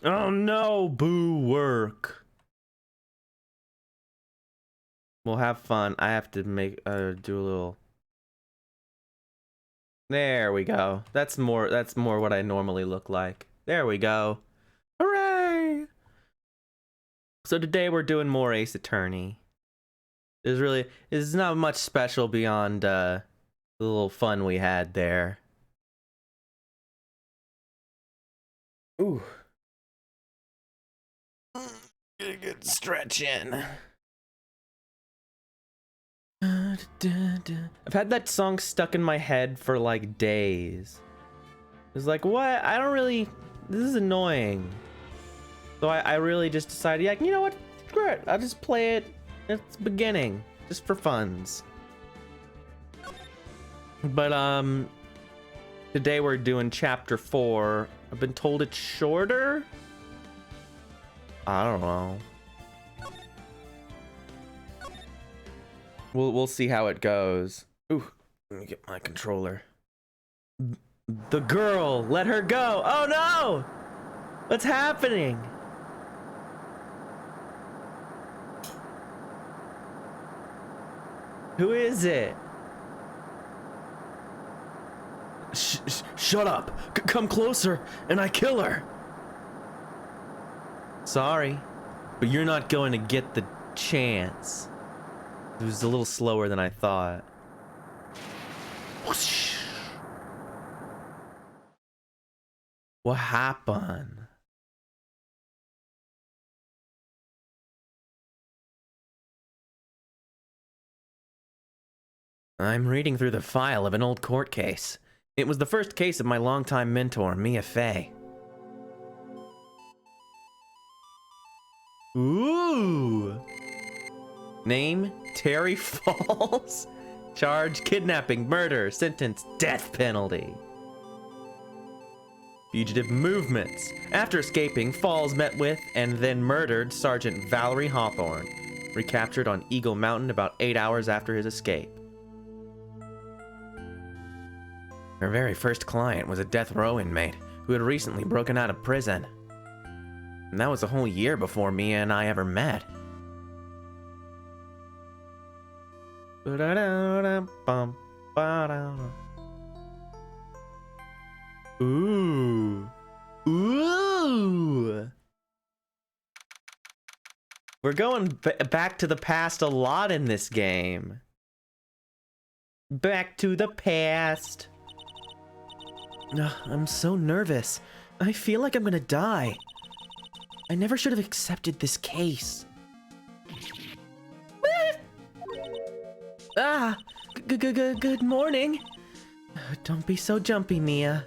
Oh no, boo work. We'll have fun. I have to make do a little. There we go. That's more what I normally look like. There we go. Hooray! So today we're doing more Ace Attorney. There's not much special beyond the little fun we had there. Ooh. Get a good stretch in. I've had that song stuck in my head for like days. It's like, what? I don't really... This is annoying. So I really just decided, yeah, you know what? Screw it. I'll just play it at the beginning. Just for funs. But, today we're doing chapter 4. I've been told it's shorter? I don't know. We'll see how it goes. Ooh, let me get my controller. The girl, let her go. Oh no! What's happening? Who is it? Shut up. Come closer and I kill her. Sorry, but you're not going to get the chance. It was a little slower than I thought. Whoosh. What happened? I'm reading through the file of an old court case. It was the first case of my longtime mentor, Mia Fey. Ooh! Name, Terry Falls. Charge, kidnapping, murder, sentence, death penalty. Fugitive movements. After escaping, Falls met with and then murdered Sergeant Valerie Hawthorne, recaptured on Eagle Mountain about 8 hours after his escape. Her very first client was a death row inmate who had recently broken out of prison. And that was a whole year before Mia and I ever met. Ooh. Ooh. We're going back to the past a lot in this game. Back to the past. I'm so nervous. I feel like I'm gonna die. I never should have accepted this case. Good morning. Don't be so jumpy, Mia.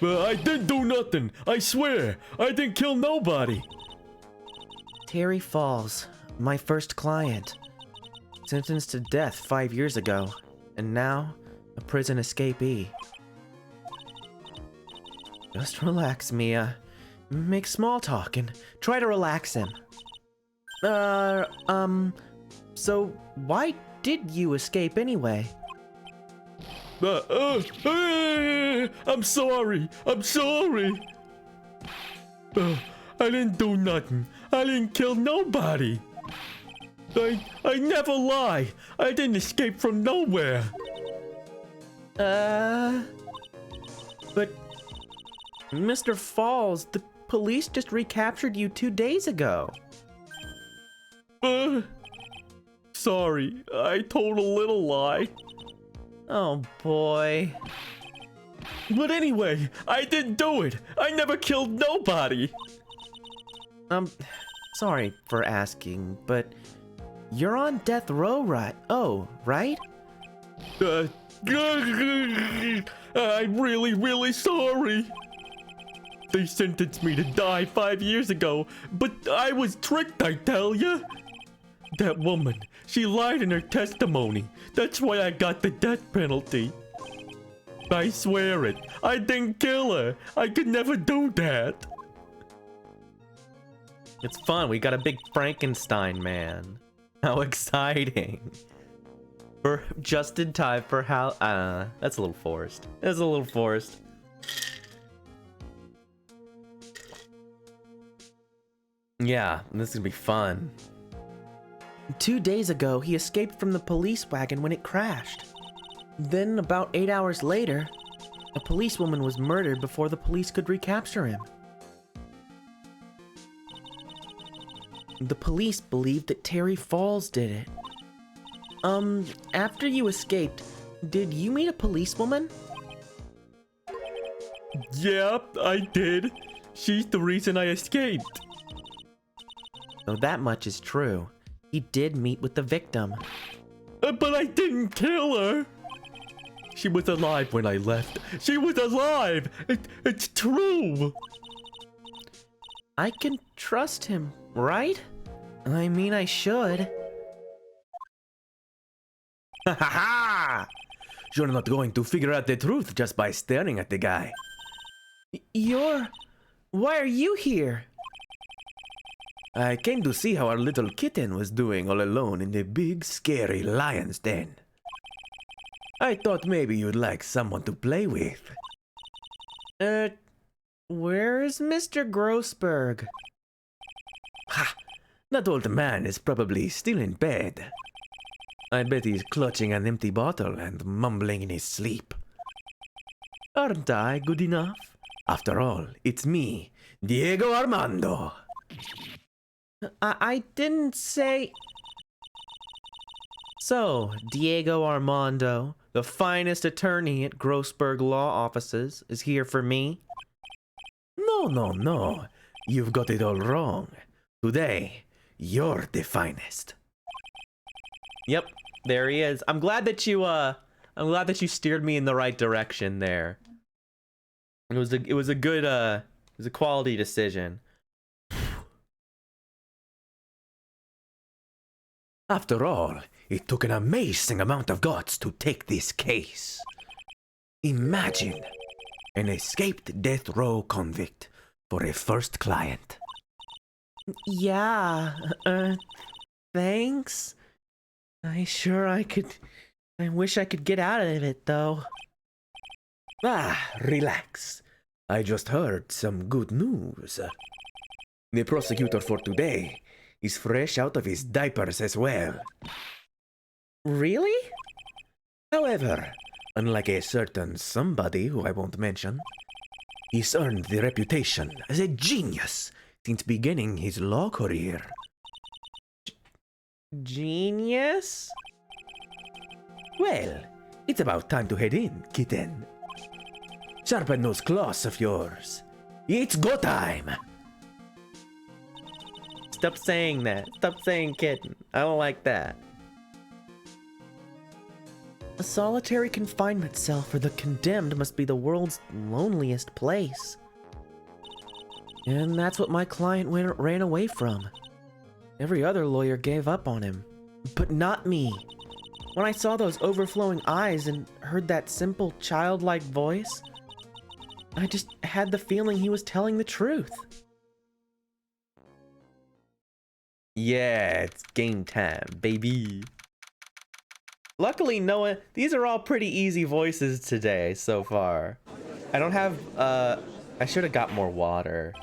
I didn't do nothing. I swear. I didn't kill nobody. Terry Falls, my first client. Sentenced to death 5 years ago, and now a prison escapee. Just relax, Mia. Make small talk and try to relax him. So why did you escape anyway? I'm sorry. I'm sorry. I didn't do nothing. I didn't kill nobody. I never lie. I didn't escape from nowhere. But Mr. Falls, the police just recaptured you 2 days ago. Sorry. I told a little lie. Oh boy. But anyway, I didn't do it. I never killed nobody. Sorry for asking, but you're on death row, right? Oh, right? I'm really sorry. They sentenced me to die 5 years ago, but I was tricked, I tell ya. That woman, she lied in her testimony. That's why I got the death penalty. I swear it. I didn't kill her. I could never do that. It's fun. We got a big Frankenstein man. How exciting. For just in time for how that's a little forced. That's a little forced. Yeah, this is gonna be fun. 2 days ago, he escaped from the police wagon when it crashed. Then, about 8 hours later, a policewoman was murdered before the police could recapture him. The police believed that Terry Falls did it. After you escaped, did you meet a policewoman? Yep, I did. She's the reason I escaped. So that much is true. He did meet with the victim. But I didn't kill her. She was alive when I left. She was alive. It's true. I can trust him, right? I mean, I should. Ha ha ha! You're not going to figure out the truth just by staring at the guy. Why are you here? I came to see how our little kitten was doing all alone in the big, scary lion's den. I thought maybe you'd like someone to play with. Where's Mr. Grossberg? Ha! That old man is probably still in bed. I bet he's clutching an empty bottle and mumbling in his sleep. Aren't I good enough? After all, it's me, Diego Armando. I didn't say... So, Diego Armando, the finest attorney at Grossberg Law Offices, is here for me? No. You've got it all wrong. Today, you're the finest. Yep, there he is. I'm glad that you steered me in the right direction there. It was a good it was a quality decision. After all, it took an amazing amount of guts to take this case. Imagine an escaped death row convict for a first client. Yeah, thanks. I wish I could get out of it, though. Relax. I just heard some good news. The prosecutor for today is fresh out of his diapers as well. Really? However, unlike a certain somebody who I won't mention, he's earned the reputation as a genius since beginning his law career. Genius? Well, it's about time to head in, kitten. Sharpen those claws of yours. It's go time! Stop saying that. Stop saying kitten. I don't like that. A solitary confinement cell for the condemned must be the world's loneliest place. And that's what my client ran away from. Every other lawyer gave up on him, but not me. When I saw those overflowing eyes and heard that simple, childlike voice, I just had the feeling he was telling the truth. Yeah, it's game time, baby. Luckily, Noah, these are all pretty easy voices today so far. I don't have, I should have got more water.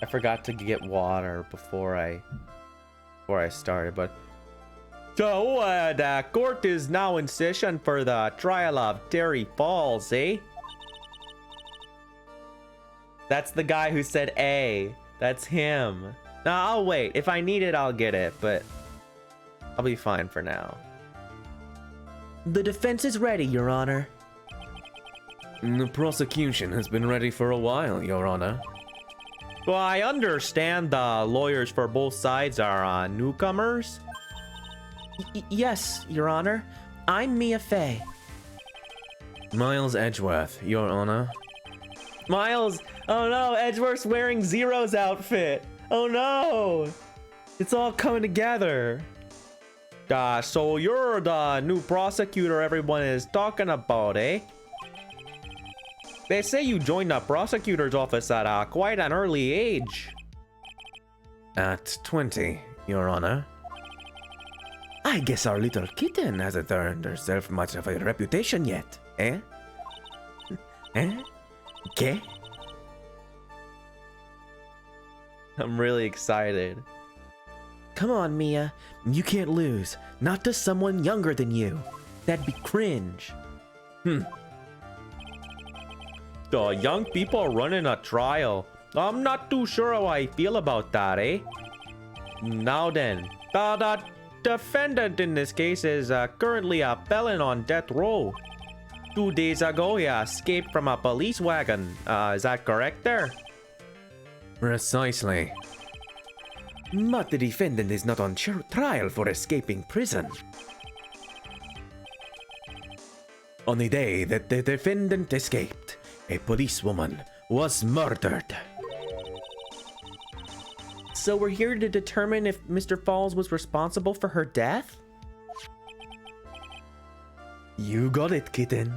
I forgot to get water before I started, but... So, the court is now in session for the trial of Terry Falls, eh? That's the guy who said A. That's him. Now, I'll wait. If I need it, I'll get it, but I'll be fine for now. The defense is ready, Your Honor. The prosecution has been ready for a while, Your Honor. Well, I understand the lawyers for both sides are newcomers. Yes, Your Honor. I'm Mia Fey. Miles Edgeworth, Your Honor. Miles, oh no, Edgeworth's wearing Zero's outfit. Oh no, it's all coming together. So you're the new prosecutor everyone is talking about, eh? They say you joined the prosecutor's office at quite an early age. At 20, Your Honor. I guess our little kitten hasn't earned herself much of a reputation yet, eh? Eh? ¿Qué? I'm really excited. Come on, Mia. You can't lose. Not to someone younger than you. That'd be cringe. The young people running a trial. I'm not too sure how I feel about that, eh? Now then, the defendant in this case is currently a felon on death row. 2 days ago, he escaped from a police wagon. Is that correct there? Precisely. But the defendant is not on trial for escaping prison. On the day that the defendant escaped, a policewoman was murdered. So we're here to determine if Mr. Falls was responsible for her death? You got it, kitten.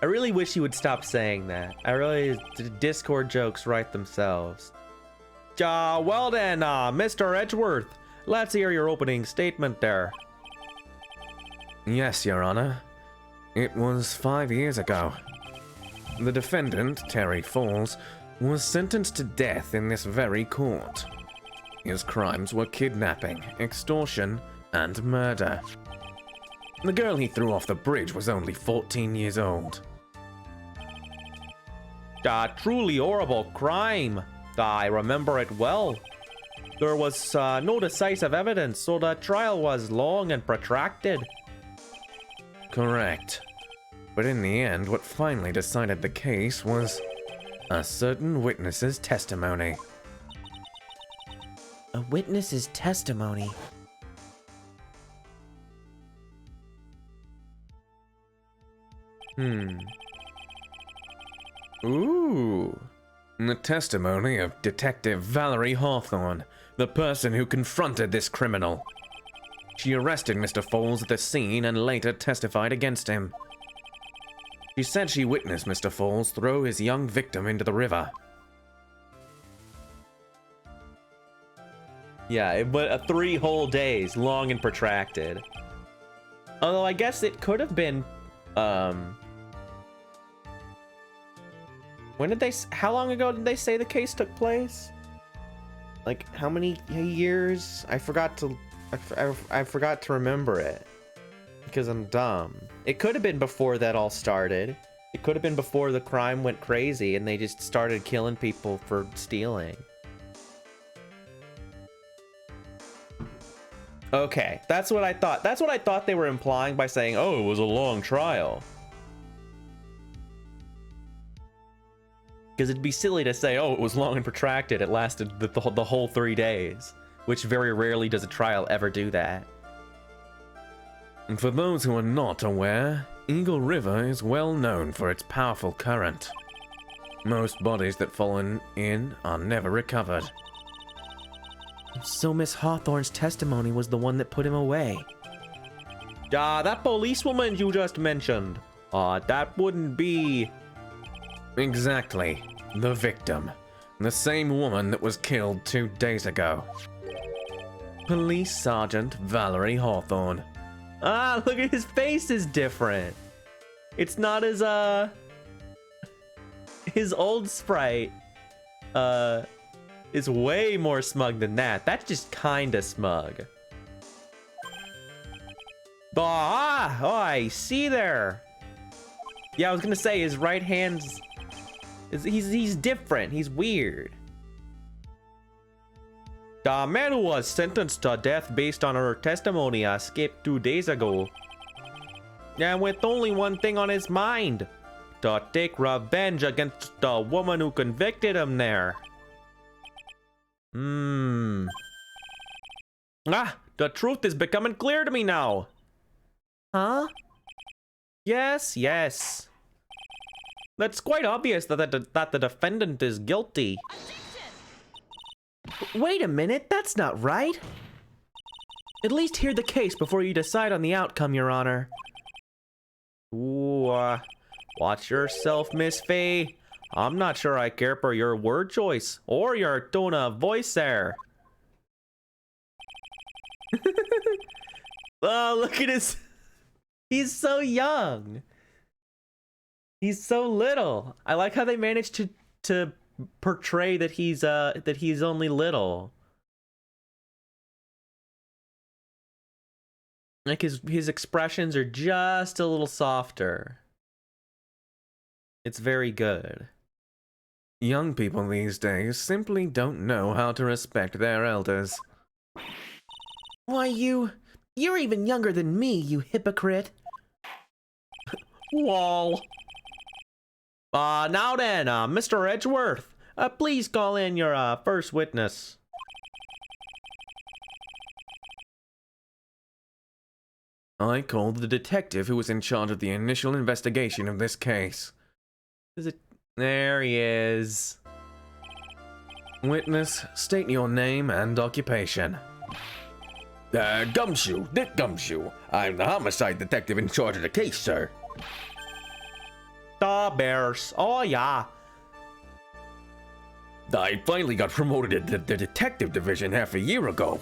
I really wish you would stop saying that. The Discord jokes write themselves. Well then, Mr. Edgeworth, let's hear your opening statement there. Yes, Your Honor. It was 5 years ago. The defendant, Terry Falls, was sentenced to death in this very court. His crimes were kidnapping, extortion, and murder. The girl he threw off the bridge was only 14 years old. A truly horrible crime. I remember it well. There was no decisive evidence, so the trial was long and protracted. Correct. But in the end, what finally decided the case was a certain witness's testimony. A witness's testimony. Ooh. The testimony of Detective Valerie Hawthorne, the person who confronted this criminal. She arrested Mr. Falls at the scene and later testified against him. She said she witnessed Mr. Falls throw his young victim into the river. Yeah, it went 3 whole days, long and protracted. Although I guess it could have been, how long ago did they say the case took place? Like, how many years? I forgot to remember it. Because I'm dumb. It could have been before that all started. It could have been before the crime went crazy and they just started killing people for stealing. Okay, that's what I thought. That's what I thought they were implying by saying, oh, it was a long trial. Because it'd be silly to say, oh, it was long and protracted. It lasted the whole 3 days. Which very rarely does a trial ever do that. And for those who are not aware, Eagle River is well known for its powerful current. Most bodies that fall in are never recovered. So Miss Hawthorne's testimony was the one that put him away. That policewoman you just mentioned. That wouldn't be... Exactly. The victim. The same woman that was killed 2 days ago. Police Sergeant Valerie Hawthorne. Look at his face is different. It's not as, his old sprite, is way more smug than that. That's just kinda smug. Oh, I see there. Yeah, I was gonna say his right hand's... He's different. He's weird. The man who was sentenced to death based on her testimony escaped 2 days ago. And with only one thing on his mind. To take revenge against the woman who convicted him there. The truth is becoming clear to me now. Huh? Yes. That's quite obvious that the defendant is guilty. Wait a minute, that's not right. At least hear the case before you decide on the outcome, Your Honor. Ooh, watch yourself, Miss Faye. I'm not sure I care for your word choice or your tone of voice there. Oh, look at his... He's so young. He's so little. I like how they managed to portray that he's only little. Like his expressions are just a little softer. It's very good. Young people these days simply don't know how to respect their elders. Why, you're even younger than me, you hypocrite. Wall. Now then, Mr. Edgeworth, please call in your first witness. I called the detective who was in charge of the initial investigation of this case. Is it? There he is. Witness, state your name and occupation. Gumshoe, Dick Gumshoe. I'm the homicide detective in charge of the case, sir. The Bears. Oh, yeah. I finally got promoted to the detective division half a year ago.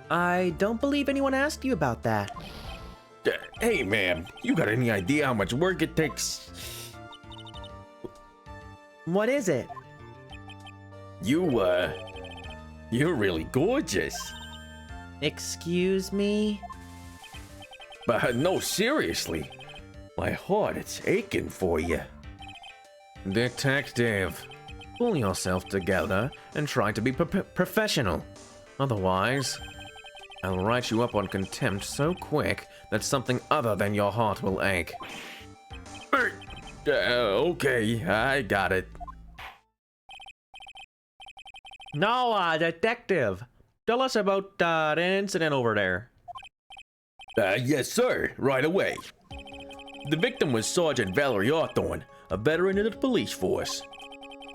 I don't believe anyone asked you about that. Hey, ma'am, you got any idea how much work it takes? What is it? You're really gorgeous. Excuse me? But no, seriously. My heart, it's aching for you. Detective, pull yourself together and try to be professional. Otherwise, I'll write you up on contempt so quick that something other than your heart will ache. Okay, I got it. Now, detective, tell us about the incident over there. Yes, sir, right away. The victim was Sergeant Valerie Hawthorne, a veteran of the police force.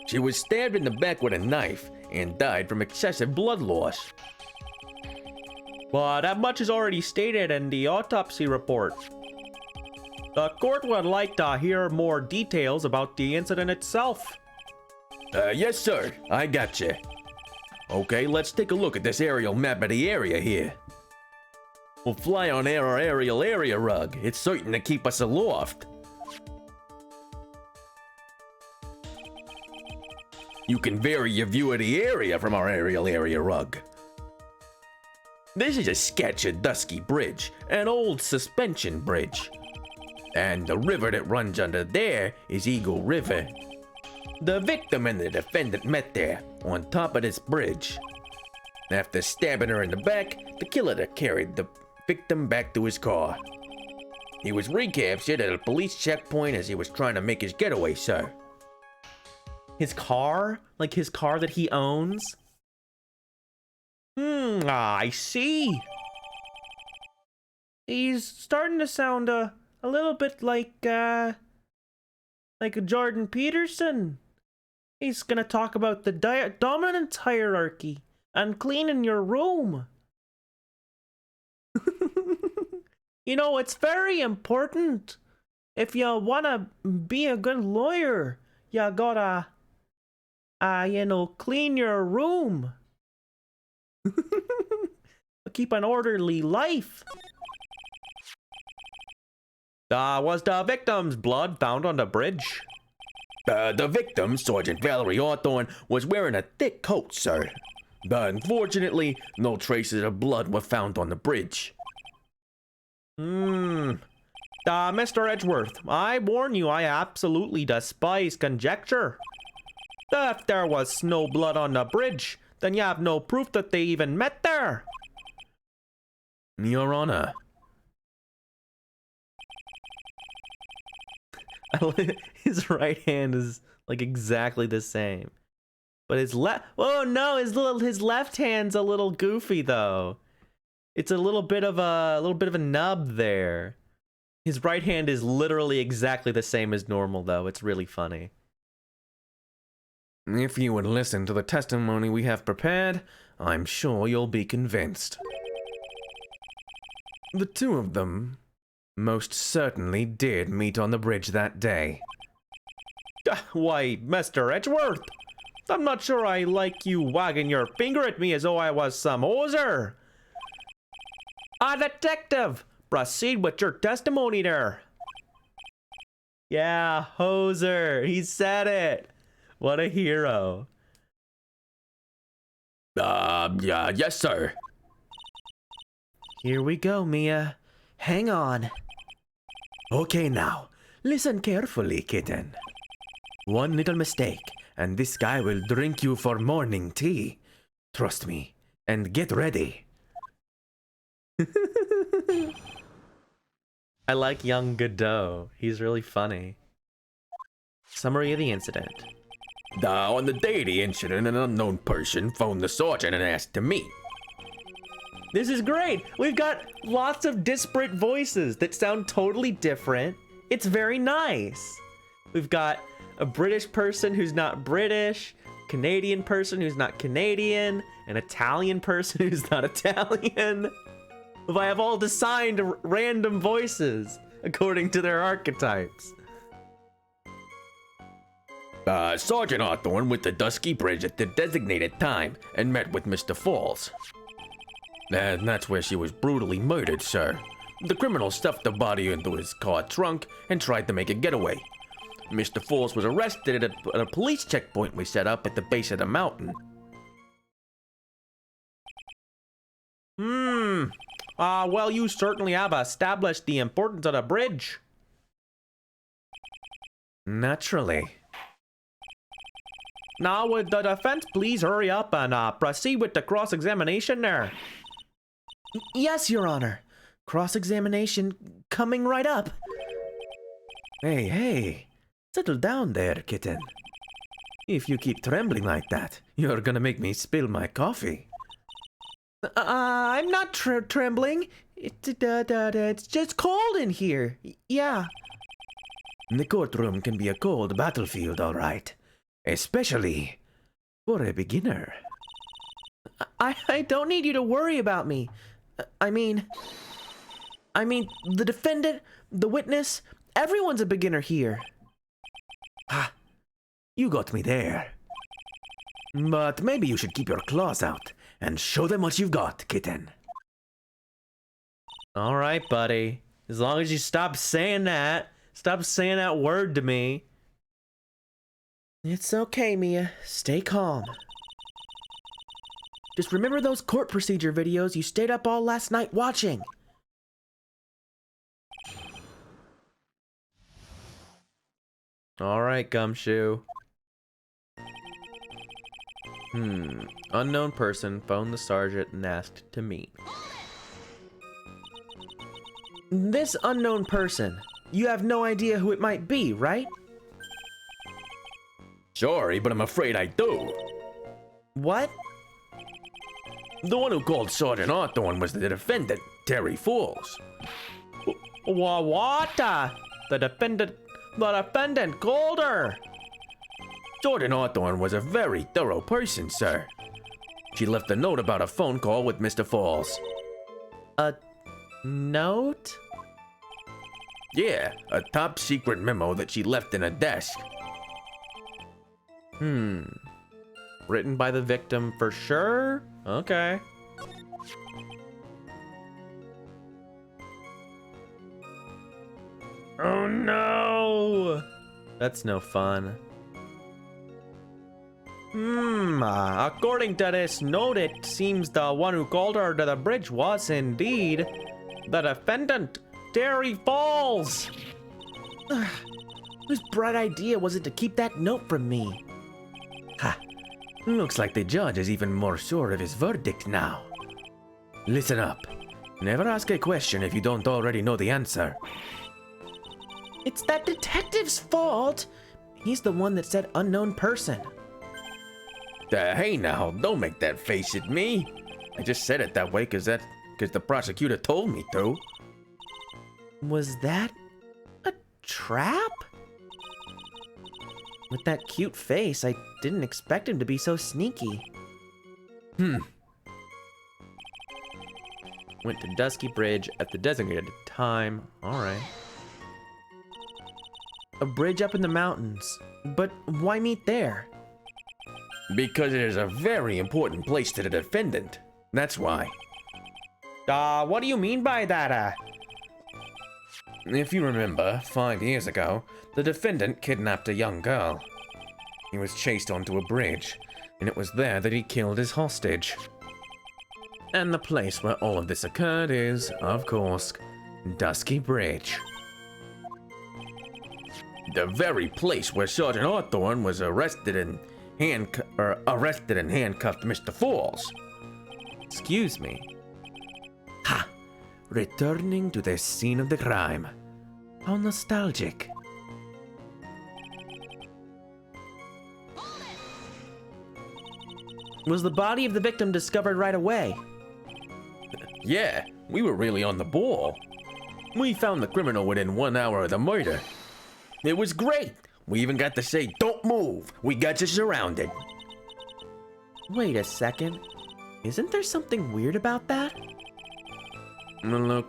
She was stabbed in the back with a knife and died from excessive blood loss. But that much is already stated in the autopsy report. The court would like to hear more details about the incident itself. Yes, sir, I gotcha. Okay, let's take a look at this aerial map of the area here. We'll fly on our aerial area rug. It's certain to keep us aloft. You can vary your view of the area from our aerial area rug. This is a sketch of Dusky Bridge, an old suspension bridge. And the river that runs under there is Eagle River. The victim and the defendant met there, on top of this bridge. After stabbing her in the back, the killer carried the victim back to his car. He was recaptured at a police checkpoint as he was trying to make his getaway, sir. His car? Like his car that he owns? I see. He's starting to sound a little bit like Jordan Peterson. He's gonna talk about the dominance hierarchy and cleaning your room. You know, it's very important. If you wanna be a good lawyer, you gotta, clean your room. Keep an orderly life. Was the victim's blood found on the bridge? The victim, Sergeant Valerie Hawthorne, was wearing a thick coat, sir. Unfortunately, no traces of blood were found on the bridge. Mr. Edgeworth, I warn you, I absolutely despise conjecture. If there was no blood on the bridge, then you have no proof that they even met there. Your Honor. His right hand is like exactly the same, but his left, oh no, his left hand's a little goofy though. It's a little bit of a nub there. His right hand is literally exactly the same as normal though. It's really funny. If you would listen to the testimony we have prepared, I'm sure you'll be convinced. The two of them most certainly did meet on the bridge that day. Why, Mr. Edgeworth, I'm not sure I like you wagging your finger at me as though I was some hoser. Detective, proceed with your testimony there. Yeah, Hoser. He said it. What a hero. Yeah, yes, sir. Here we go, Mia. Hang on. Okay, now, listen carefully, kitten. One little mistake, and this guy will drink you for morning tea. Trust me, and get ready. I like young Godot. He's really funny. Summary of the incident. On the day of the incident, an unknown person phoned the sergeant and asked to meet. This is great. We've got lots of disparate voices that sound totally different. It's very nice. We've got a British person who's not British, Canadian person who's not Canadian, an Italian person who's not Italian. I have all assigned random voices according to their archetypes. Sergeant Hawthorne went to Dusky Bridge at the designated time and met with Mr. Falls. And that's where she was brutally murdered, sir. The criminal stuffed the body into his car trunk and tried to make a getaway. Mr. Falls was arrested at a police checkpoint we set up at the base of the mountain. Well, you certainly have established the importance of the bridge. Naturally. Now, would the defense please hurry up and proceed with the cross-examination there? Yes, Your Honor. Cross-examination coming right up. Hey, settle down there, kitten. If you keep trembling like that, you're gonna make me spill my coffee. I'm not trembling. It's just cold in here. Yeah. The courtroom can be a cold battlefield, all right. Especially for a beginner. I don't need you to worry about me. I mean, the defendant, the witness, everyone's a beginner here. Ha! You got me there. But maybe you should keep your claws out and show them what you've got, kitten. All right, buddy. As long as you stop saying that word to me. It's okay, Mia. Stay calm. Just remember those court procedure videos you stayed up all last night watching. All right, Gumshoe. Unknown person phoned the sergeant and asked to meet. This unknown person, you have no idea who it might be, right? Sorry, but I'm afraid I do. What? The one who called Sergeant Hawthorne was the defendant, Terry Falls. What? The defendant called her. Sergeant Hawthorne was a very thorough person, sir. She left a note about a phone call with Mr. Falls. A note? Yeah, a top secret memo that she left in a desk. Written by the victim for sure? Okay. Oh no! That's no fun. According to this note, it seems the one who called her to the bridge was indeed the defendant, Terry Falls. Whose bright idea was it to keep that note from me? Ha! Looks like the judge is even more sure of his verdict now. Listen up. Never ask a question if you don't already know the answer. It's that detective's fault. He's the one that said unknown person. Hey now, don't make that face at me. I just said it that way because the prosecutor told me to. Was that a trap? With that cute face, I didn't expect him to be so sneaky. Went to Dusky Bridge at the designated time. Alright. A bridge up in the mountains. But why meet there? Because it is a very important place to the defendant. That's why. What do you mean by that? If you remember, 5 years ago, the defendant kidnapped a young girl. He was chased onto a bridge, and it was there that he killed his hostage. And the place where all of this occurred is, of course, Dusky Bridge. The very place where Sergeant Hawthorne was arrested and handcuffed Mr. Falls. Excuse me. Ha! Returning to the scene of the crime. How nostalgic. Was the body of the victim discovered right away? Yeah, we were really on the ball. We found the criminal within 1 hour of the murder. It was great. We even got to say, "Don't move. We got you surrounded." Wait a second. Isn't there something weird about that? Look,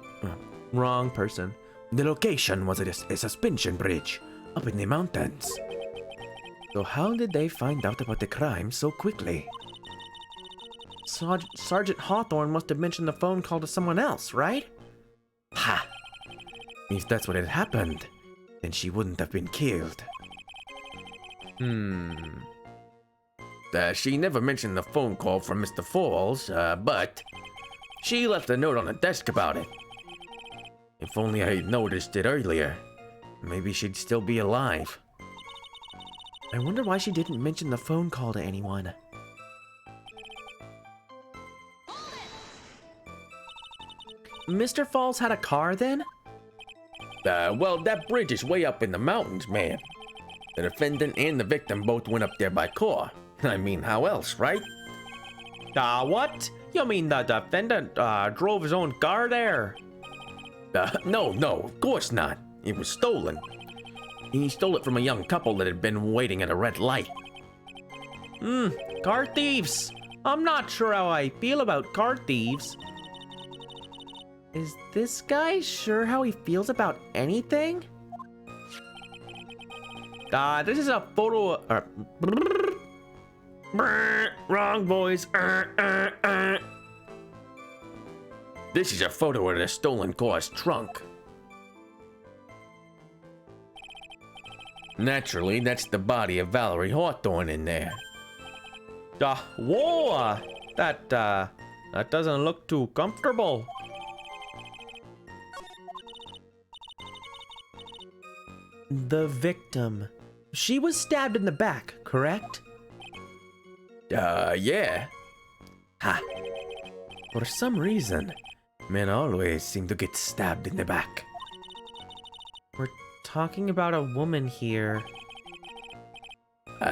Wrong person. the location was a suspension bridge up in the mountains. So how did they find out about the crime so quickly? Sergeant Hawthorne must have mentioned the phone call to someone else, right? Ha! If that's what had happened, then she wouldn't have been killed. She never mentioned the phone call from Mr. Falls, but she left a note on the desk about it. If only I had noticed it earlier, maybe she'd still be alive. I wonder why she didn't mention the phone call to anyone. Mr. Falls had a car then? Well, that bridge is way up in the mountains, man. The defendant and the victim both went up there by car. I mean, how else, right? What? You mean the defendant drove his own car there? No, of course not. It was stolen. He stole it from a young couple that had been waiting at a red light. Car thieves. I'm not sure how I feel about car thieves. Is this guy sure how he feels about anything? This is a photo. Wrong, boys. This is a photo of the stolen car's trunk. Naturally, that's the body of Valerie Hawthorne in there. Whoa! That doesn't look too comfortable. The victim. She was stabbed in the back, correct? Yeah. Ha! For some reason, men always seem to get stabbed in the back. We're talking about a woman here.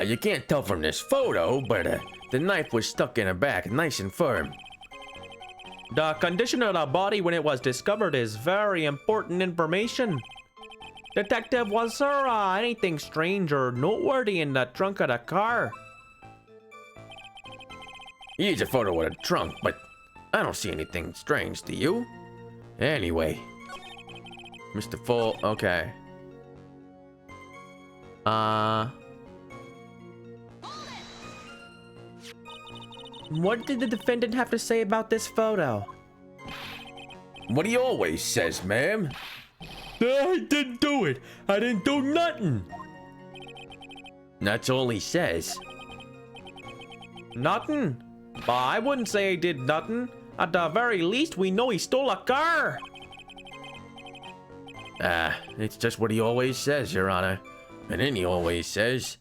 You can't tell from this photo, but the knife was stuck in her back, nice and firm. The condition of the body when it was discovered is very important information. Detective, was there anything strange or noteworthy in the trunk of the car? Here's a photo of the trunk, but I don't see anything strange, do you? Anyway. Mr. Full, okay. What did the defendant have to say about this photo? What he always says, ma'am. I didn't do it. I didn't do nothing. That's all he says. Nothing. But I wouldn't say he did nothing. At the very least, we know he stole a car. It's just what he always says, Your Honor. And then he always says,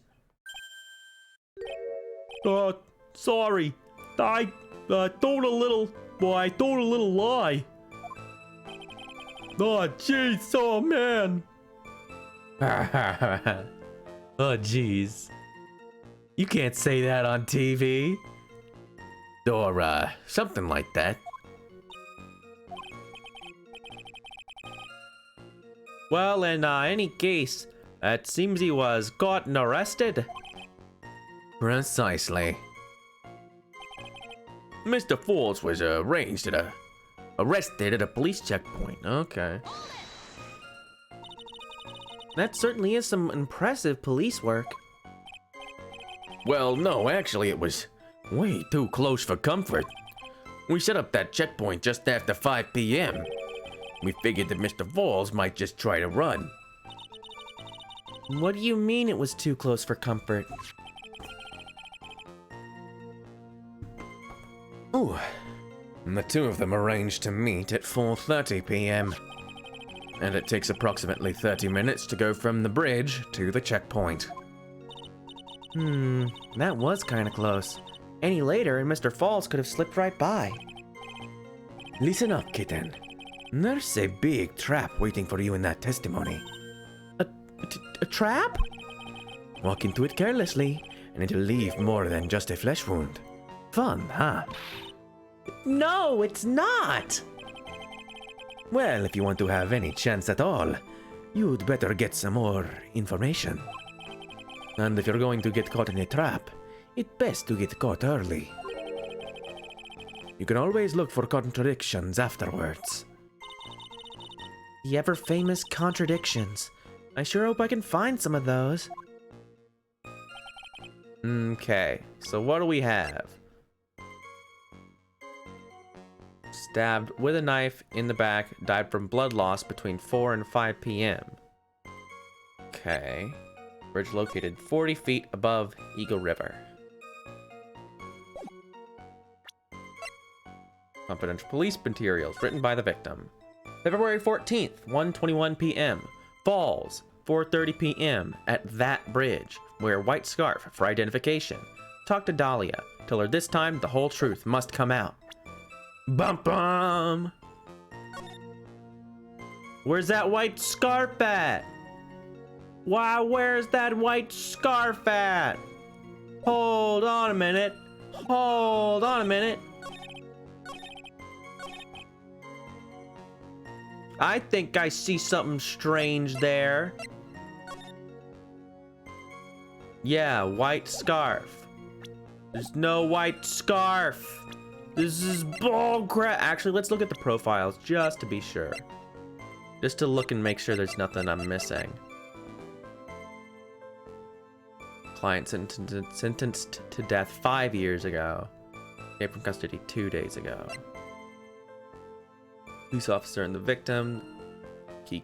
Sorry. I told a little lie. Oh, jeez, oh, man. Oh, jeez. You can't say that on TV. or, something like that. Well, in any case, it seems he was caught and arrested. Precisely. Mr. Falls was arrested at a police checkpoint. Okay. That certainly is some impressive police work. Well, no, actually it was way too close for comfort. We set up that checkpoint just after 5 p.m. We figured that Mr. Falls might just try to run. What do you mean it was too close for comfort? Ooh. And the two of them arranged to meet at 4:30 p.m. And it takes approximately 30 minutes to go from the bridge to the checkpoint. That was kinda close. Any later and Mr. Falls could have slipped right by. Listen up, kitten. There's a big trap waiting for you in that testimony. A trap? Walk into it carelessly, and it'll leave more than just a flesh wound. Fun, huh? No, it's not! Well, if you want to have any chance at all, you'd better get some more information. And if you're going to get caught in a trap, it's best to get caught early. You can always look for contradictions afterwards. The ever-famous contradictions. I sure hope I can find some of those. Okay, so what do we have? Stabbed with a knife in the back, died from blood loss between 4 and 5 p.m. Okay. Bridge located 40 feet above Eagle River. Confidential police materials written by the victim. February 14th, 1:21 p.m. Falls, 4:30 p.m. at that bridge. Wear white scarf for identification. Talk to Dahlia. Tell her this time the whole truth must come out. Bum bum! Where's that white scarf at? Why, where's that white scarf at? Hold on a minute. Hold on a minute. I think I see something strange there. Yeah, white scarf. There's no white scarf. This is bull crap. Actually, let's look at the profiles just to be sure. Just to look and make sure there's nothing I'm missing. Client sentenced to death 5 years ago. Escaped from custody 2 days ago. Police officer and the victim. Key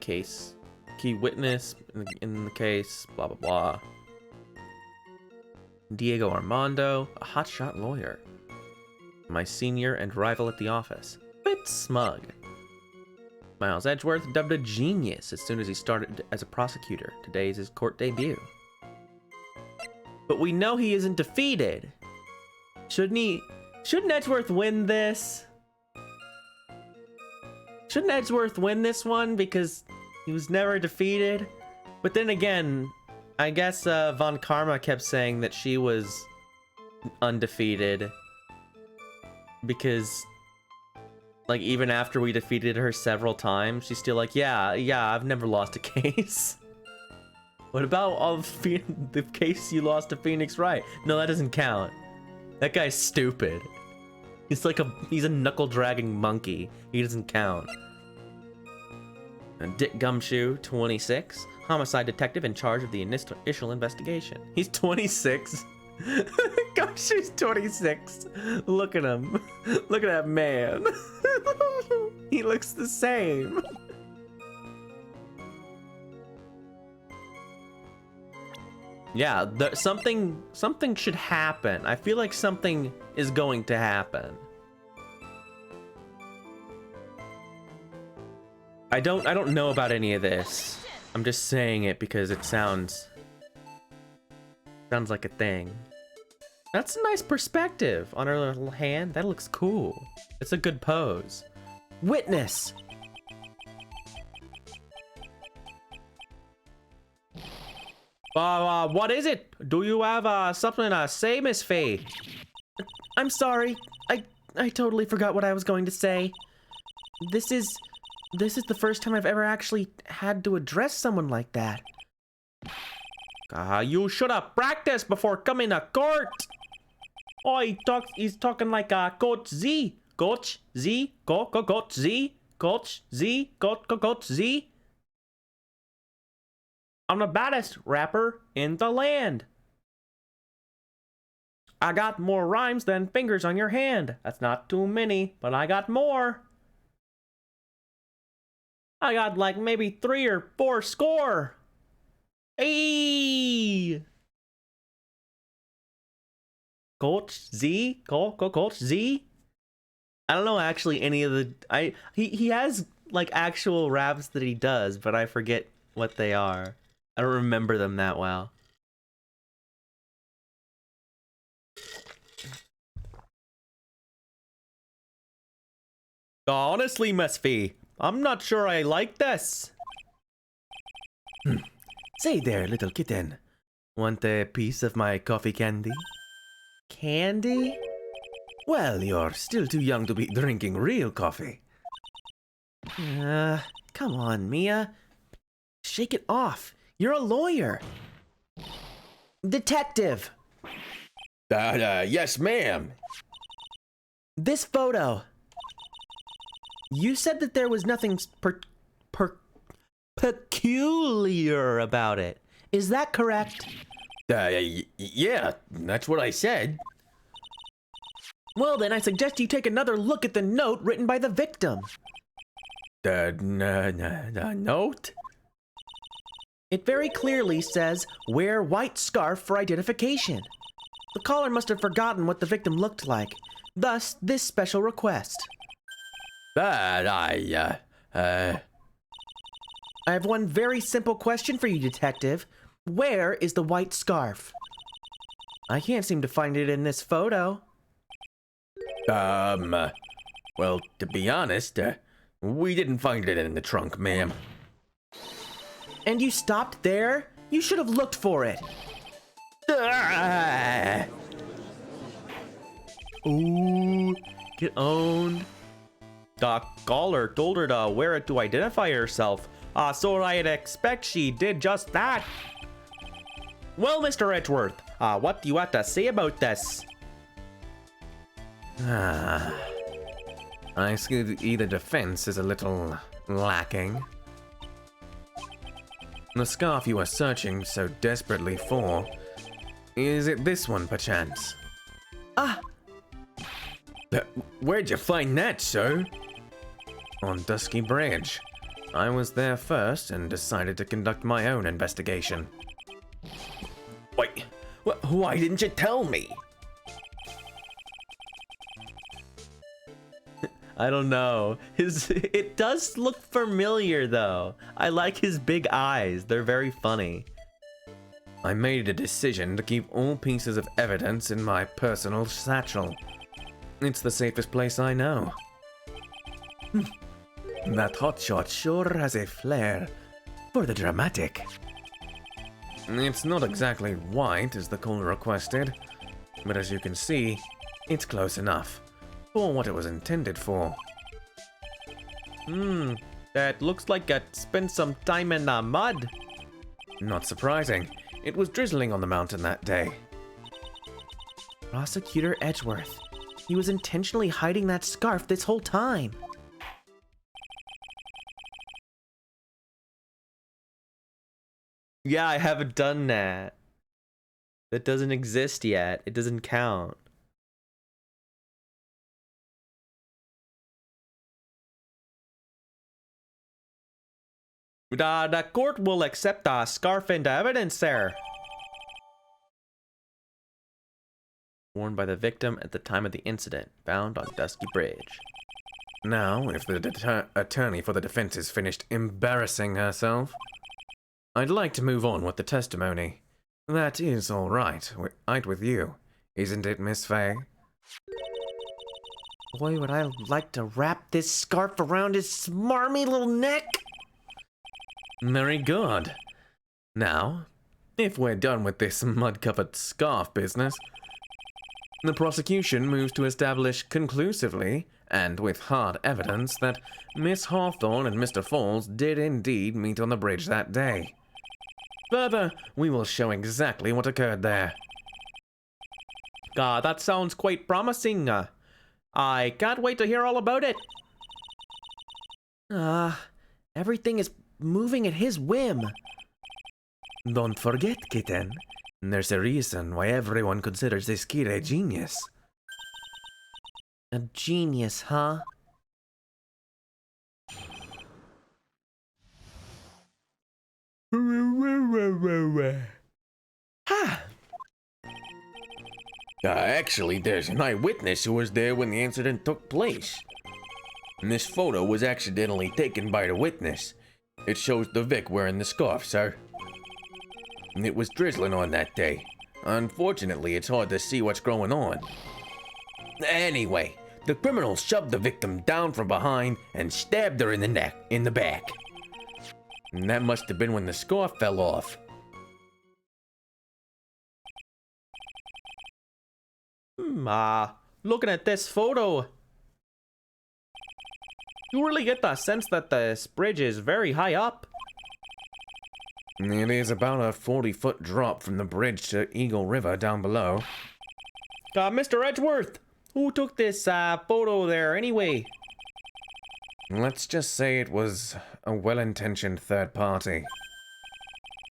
witness in the case. Blah, blah, blah. Diego Armando, a hotshot lawyer. My senior and rival at the office. Bit smug. Miles Edgeworth dubbed a genius as soon as he started as a prosecutor. Today is his court debut. But we know he isn't defeated. Shouldn't Edgeworth win this? Shouldn't Edgeworth win this one because he was never defeated? But then again, I guess Von Karma kept saying that she was undefeated because, like, even after we defeated her several times, she's still like, yeah, I've never lost a case. What about all the case you lost to Phoenix Wright? No, that doesn't count. That guy's stupid. He's a knuckle-dragging monkey. He doesn't count. And Dick Gumshoe, 26. Homicide detective in charge of the initial investigation. He's 26. Gumshoe's 26. Look at him. Look at that man. He looks the same. Yeah, something should happen. I feel like something is going to happen. I don't know about any of this. I'm just saying it because it sounds like a thing. That's a nice perspective on her little hand. That looks cool. It's a good pose. Witness. What is it? Do you have something to say, Miss Faye? I'm sorry. I totally forgot what I was going to say. This is the first time I've ever actually had to address someone like that. You should have practiced before coming to court. Oh, he's talking like Coach Z. Coach Z. Coach Z. Coach Z. Coach Z. I'm the baddest rapper in the land. I got more rhymes than fingers on your hand. That's not too many, but I got more. I got like maybe 3 or 4 score. Hey! Coach Z? Coach Z? I don't know actually any of the he has like actual raps that he does, but I forget what they are. I don't remember them that well. Honestly, Miss Fee, I'm not sure I like this. Say there, little kitten. Want a piece of my coffee candy? Candy? Well, you're still too young to be drinking real coffee. Come on, Mia. Shake it off. You're a lawyer. Detective, Yes, ma'am. this photo. You said that there was nothing Peculiar about it. Is that correct? Yeah, that's what I said. Well, then I suggest you take another look at the note written by the victim. Note? It very clearly says, wear white scarf for identification. The caller must have forgotten what the victim looked like. Thus, this special request. I have one very simple question for you, Detective. Where is the white scarf? I can't seem to find it in this photo. Well, to be honest, we didn't find it in the trunk, ma'am. And you stopped there? You should have looked for it. Ooh, get owned. The caller told her to wear it to identify herself. So I'd expect she did just that. Well, Mr. Edgeworth, what do you have to say about this? I see that either defense is a little lacking. The scarf you are searching so desperately for, is it this one, perchance? Ah! Where'd you find that, sir? On Dusky Bridge. I was there first and decided to conduct my own investigation. Wait, why didn't you tell me? I don't know. It does look familiar though. I like his big eyes. They're very funny. I made a decision to keep all pieces of evidence in my personal satchel. It's the safest place I know. That hotshot sure has a flair for the dramatic. It's not exactly white as the caller requested, but as you can see, it's close enough for what it was intended for. That looks like it spent some time in the mud. Not surprising. It was drizzling on the mountain that day. Prosecutor Edgeworth. He was intentionally hiding that scarf this whole time. Yeah, I haven't done that. That doesn't exist yet. It doesn't count. The court will accept the scarf into evidence, sir. Worn by the victim at the time of the incident, found on Dusky Bridge. Now, if the attorney for the defense is finished embarrassing herself, I'd like to move on with the testimony. That is all right with you, isn't it, Miss Faye? Boy, would I like to wrap this scarf around his smarmy little neck. Very good. Now, if we're done with this mud-covered scarf business, the prosecution moves to establish conclusively, and with hard evidence, that Miss Hawthorne and Mr. Falls did indeed meet on the bridge that day. Further, we will show exactly what occurred there. That sounds quite promising. I can't wait to hear all about it. Everything is moving at his whim. Don't forget, kitten, there's a reason why everyone considers this kid a genius. A genius, huh? Ha! Actually, there's an eyewitness who was there when the incident took place. And this photo was accidentally taken by the witness. It shows the Vic wearing the scarf, sir. And it was drizzling on that day. Unfortunately, it's hard to see what's going on. Anyway, the criminal shoved the victim down from behind and stabbed her in the back. And that must have been when the scarf fell off. Looking at this photo, you really get the sense that this bridge is very high up. It is about a 40-foot drop from the bridge to Eagle River down below. Mr. Edgeworth, who took this photo there anyway? Let's just say it was a well-intentioned third party.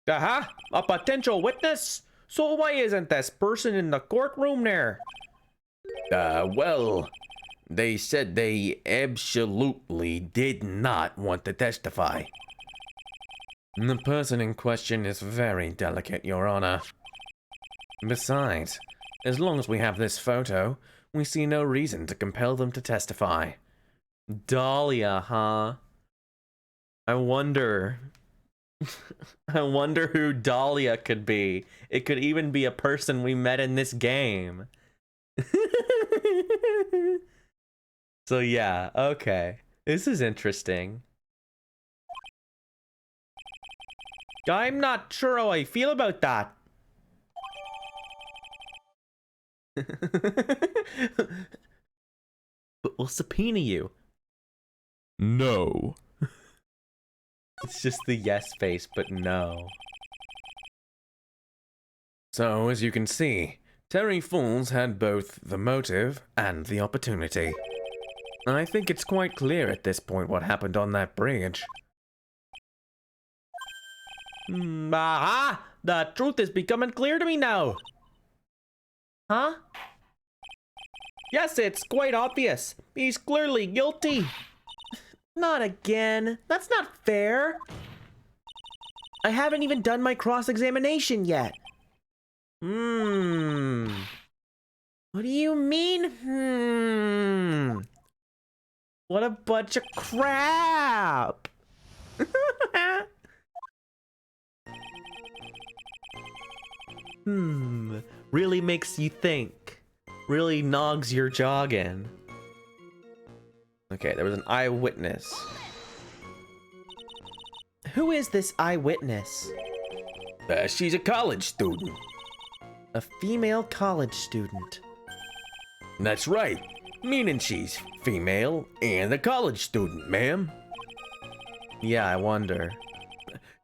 A potential witness? So why isn't this person in the courtroom there? Well, they said they absolutely did not want to testify. The person in question is very delicate, Your Honor. Besides, as long as we have this photo, we see no reason to compel them to testify. Dahlia, huh? I wonder. I wonder who Dahlia could be. It could even be a person we met in this game. So yeah, okay. This is interesting. I'm not sure how I feel about that. But we'll subpoena you. No. It's just the yes face, but no. So, as you can see, Terry Falls had both the motive and the opportunity. I think it's quite clear at this point what happened on that bridge. Aha! The truth is becoming clear to me now. Huh? Yes, it's quite obvious. He's clearly guilty. Not again. That's not fair. I haven't even done my cross-examination yet. What do you mean? What a bunch of crap. Really makes you think. Really nogs your joggin. Okay, there was an eyewitness. Who is this eyewitness? She's a college student. A female college student. That's right. Meaning she's female and a college student, ma'am. Yeah, I wonder.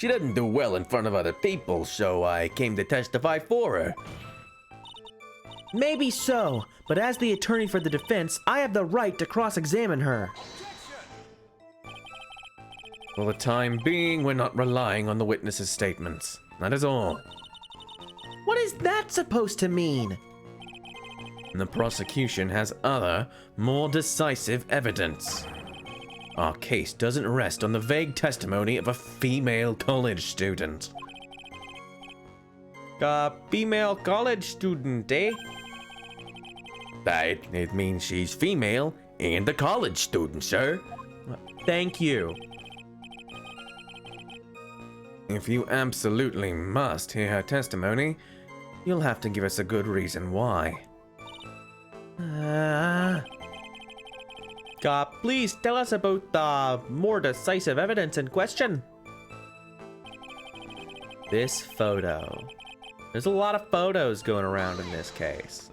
She doesn't do well in front of other people, so I came to testify for her. Maybe so, but as the attorney for the defense, I have the right to cross-examine her. For the time being, we're not relying on the witness's statements. That is all. What is that supposed to mean? The prosecution has other, more decisive evidence. Our case doesn't rest on the vague testimony of a female college student. Female college student, eh? It means she's female and a college student, sir. Thank you. If you absolutely must hear her testimony, you'll have to give us a good reason why. Please tell us about the more decisive evidence in question. This photo. There's a lot of photos going around in this case.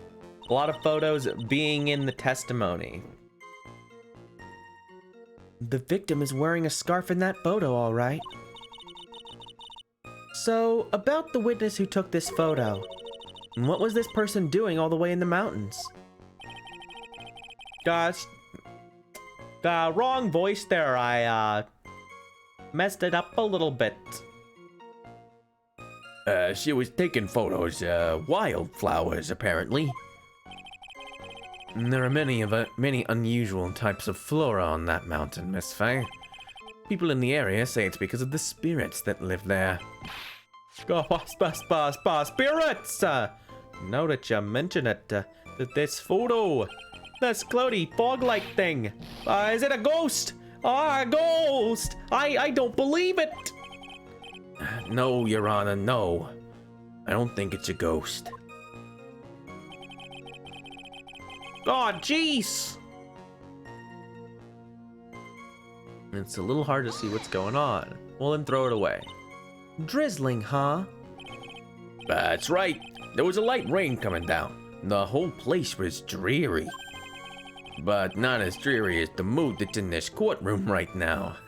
A lot of photos being in the testimony. The victim is wearing a scarf in that photo, all right. So, about the witness who took this photo. What was this person doing all the way in the mountains? Gosh, the wrong voice there. I messed it up a little bit. She was taking photos, wildflowers, apparently. There are many unusual types of flora on that mountain, Miss Faye. People in the area say it's because of the spirits that live there. Spirits! Now that you mention it, this photo, this cloudy fog-like thing, is it a ghost? A ghost! I don't believe it! No, Your Honor, no. I don't think it's a ghost. Oh, jeez! It's a little hard to see what's going on. Well, then throw it away. Drizzling, huh? That's right. There was a light rain coming down. The whole place was dreary. But not as dreary as the mood that's in this courtroom right now.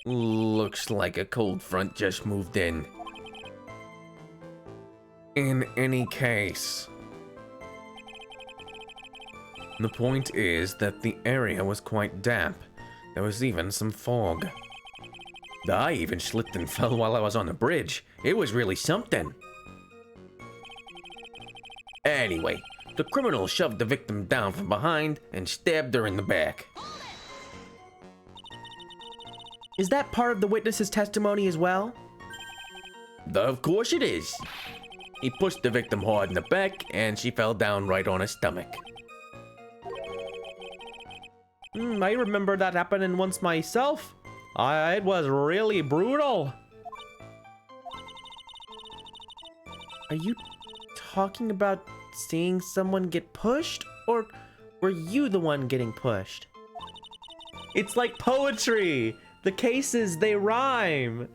Looks like a cold front just moved in. In any case, the point is that the area was quite damp. There was even some fog. I even slipped and fell while I was on the bridge. It was really something. Anyway, the criminal shoved the victim down from behind and stabbed her in the back. Is that part of the witness's testimony as well? Of course it is. He pushed the victim hard in the back and she fell down right on her stomach. I remember that happening once myself. It was really brutal. Are you talking about seeing someone get pushed? Or were you the one getting pushed? It's like poetry. The cases, they rhyme.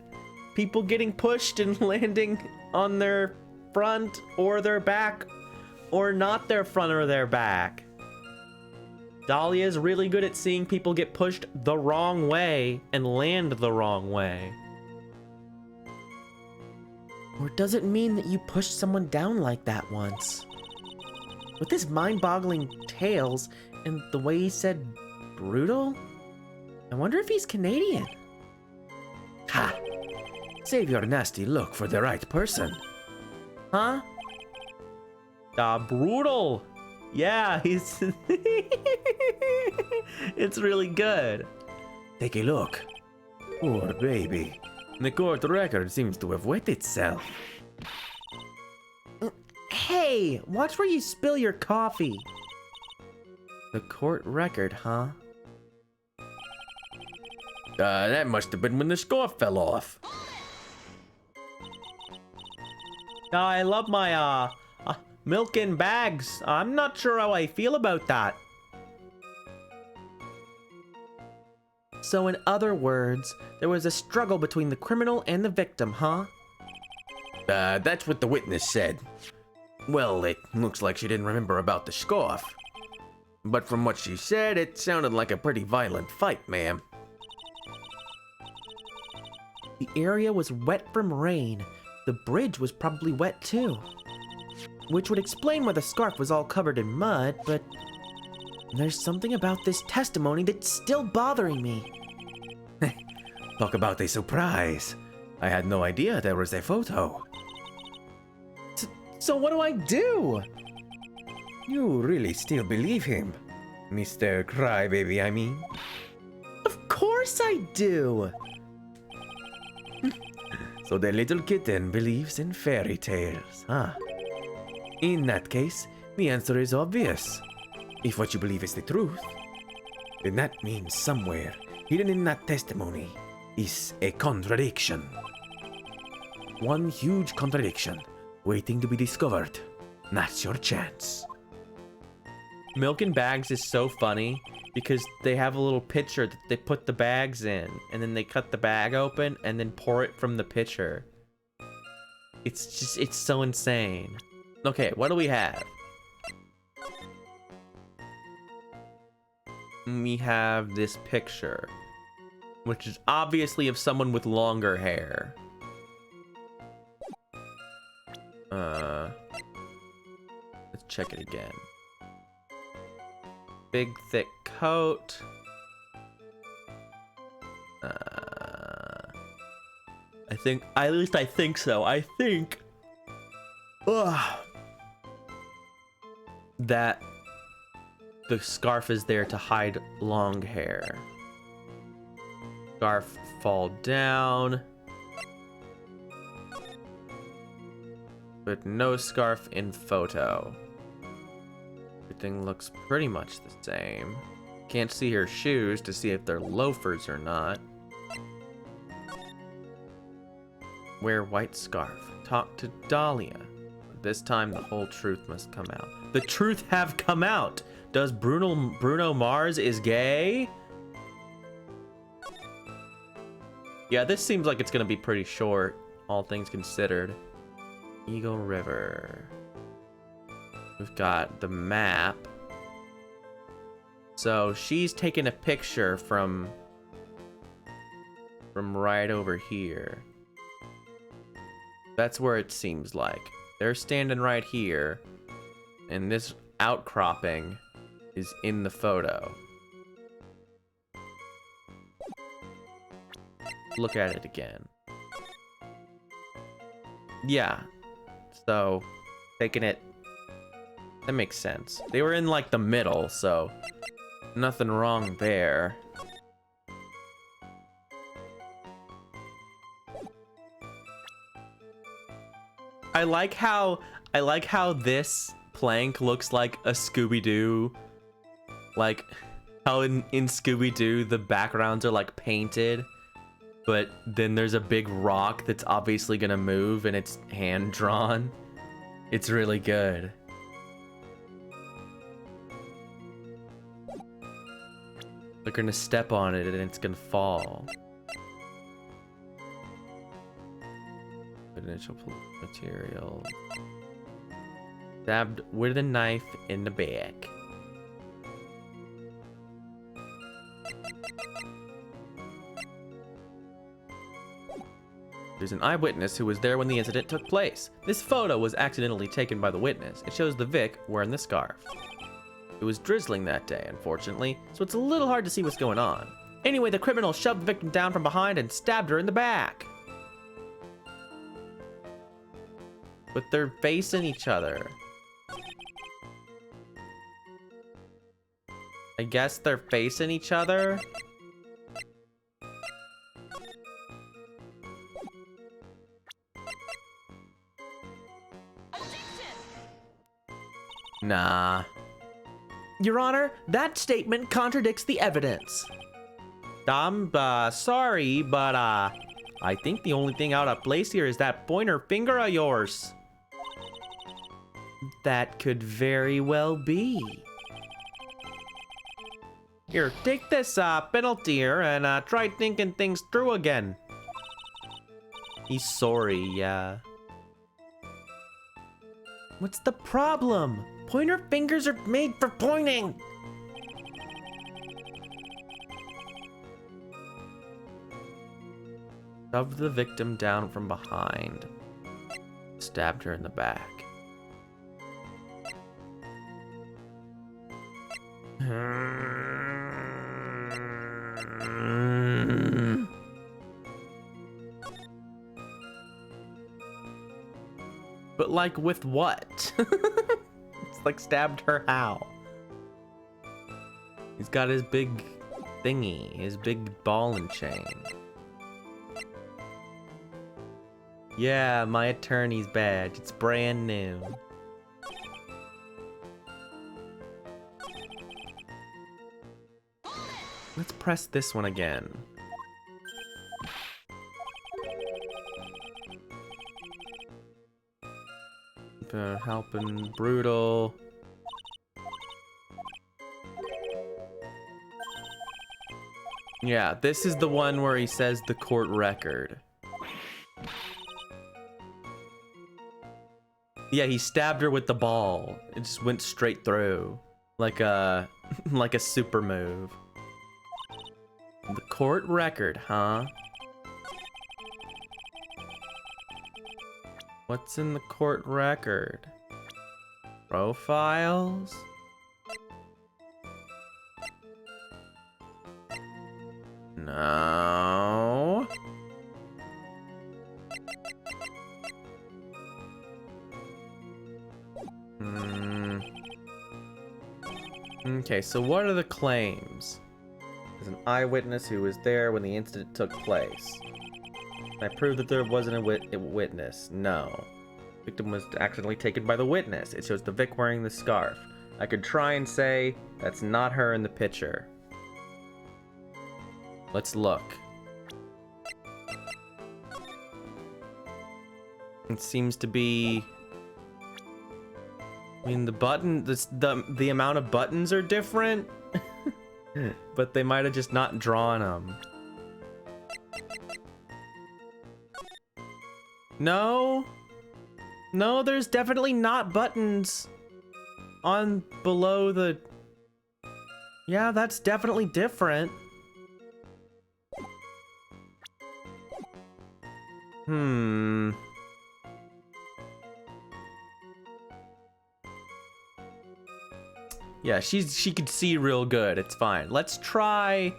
People getting pushed and landing on their front or their back, or not their front or their back. Dahlia is really good at seeing people get pushed the wrong way and land the wrong way. Or does it mean that you pushed someone down like that once? With his mind-boggling tales and the way he said brutal, I wonder if he's Canadian. Ha! Save your nasty look for the right person. Huh? Brutal. Yeah, he's... It's really good. Take a look. Poor baby. The court record seems to have wet itself. Hey, watch where you spill your coffee. The court record, huh? That must have been when the scarf fell off. I love my, milk in bags. I'm not sure how I feel about that. So in other words, there was a struggle between the criminal and the victim, huh? That's what the witness said. Well, it looks like she didn't remember about the scarf. But from what she said, it sounded like a pretty violent fight, ma'am. The area was wet from rain. The bridge was probably wet too. Which would explain why the scarf was all covered in mud, but there's something about this testimony that's still bothering me. Talk about a surprise. I had no idea there was a photo. So what do I do? You really still believe him? Mr. Crybaby, I mean. Of course I do! So the little kitten believes in fairy tales, huh? In that case, the answer is obvious. If what you believe is the truth, then that means somewhere, hidden in that testimony, is a contradiction. One huge contradiction, waiting to be discovered. That's your chance. Milk in bags is so funny because they have a little pitcher that they put the bags in, and then they cut the bag open and then pour it from the pitcher. It's so insane. Okay, what do we have? We have this picture, which is obviously of someone with longer hair. Let's check it again. Big thick coat. I think, at least I think so. I think that the scarf is there to hide long hair. Scarf fall down. But no scarf in photo. Everything looks pretty much the same. Can't see her shoes to see if they're loafers or not. Wear white scarf. Talk to Dahlia. This time the whole truth must come out. The truth have come out. Does Bruno Mars is gay? Yeah, this seems like it's gonna be pretty short, all things considered. Eagle River. We've got the map. So she's taking a picture from right over here. That's where it seems like. They're standing right here, and this outcropping is in the photo. Look at it again. Yeah. So, taking it... That makes sense. They were in, like, the middle, so... Nothing wrong there. I like how this plank looks like a Scooby-Doo. Like, how in Scooby-Doo, the backgrounds are, like, painted. But then there's a big rock that's obviously gonna move and it's hand-drawn. It's really good. They're gonna step on it and it's gonna fall. Potential material. Stabbed with a knife in the back. There's an eyewitness who was there when the incident took place. This photo was accidentally taken by the witness. It shows the Vic wearing the scarf. It was drizzling that day, unfortunately, so it's a little hard to see what's going on. Anyway, the criminal shoved the victim down from behind and stabbed her in the back. But they're facing each other. I guess they're facing each other? Nah. Your Honor, that statement contradicts the evidence. I'm sorry, but I think the only thing out of place here is that pointer finger of yours. That could very well be. Here, take this penalty here and try thinking things through again. He's sorry, yeah. What's the problem? Pointer fingers are made for pointing. Shoved the victim down from behind. Stabbed her in the back. But like with what? It's like stabbed her how? He's got his big thingy, his big ball and chain. Yeah, my attorney's badge. It's brand new. Let's press this one again. Helping brutal. Yeah, this is the one where he says the court record. Yeah, he stabbed her with the ball. It just went straight through. Like a like a super move. The court record, huh? What's in the court record? Profiles? No. Okay, so what are the claims? There's an eyewitness who was there when the incident took place. I proved that there wasn't a witness. No. Victim was accidentally taken by the witness. It shows the Vic wearing the scarf. I could try and say that's not her in the picture. Let's look. It seems to be... I mean, the amount of buttons are different, but they might have just not drawn them. No, there's definitely not buttons on below the... Yeah, that's definitely different. Yeah, she could see real good. It's fine. Let's try...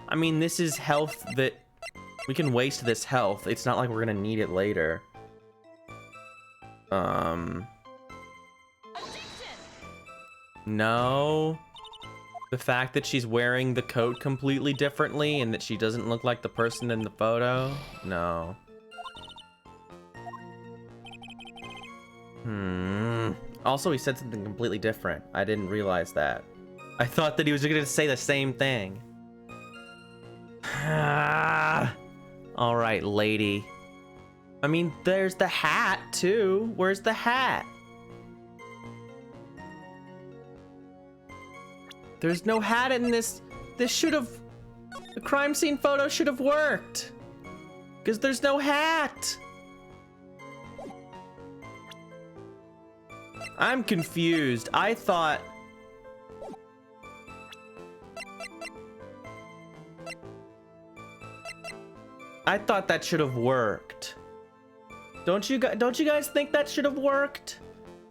I mean, this is health that... We can waste this health. It's not like we're gonna need it later. No. The fact that she's wearing the coat completely differently and that she doesn't look like the person in the photo? No. Also, he said something completely different. I didn't realize that. I thought that he was gonna say the same thing. All right, lady. I mean, there's the hat, too. Where's the hat? There's no hat in this. This should have... The crime scene photo should have worked. Because there's no hat. I'm confused. I thought that should have worked. Don't you guys think that should have worked?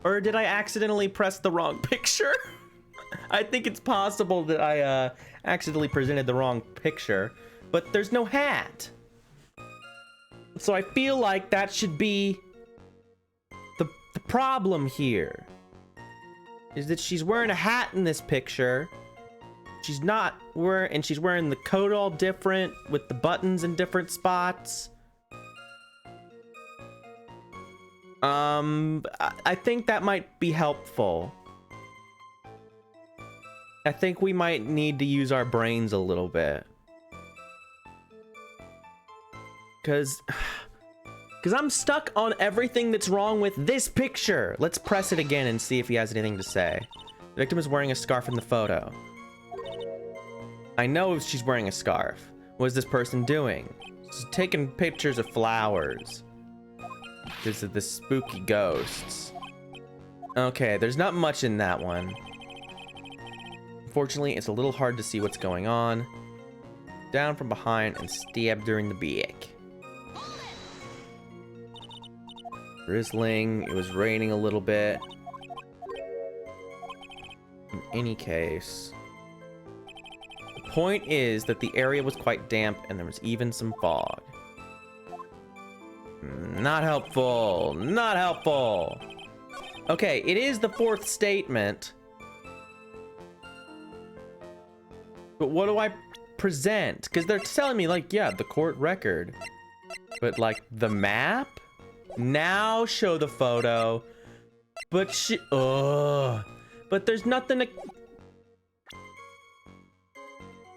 Or did I accidentally press the wrong picture? I think it's possible that I accidentally presented the wrong picture, but there's no hat. So I feel like that should be the problem here. Is that she's wearing a hat in this picture. She's not wearing, and she's wearing the coat all different with the buttons in different spots. I think that might be helpful. I think we might need to use our brains a little bit. Cause I'm stuck on everything that's wrong with this picture. Let's press it again and see if he has anything to say. The victim is wearing a scarf in the photo. I know she's wearing a scarf. What is this person doing? She's taking pictures of flowers. Because of the spooky ghosts. Okay, there's not much in that one. Unfortunately, it's a little hard to see what's going on. Down from behind and stabbed during the back. Drizzling, it was raining a little bit. In any case, the point is that the area was quite damp and there was even some fog. Not helpful, not helpful. Okay, it is the fourth statement. But what do I present? Because they're telling me, like, yeah, the court record. But, like, the map? Now show the photo. But but there's nothing to...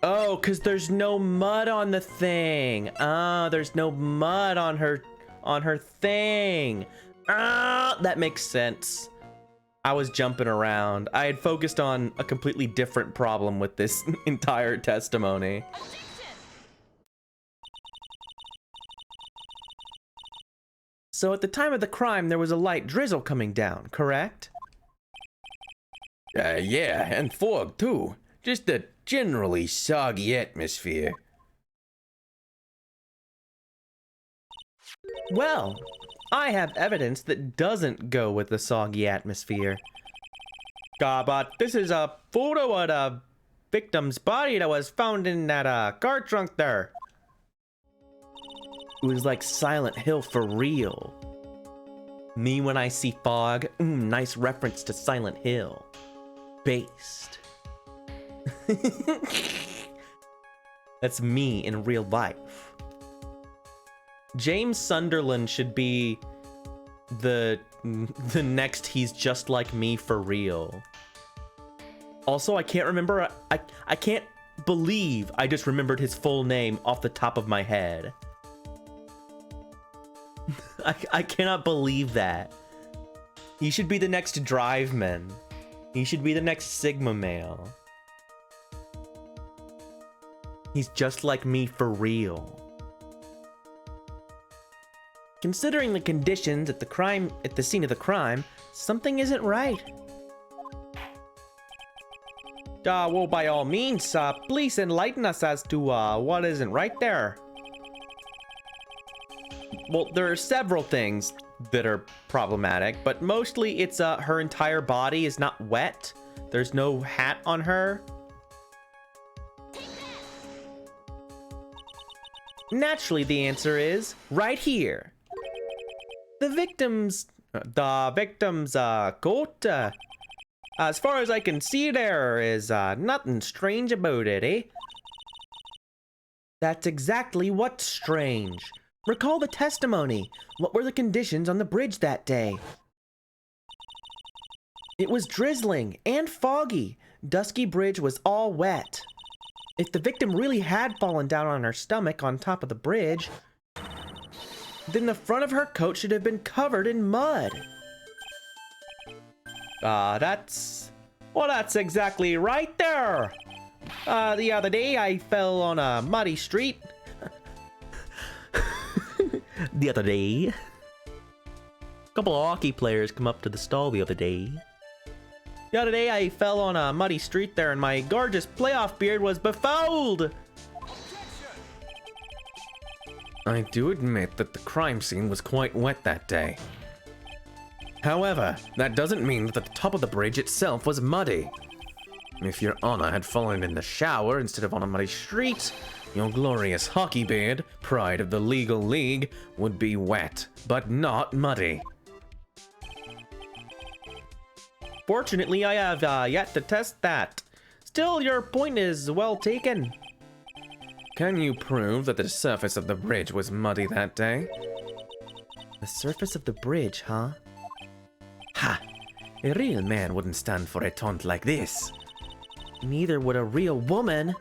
Oh, because there's no mud on the thing. Ah, there's no mud on her thing. Ah, that makes sense. I was jumping around. I had focused on a completely different problem with this entire testimony. So at the time of the crime, there was a light drizzle coming down, correct? Yeah, and fog too. Just a generally soggy atmosphere. Well, I have evidence that doesn't go with the soggy atmosphere. But this is a photo of the victim's body that was found in that car trunk there. It was like Silent Hill for real. Me when I see fog, nice reference to Silent Hill. Based. That's me in real life. James Sunderland should be the next He's Just Like Me for real. Also, I can't remember. I can't believe I just remembered his full name off the top of my head. I cannot believe that. He should be the next Driveman. He should be the next Sigma male. He's just like me for real. Considering the conditions at the scene of the crime, something isn't right. Well, by all means, please enlighten us as to what isn't right there. Well, there are several things that are problematic, but mostly it's her entire body is not wet. There's no hat on her. Naturally, the answer is right here. The victim's coat, as far as I can see, there is nothing strange about it, eh? That's exactly what's strange. Recall the testimony. What were the conditions on the bridge that day? It was drizzling and foggy. Dusky Bridge was all wet. If the victim really had fallen down on her stomach on top of the bridge, then the front of her coat should have been covered in mud. That's exactly right there. The other day I fell on a muddy street. The other day. A couple of hockey players come up to the stall the other day. The other day I fell on a muddy street there and my gorgeous playoff beard was befouled. I do admit that the crime scene was quite wet that day. However, that doesn't mean that the top of the bridge itself was muddy. If your honor had fallen in the shower instead of on a muddy street, your glorious hockey beard, pride of the legal league, would be wet, but not muddy. Fortunately, I have yet to test that. Still, your point is well taken. Can you prove that the surface of the bridge was muddy that day? The surface of the bridge, huh? Ha! A real man wouldn't stand for a taunt like this. Neither would a real woman.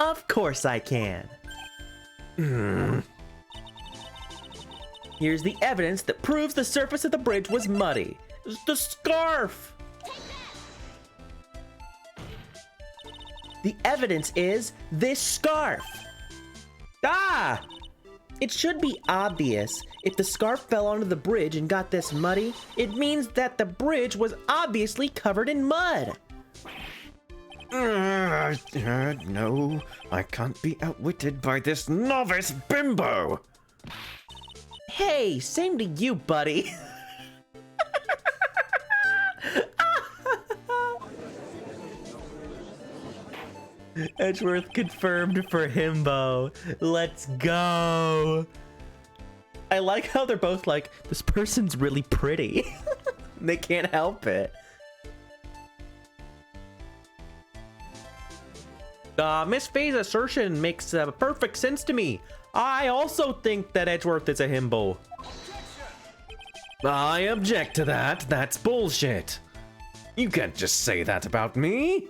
Of course I can. Here's the evidence that proves the surface of the bridge was muddy. The scarf! The evidence is this scarf. Ah! It should be obvious. If the scarf fell onto the bridge and got this muddy, it means that the bridge was obviously covered in mud. No, I can't be outwitted by this novice bimbo. Hey, same to you, buddy. Edgeworth confirmed for himbo. Let's go. I like how they're both like, this person's really pretty. They can't help it. Miss Faye's assertion makes perfect sense to me. I also think that Edgeworth is a himbo. I object to that. That's bullshit. You can't just say that about me.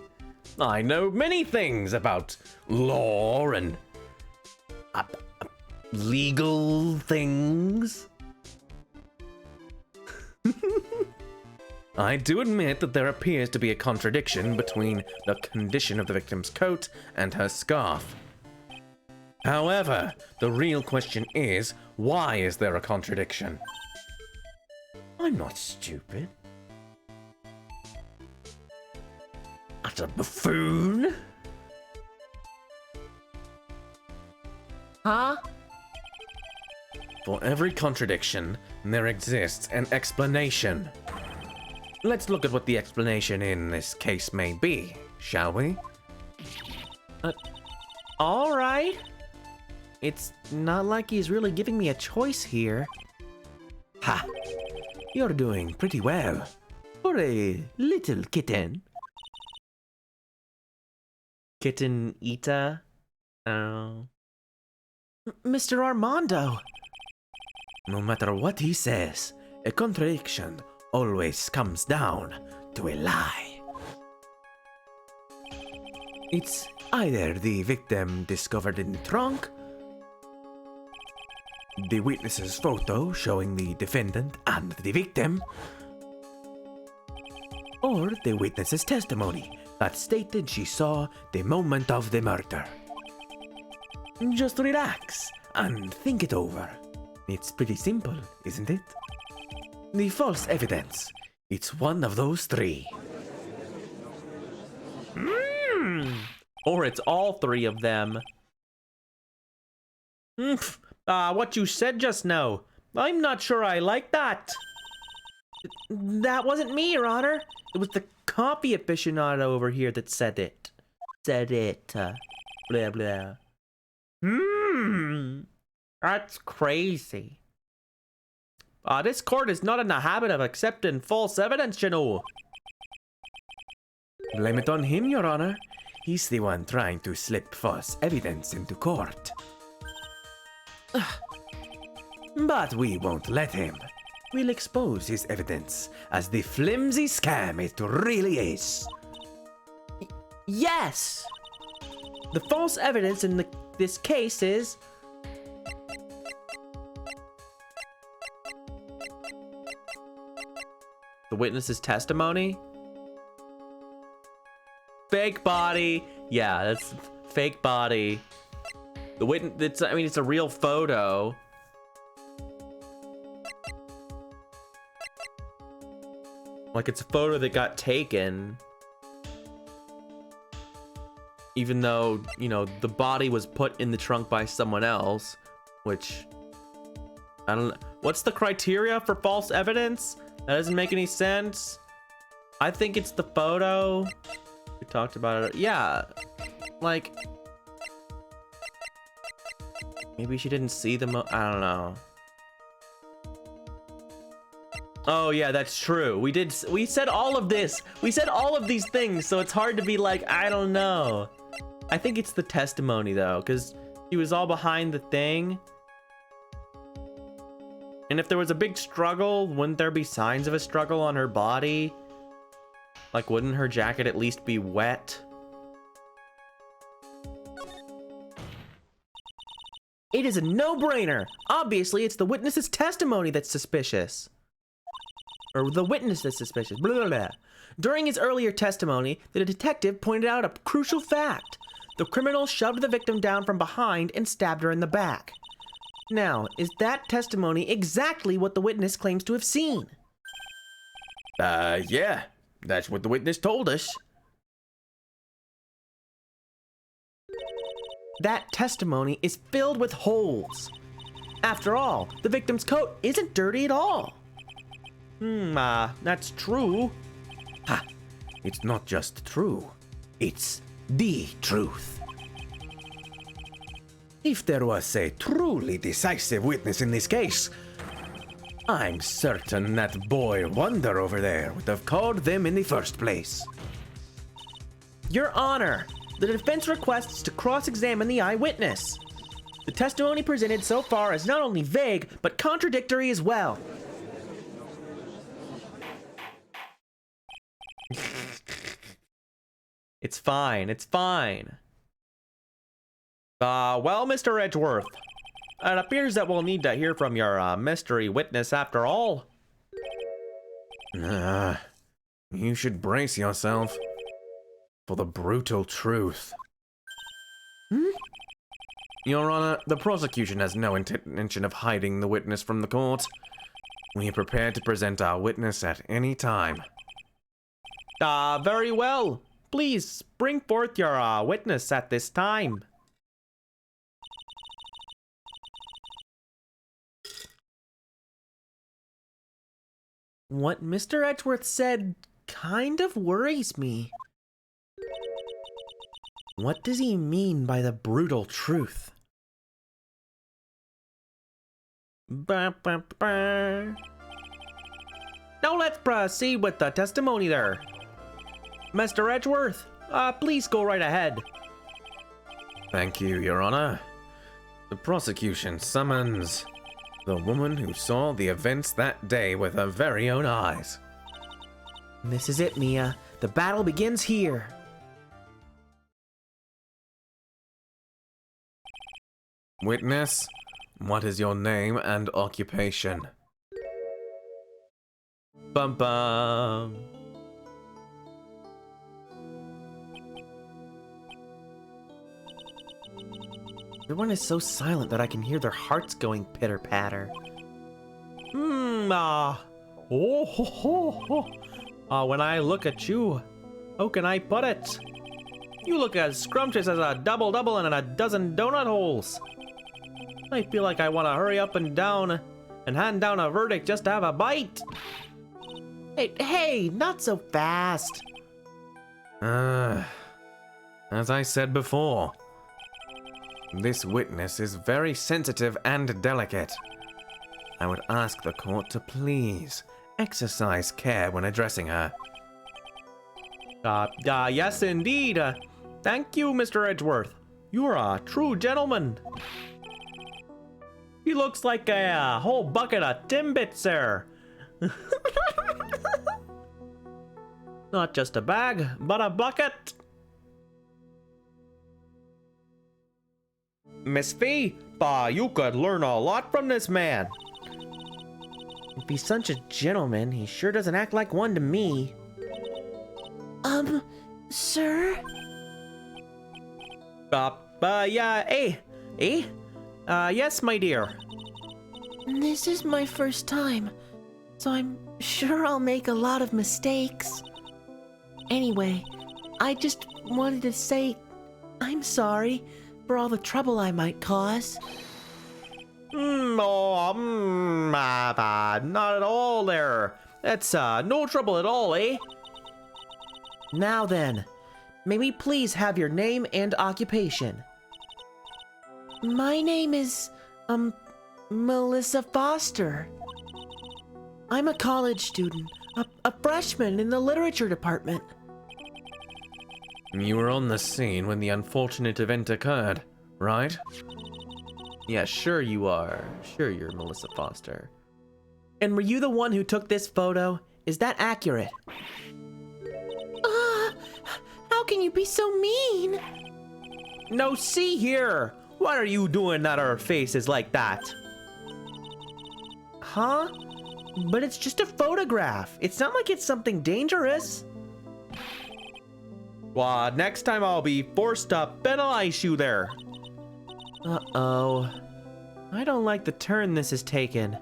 I know many things about law and legal things. I do admit that there appears to be a contradiction between the condition of the victim's coat and her scarf. However, the real question is, why is there a contradiction? I'm not stupid. Utter buffoon. Huh? For every contradiction, there exists an explanation. Let's look at what the explanation in this case may be, shall we? All right. It's not like he's really giving me a choice here. Ha! You're doing pretty well. For a little kitten. Kitten Ita? I don't know. Mr. Armando. No matter what he says, a contradiction always comes down to a lie. It's either the victim discovered in the trunk, the witness's photo showing the defendant and the victim, or the witness's testimony that stated she saw the moment of the murder. Just relax and think it over. It's pretty simple, isn't it? The false evidence. It's one of those three. Or it's all three of them. What you said just now. I'm not sure I like that. That wasn't me, Your Honor. It was the copy aficionado over here that said it. Blah, blah. That's crazy. This court is not in the habit of accepting false evidence, you know. Blame it on him, Your Honor. He's the one trying to slip false evidence into court. But we won't let him. We'll expose his evidence as the flimsy scam it really is. Yes! The false evidence in this case is... The witness's testimony? Fake body. Yeah, that's fake body. The witness, it's a real photo. Like, it's a photo that got taken. Even though, you know, the body was put in the trunk by someone else, which, I don't know. What's the criteria for false evidence? That doesn't make any sense. I think it's the photo. We talked about it. Yeah, like, maybe she didn't see the I don't know. Oh yeah, that's true. We said all of this. We said all of these things, so it's hard to be like, I don't know. I think it's the testimony though, because she was all behind the thing. And if there was a big struggle, wouldn't there be signs of a struggle on her body? Like, wouldn't her jacket at least be wet? It is a no-brainer. Obviously, it's the witness's testimony that's suspicious. Or the witness that's suspicious. Blah, blah, blah. During his earlier testimony, the detective pointed out a crucial fact. The criminal shoved the victim down from behind and stabbed her in the back. Now, is that testimony exactly what the witness claims to have seen? Yeah. That's what the witness told us. That testimony is filled with holes. After all, the victim's coat isn't dirty at all. That's true. Ha! It's not just true. It's the truth. If there was a truly decisive witness in this case, I'm certain that boy Wonder over there would have called them in the first place. Your Honor, the defense requests to cross-examine the eyewitness. The testimony presented so far is not only vague, but contradictory as well. It's fine. It's fine. Well, Mr. Edgeworth, it appears that we'll need to hear from your mystery witness after all. You should brace yourself for the brutal truth. Your Honor, the prosecution has no intention of hiding the witness from the court. We are prepared to present our witness at any time. Very well. Please bring forth your witness at this time. What Mr. Edgeworth said kind of worries me. What does he mean by the brutal truth? Ba, ba, ba. Now let's proceed with the testimony there. Mr. Edgeworth, please go right ahead. Thank you, Your Honor. The prosecution summons the woman who saw the events that day with her very own eyes. This is it, Mia. The battle begins here. Witness, what is your name and occupation? Bum bum. Everyone is so silent that I can hear their hearts going pitter-patter. When I look at you, how can I put it? You look as scrumptious as a double-double in a dozen donut holes. I feel like I want to hurry up and down and hand down a verdict just to have a bite. Hey, not so fast. As I said before, this witness is very sensitive and delicate. I would ask the court to please exercise care when addressing her. Yes, indeed. Thank you, Mr. Edgeworth. You're a true gentleman. He looks like a whole bucket of Timbits there. Not just a bag, but a bucket. Miss Fee, you could learn a lot from this man. If he's such a gentleman, he sure doesn't act like one to me. Sir? Yes, my dear. This is my first time, so I'm sure I'll make a lot of mistakes. Anyway, I just wanted to say I'm sorry for all the trouble I might cause. Not at all there. That's no trouble at all, eh? Now then, may we please have your name and occupation? My name is, Melissa Foster. I'm a college student, a freshman in the literature department. You were on the scene when the unfortunate event occurred, right? Yeah, sure you are. Sure you're Melissa Foster. And were you the one who took this photo? Is that accurate? How can you be so mean? No, see here! What are you doing that our faces like that? Huh? But it's just a photograph. It's not like it's something dangerous. Well, next time I'll be forced to penalize you there. Uh-oh. I don't like the turn this has taken.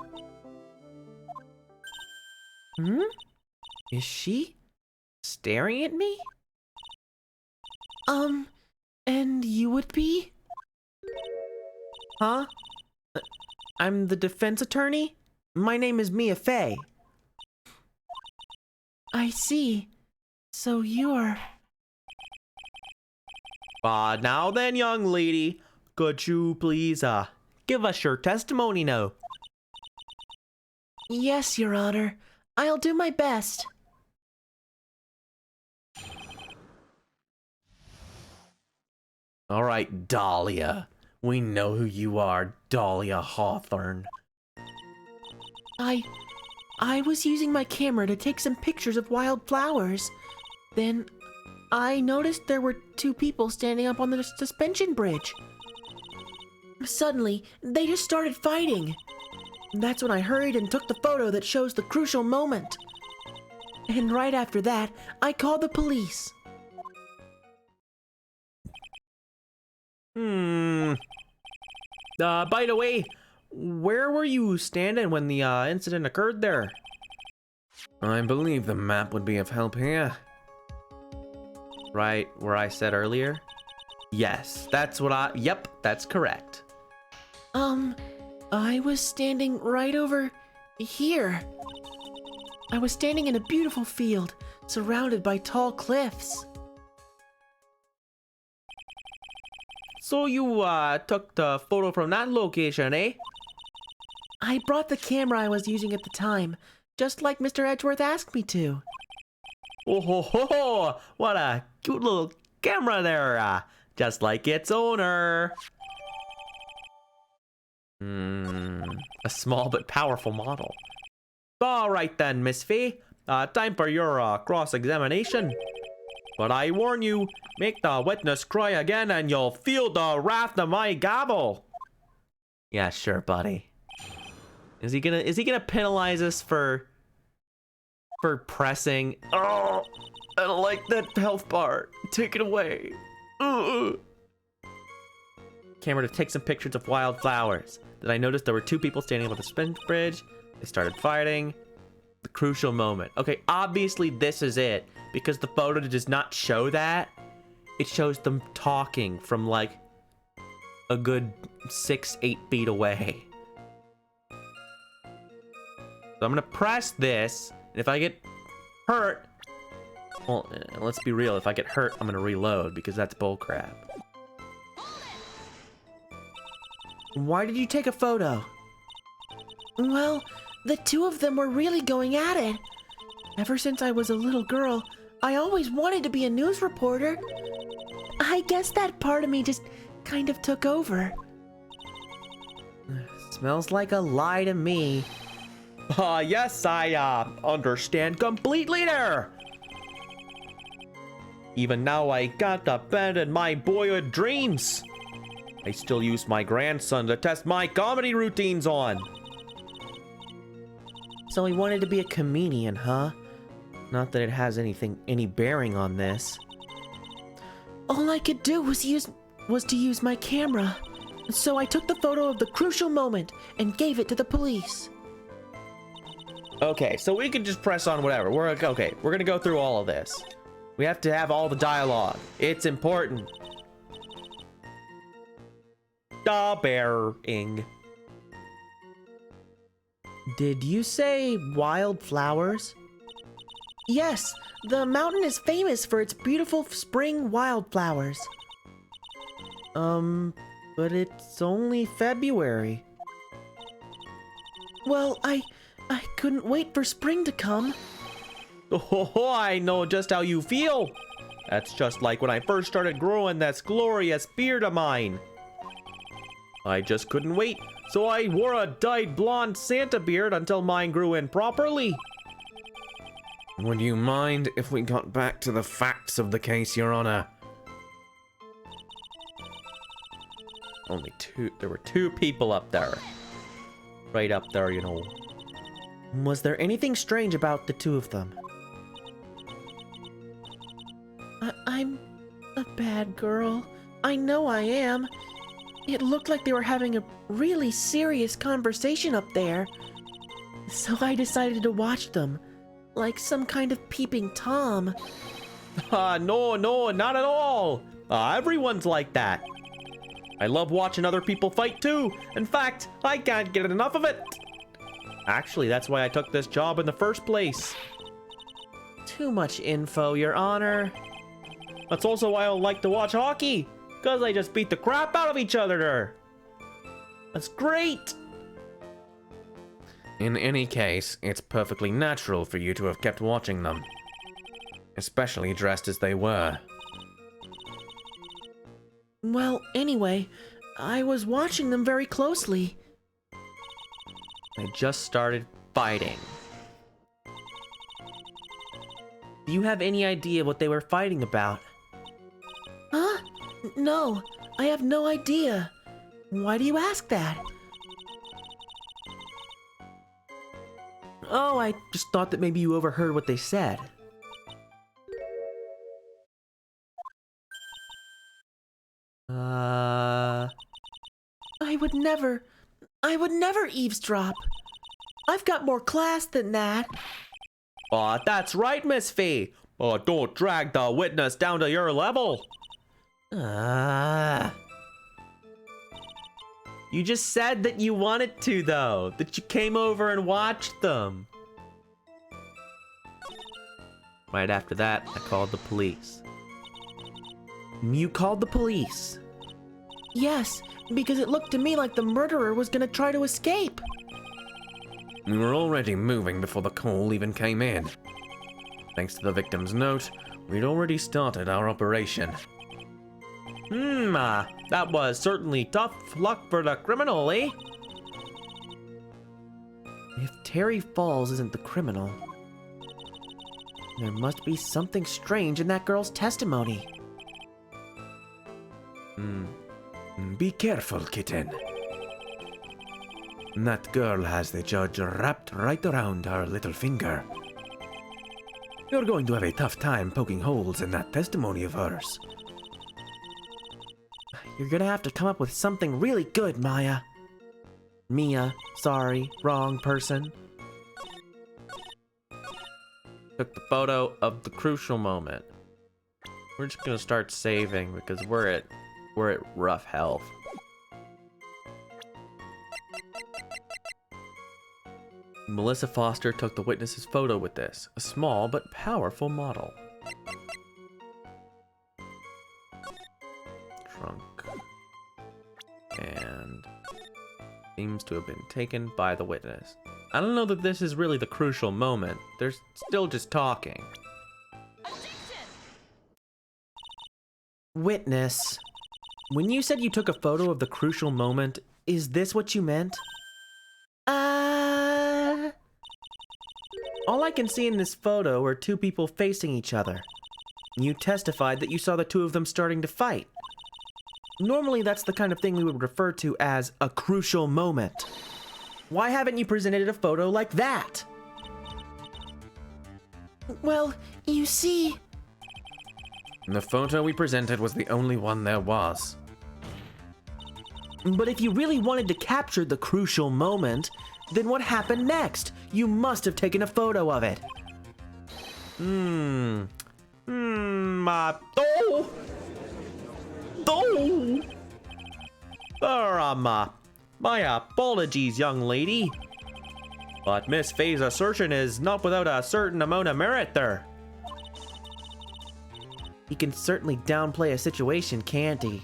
Is she staring at me? And you would be? Huh? I'm the defense attorney. My name is Mia Fey. I see. So you're... Now then, young lady, could you please, give us your testimony now? Yes, Your Honor. I'll do my best. All right, Dahlia. We know who you are, Dahlia Hawthorne. I was using my camera to take some pictures of wild flowers. Then I noticed there were two people standing up on the suspension bridge. Suddenly, they just started fighting. That's when I hurried and took the photo that shows the crucial moment. And right after that, I called the police. By the way, where were you standing when the incident occurred there? I believe the map would be of help here. Right where I said earlier? Yes, that's what yep, that's correct. I was standing right over here. I was standing in a beautiful field, surrounded by tall cliffs. So you, took the photo from that location, eh? I brought the camera I was using at the time, just like Mr. Edgeworth asked me to. Oh ho ho ho! What a cute little camera there, just like its owner. A small but powerful model. All right then, Miss Fee. Time for your cross-examination. But I warn you, make the witness cry again and you'll feel the wrath of my gavel. Yeah, sure, buddy. Is he gonna penalize us for pressing? Oh, I don't like that health bar. Take it away. Ugh. Camera to take some pictures of wildflowers. Then I noticed there were two people standing on the spin bridge. They started fighting. The crucial moment. Okay, obviously this is it, because the photo does not show that. It shows them talking from like a good 6-8 feet away. So I'm gonna press this, and if I get hurt, well, let's be real, if I get hurt, I'm gonna reload, because that's bullcrap. Why did you take a photo? Well, the two of them were really going at it. Ever since I was a little girl, I always wanted to be a news reporter. I guess that part of me just kind of took over. Smells like a lie to me. Yes, I understand completely there. Even now, I can't abandon my boyhood dreams. I still use my grandson to test my comedy routines on. So he wanted to be a comedian, huh? Not that it has any bearing on this. All I could do was to use my camera. So I took the photo of the crucial moment and gave it to the police. Okay, so we can just press on whatever. We're gonna go through all of this. We have to have all the dialogue. It's important. Bearing. Did you say wildflowers? Yes, the mountain is famous for its beautiful spring wildflowers. But it's only February. Well, I couldn't wait for spring to come. Oh, I know just how you feel. That's just like when I first started growing this glorious beard of mine. I just couldn't wait, so I wore a dyed blonde Santa beard until mine grew in properly. Would you mind if we got back to the facts of the case, Your Honor? There were two people up there. Right up there, you know. Was there anything strange about the two of them? I'm a bad girl. I know I am. It looked like they were having a really serious conversation up there. So I decided to watch them, like some kind of peeping Tom. No, not at all. Everyone's like that. I love watching other people fight too. In fact, I can't get enough of it. Actually, that's why I took this job in the first place. Too much info, Your Honor. That's also why I like to watch hockey, because they just beat the crap out of each other there. That's great. In any case, it's perfectly natural for you to have kept watching them. Especially dressed as they were. Well, anyway, I was watching them very closely. They just started fighting. Do you have any idea what they were fighting about? Huh? No, I have no idea. Why do you ask that? Oh, I just thought that maybe you overheard what they said. I would never eavesdrop. I've got more class than that. That's right, Miss Fee. Don't drag the witness down to your level. You just said that you wanted to, though. That you came over and watched them. Right after that, I called the police. You called the police? Yes, because it looked to me like the murderer was gonna try to escape. We were already moving before the call even came in. Thanks to the victim's note, we'd already started our operation. That was certainly tough luck for the criminal, eh? If Terry Falls isn't the criminal, there must be something strange in that girl's testimony. Be careful, kitten. That girl has the judge wrapped right around her little finger. You're going to have a tough time poking holes in that testimony of hers. You're gonna have to come up with something really good, Maya. Mia, sorry, wrong person. Took the photo of the crucial moment. We're just gonna start saving because we're at rough health. Melissa Foster took the witness's photo with this, a small but powerful model. Trunk. And seems to have been taken by the witness. I don't know that this is really the crucial moment. They're still just talking. Witness, when you said you took a photo of the crucial moment, is this what you meant? All I can see in this photo are two people facing each other. You testified that you saw the two of them starting to fight. Normally, that's the kind of thing we would refer to as a crucial moment. Why haven't you presented a photo like that? Well, you see... The photo we presented was the only one there was. But if you really wanted to capture the crucial moment, then what happened next? You must have taken a photo of it. My apologies, young lady. But Miss Faye's assertion is not without a certain amount of merit there. He can certainly downplay a situation, can't he?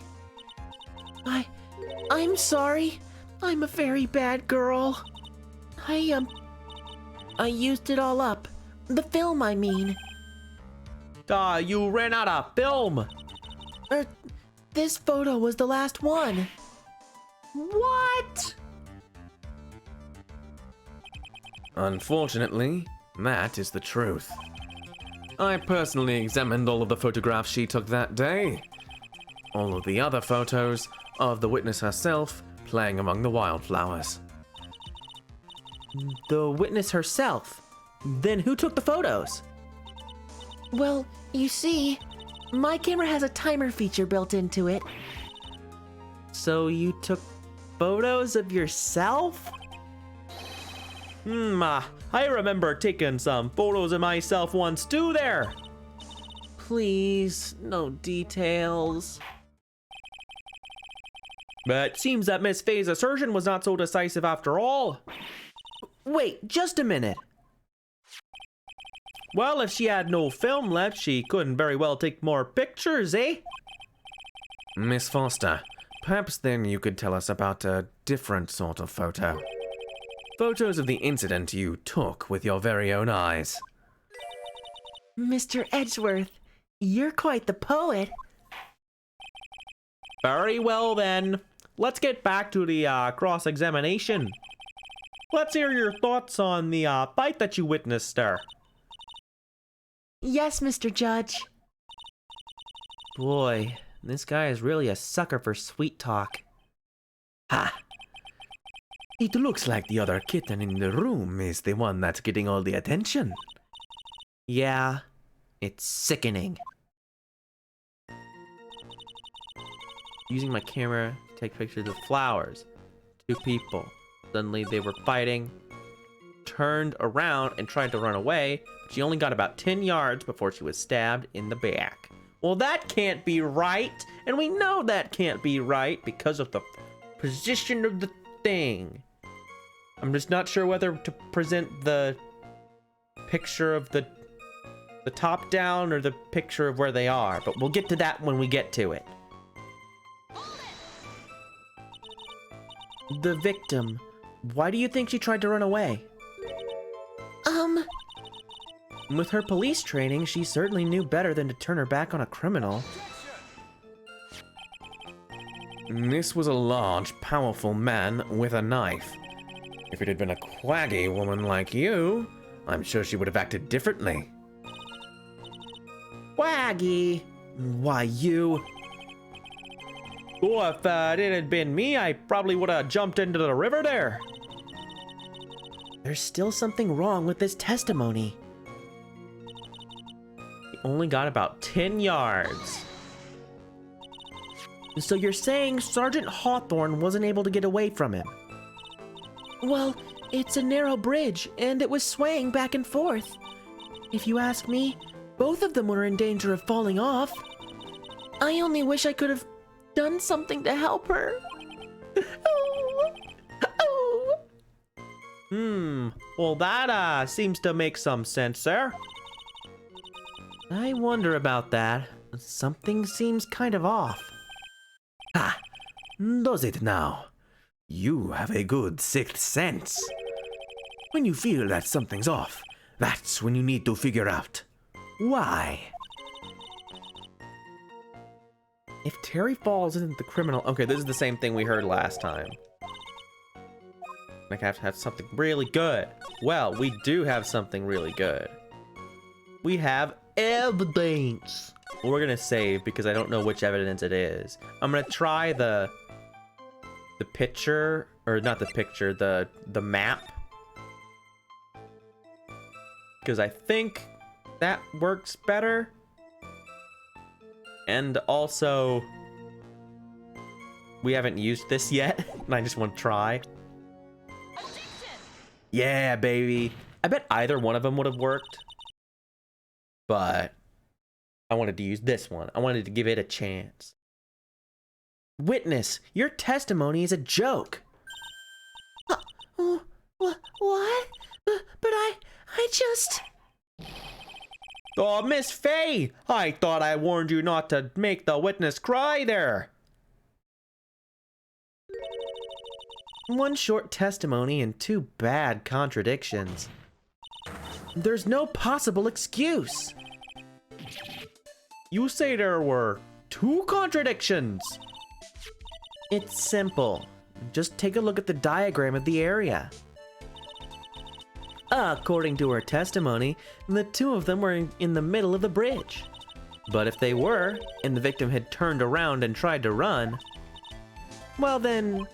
I'm sorry. I'm a very bad girl. I used it all up. The film, I mean. You ran out of film. This photo was the last one. What? Unfortunately, that is the truth. I personally examined all of the photographs she took that day. All of the other photos of the witness herself playing among the wildflowers. The witness herself? Then who took the photos? Well, you see, my camera has a timer feature built into it. So you took photos of yourself? I remember taking some photos of myself once too there. Please, no details. But it seems that Miss Faye's assertion was not so decisive after all. Wait, just a minute. Well, if she had no film left, she couldn't very well take more pictures, eh? Miss Foster, perhaps then you could tell us about a different sort of photo. Photos of the incident you took with your very own eyes. Mr. Edgeworth, you're quite the poet. Very well then. Let's get back to the cross-examination. Let's hear your thoughts on the fight that you witnessed there. Yes, Mr. Judge. Boy, this guy is really a sucker for sweet talk. Ha! It looks like the other kitten in the room is the one that's getting all the attention. Yeah, it's sickening. Using my camera to take pictures of flowers. Two people. Suddenly they were fighting, turned around and tried to run away, but she only got about 10 yards before she was stabbed in the back. Well, that can't be right, and we know that can't be right because of the position of the thing. I'm just not sure whether to present the picture of the top down or the picture of where they are, but we'll get to that when we get to it. The victim. Why do you think she tried to run away? With her police training, she certainly knew better than to turn her back on a criminal. This was a large, powerful man with a knife. If it had been a quaggy woman like you, I'm sure she would have acted differently. Waggy! Why, you... Oh, if it had been me, I probably would have jumped into the river there. There's still something wrong with this testimony. He only got about 10 yards. So you're saying Sergeant Hawthorne wasn't able to get away from him? Well, it's a narrow bridge, and it was swaying back and forth. If you ask me, both of them were in danger of falling off. I only wish I could have done something to help her. Well, that seems to make some sense there. I wonder about that. Something seems kind of off. Ah, does it now? You have a good sixth sense. When you feel that something's off, that's when you need to figure out why. If Terry Falls isn't the criminal... Okay, this is the same thing we heard last time. Like, I have to have something really good. Well, we do have something really good. We have evidence. We're gonna save because I don't know which evidence it is. I'm gonna try the picture, or not the picture, the map. Because I think that works better. And also, we haven't used this yet, and I just want to try. Yeah, baby. I bet either one of them would have worked. But I wanted to use this one. I wanted to give it a chance. Witness, your testimony is a joke. What? But I just... Oh, Miss Faye! I thought I warned you not to make the witness cry there. One short testimony and two bad contradictions. There's no possible excuse. You say there were 2 contradictions. It's simple. Just take a look at the diagram of the area. According to her testimony, the two of them were in the middle of the bridge. But if they were, and the victim had turned around and tried to run, well then,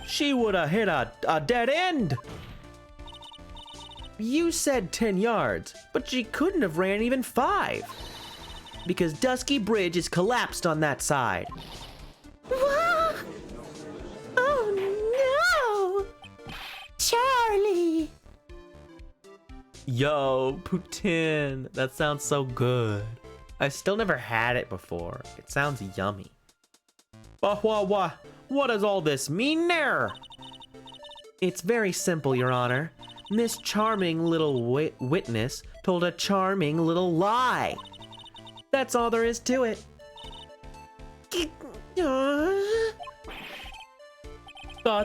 She would have hit a dead end. you said 10 yards, but she couldn't have ran even 5. Because Dusky Bridge is collapsed on that side. What? Oh no! Charlie! Yo, poutine. That sounds so good. I still never had it before. It sounds yummy. What does all this mean there? It's very simple, Your Honor. This charming little witness told a charming little lie. That's all there is to it.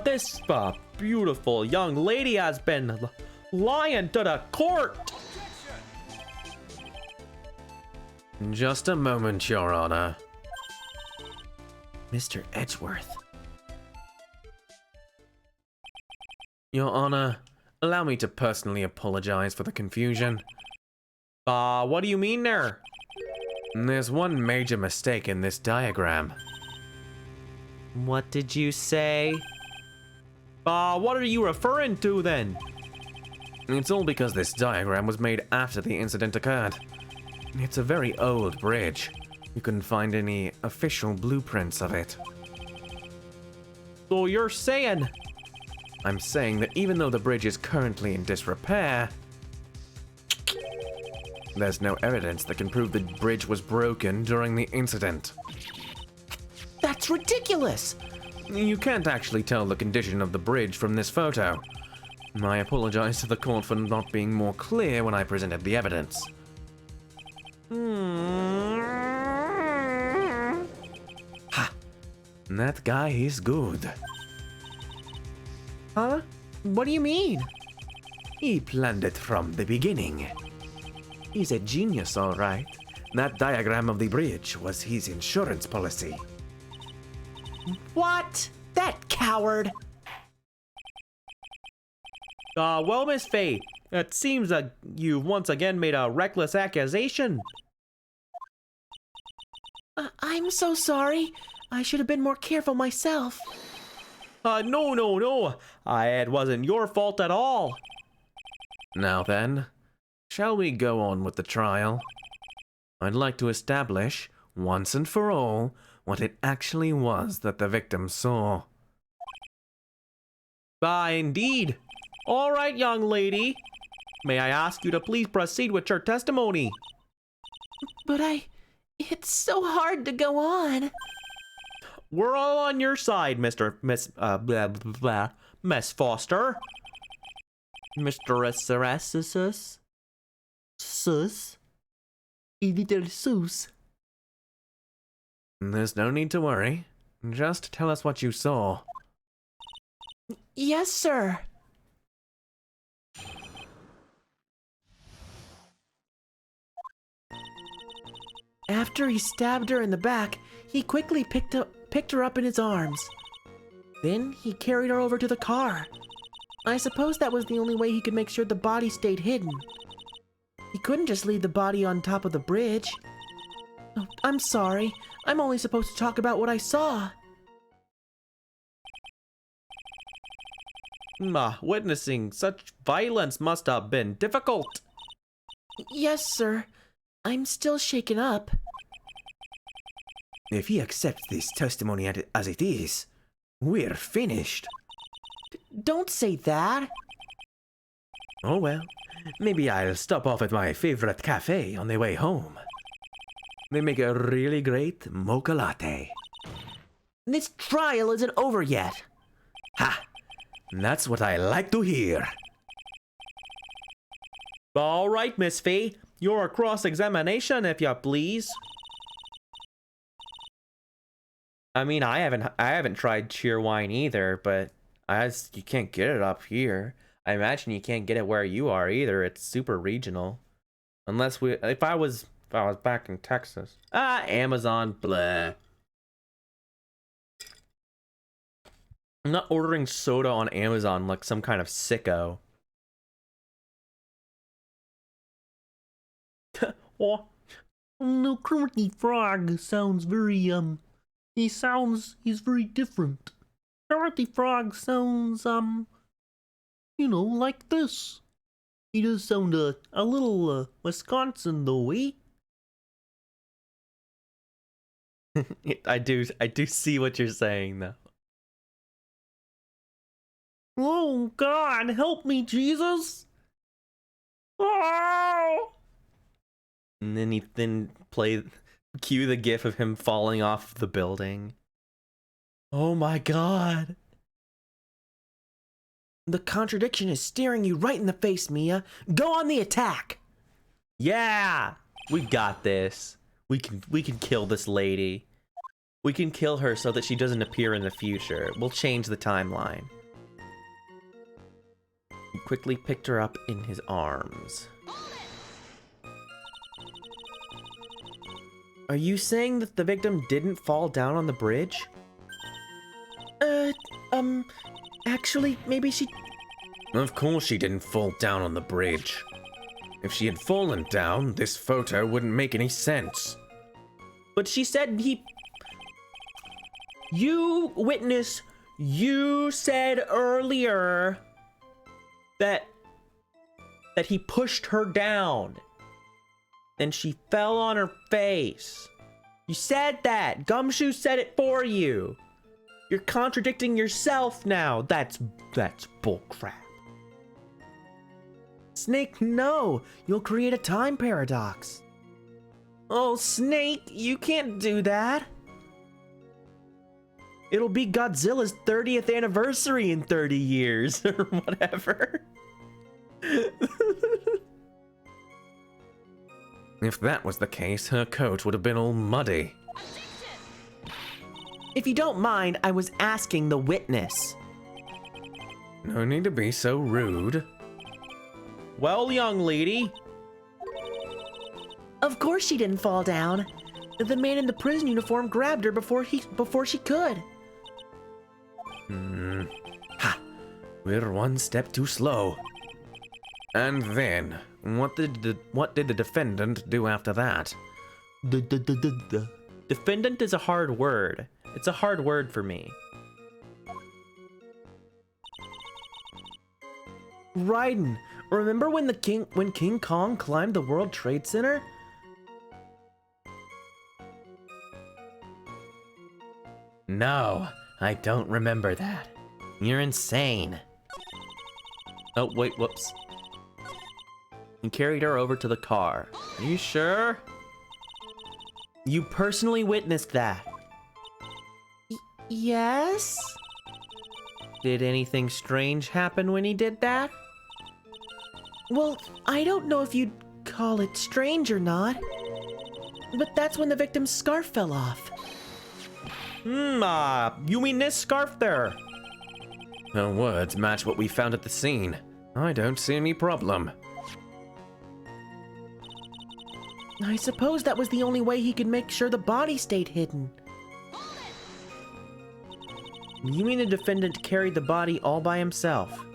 This beautiful young lady has been lying to the court. Just a moment, Your Honor. Mr. Edgeworth. Your Honor, allow me to personally apologize for the confusion. What do you mean there? There's one major mistake in this diagram. What did you say? What are you referring to then? It's all because this diagram was made after the incident occurred. It's a very old bridge. You couldn't find any official blueprints of it. So you're saying... I'm saying that even though the bridge is currently in disrepair, there's no evidence that can prove the bridge was broken during the incident. That's ridiculous! You can't actually tell the condition of the bridge from this photo. I apologize to the court for not being more clear when I presented the evidence. Ha! That guy is good. Huh? What do you mean? He planned it from the beginning. He's a genius, all right. That diagram of the bridge was his insurance policy. What? That coward! Well, Miss Faye, it seems that you've once again made a reckless accusation. I'm so sorry. I should have been more careful myself. No. It wasn't your fault at all. Now then, shall we go on with the trial? I'd like to establish, once and for all, what it actually was that the victim saw. Indeed. All right, young lady. May I ask you to please proceed with your testimony? But it's so hard to go on. We're all on your side, Miss Foster. Mr. Sarasus? Sus? Little sus? There's no need to worry. Just tell us what you saw. Yes, sir. After he stabbed her in the back, he quickly picked her up in his arms. Then he carried her over to the car. I suppose that was the only way he could make sure the body stayed hidden. He couldn't just leave the body on top of the bridge. Oh, I'm sorry. I'm only supposed to talk about what I saw. Witnessing such violence must have been difficult. Yes, sir. I'm still shaken up. If he accepts this testimony as it is, we're finished. Don't say that. Oh well, maybe I'll stop off at my favorite cafe on the way home. They make a really great mocha latte. This trial isn't over yet. Ha! That's what I like to hear. All right, Miss Faye. Your cross-examination, if you please. I mean, I haven't tried cheer wine either, but you can't get it up here. I imagine you can't get it where you are either. It's super regional. Unless if I was back in Texas. Amazon, blah. I'm not ordering soda on Amazon like some kind of sicko. Oh, no, Kermit Frog sounds very, he's very different. Kermit Frog sounds, like this. He does sound, a little, Wisconsin, though, eh? I do see what you're saying, though. Oh, God, help me, Jesus! Oh! And then cue the gif of him falling off the building. Oh my god. The contradiction is staring you right in the face, Mia. Go on the attack! Yeah! We got this. We can kill this lady. We can kill her so that she doesn't appear in the future. We'll change the timeline. He quickly picked her up in his arms. Are you saying that the victim didn't fall down on the bridge? Actually, maybe she... Of course she didn't fall down on the bridge. If she had fallen down, this photo wouldn't make any sense. But she said You, witness, you said earlier that he pushed her down. Then she fell on her face. You said that. Gumshoe said it for you. You're contradicting yourself now. That's bullcrap. Snake, no! You'll create a time paradox. Oh, Snake, you can't do that. It'll be Godzilla's 30th anniversary in 30 years, or whatever. If that was the case, her coat would have been all muddy. If you don't mind, I was asking the witness. No need to be so rude. Well, young lady. Of course she didn't fall down. The man in the prison uniform grabbed her before she could. Ha! We're one step too slow. And then, what did the defendant do after that? Defendant is a hard word. It's a hard word for me. Raiden, remember when King Kong climbed the World Trade Center? No, I don't remember that. You're insane. Oh, wait, whoops. He carried her over to the car. Are you sure? You personally witnessed that. Yes? Did anything strange happen when he did that? Well, I don't know if you'd call it strange or not, but that's when the victim's scarf fell off. You mean this scarf there? Her words match what we found at the scene. I don't see any problem. I suppose that was the only way he could make sure the body stayed hidden. You mean the defendant carried the body all by himself?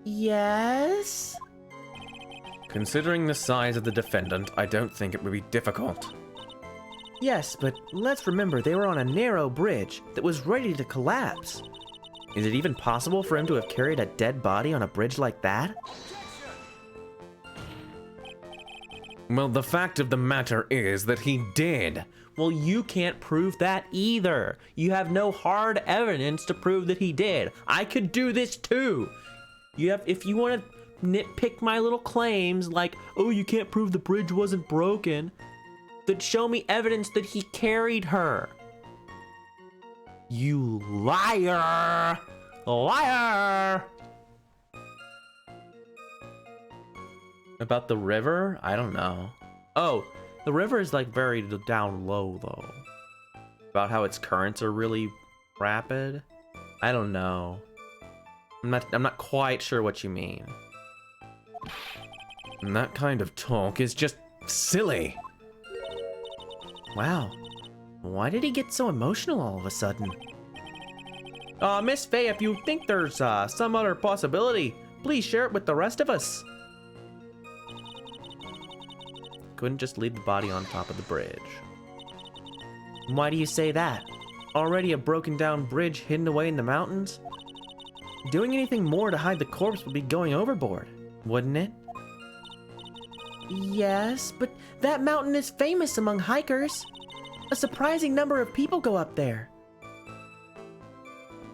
Yes? Considering the size of the defendant, I don't think it would be difficult. Yes, but let's remember they were on a narrow bridge that was ready to collapse. Is it even possible for him to have carried a dead body on a bridge like that? Well, the fact of the matter is that he did. Well, you can't prove that either. You have no hard evidence to prove that he did. I could do this too. If you want to nitpick my little claims like, oh, you can't prove the bridge wasn't broken, then show me evidence that he carried her. You liar! Liar! About the river? I don't know. Oh, the river is like very down low though. About how its currents are really rapid? I don't know. I'm not quite sure what you mean. And that kind of talk is just silly. Wow. Why did he get so emotional all of a sudden? Miss Faye, if you think there's some other possibility, please share it with the rest of us. Couldn't just leave the body on top of the bridge. Why do you say that? Already a broken down bridge hidden away in the mountains? Doing anything more to hide the corpse would be going overboard, wouldn't it? Yes, but that mountain is famous among hikers. A surprising number of people go up there.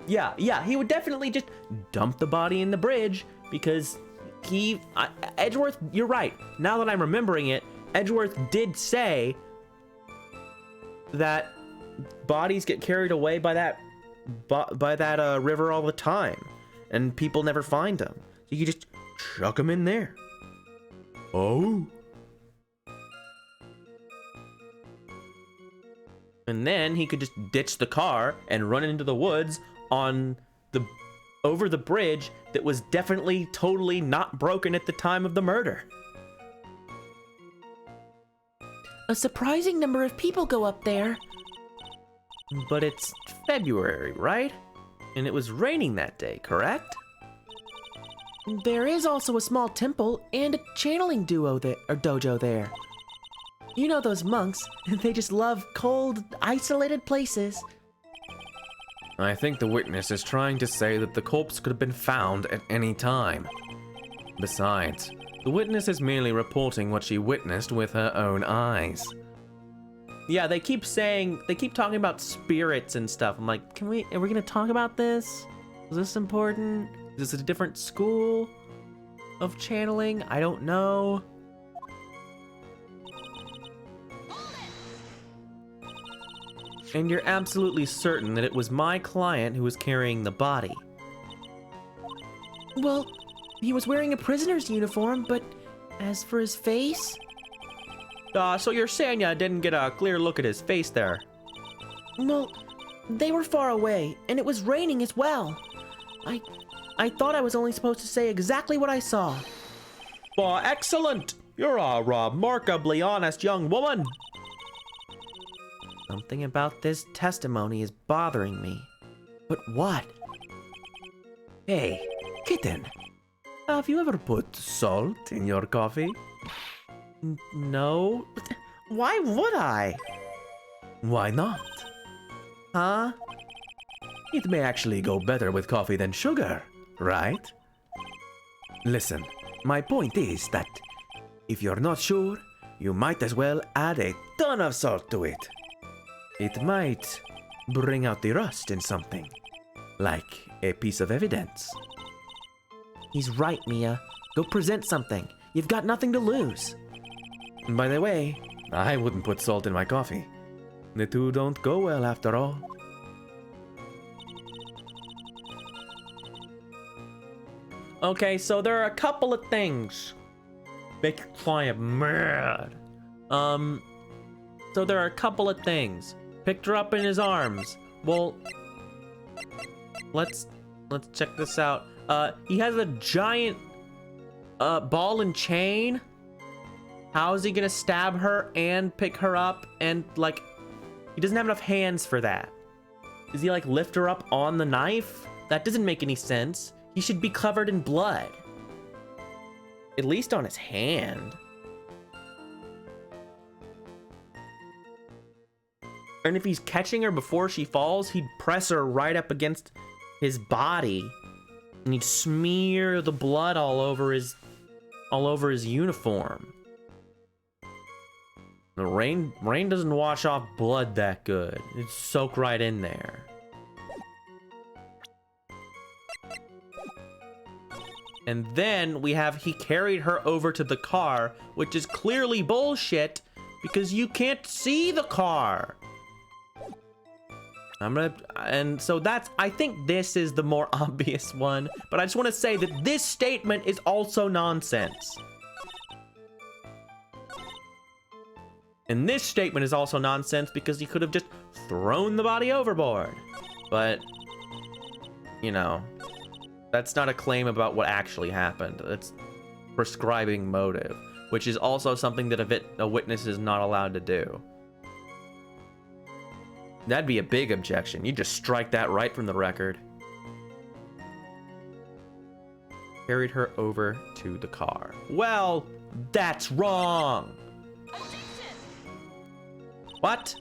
Yeah, he would definitely just dump the body in the bridge because Edgeworth, you're right. Now that I'm remembering it, Edgeworth did say that bodies get carried away by that river all the time, and people never find them. So you just chuck them in there. Oh? And then he could just ditch the car and run into the woods over the bridge that was definitely totally not broken at the time of the murder. A surprising number of people go up there. But it's February, right? And it was raining that day, correct? There is also a small temple and a channeling dojo there. You know those monks, they just love cold, isolated places. I think the witness is trying to say that the corpse could have been found at any time. Besides, the witness is merely reporting what she witnessed with her own eyes. Yeah, they keep talking about spirits and stuff. I'm like, are we gonna talk about this? Is this important? Is this a different school of channeling? I don't know. And you're absolutely certain that it was my client who was carrying the body. Well, he was wearing a prisoner's uniform, but as for his face... So you're saying you didn't get a clear look at his face there? Well, they were far away, and it was raining as well. I thought I was only supposed to say exactly what I saw. Well, excellent. You're a remarkably honest young woman. Something about this testimony is bothering me. But what? Hey, kitten. Have you ever put salt in your coffee? No. Why would I? Why not? Huh? It may actually go better with coffee than sugar, right? Listen, my point is that if you're not sure, you might as well add a ton of salt to it. It might bring out the rust in something, like a piece of evidence. He's right, Mia. Go present something. You've got nothing to lose. By the way, I wouldn't put salt in my coffee. The two don't go well after all. Okay, so there are a couple of things make your client mad. So there are a couple of things. Picked her up in his arms. Well, let's check this out. He has a giant ball and chain. How is he gonna stab her and pick her up? And like, he doesn't have enough hands for that. Does he like lift her up on the knife? That doesn't make any sense. He should be covered in blood. At least on his hand. And if he's catching her before she falls, he'd press her right up against his body. And he'd smear the blood all over his uniform. The rain doesn't wash off blood that good. It's soaked right in there. And then we have he carried her over to the car, which is clearly bullshit because you can't see the car. And so I think this is the more obvious one, but I just want to say that this statement is also nonsense. And this statement is also nonsense because he could have just thrown the body overboard. But, you know, that's not a claim about what actually happened. It's prescribing motive, which is also something that a witness is not allowed to do. That'd be a big objection. You just strike that right from the record. Carried her over to the car. Well, that's wrong. What?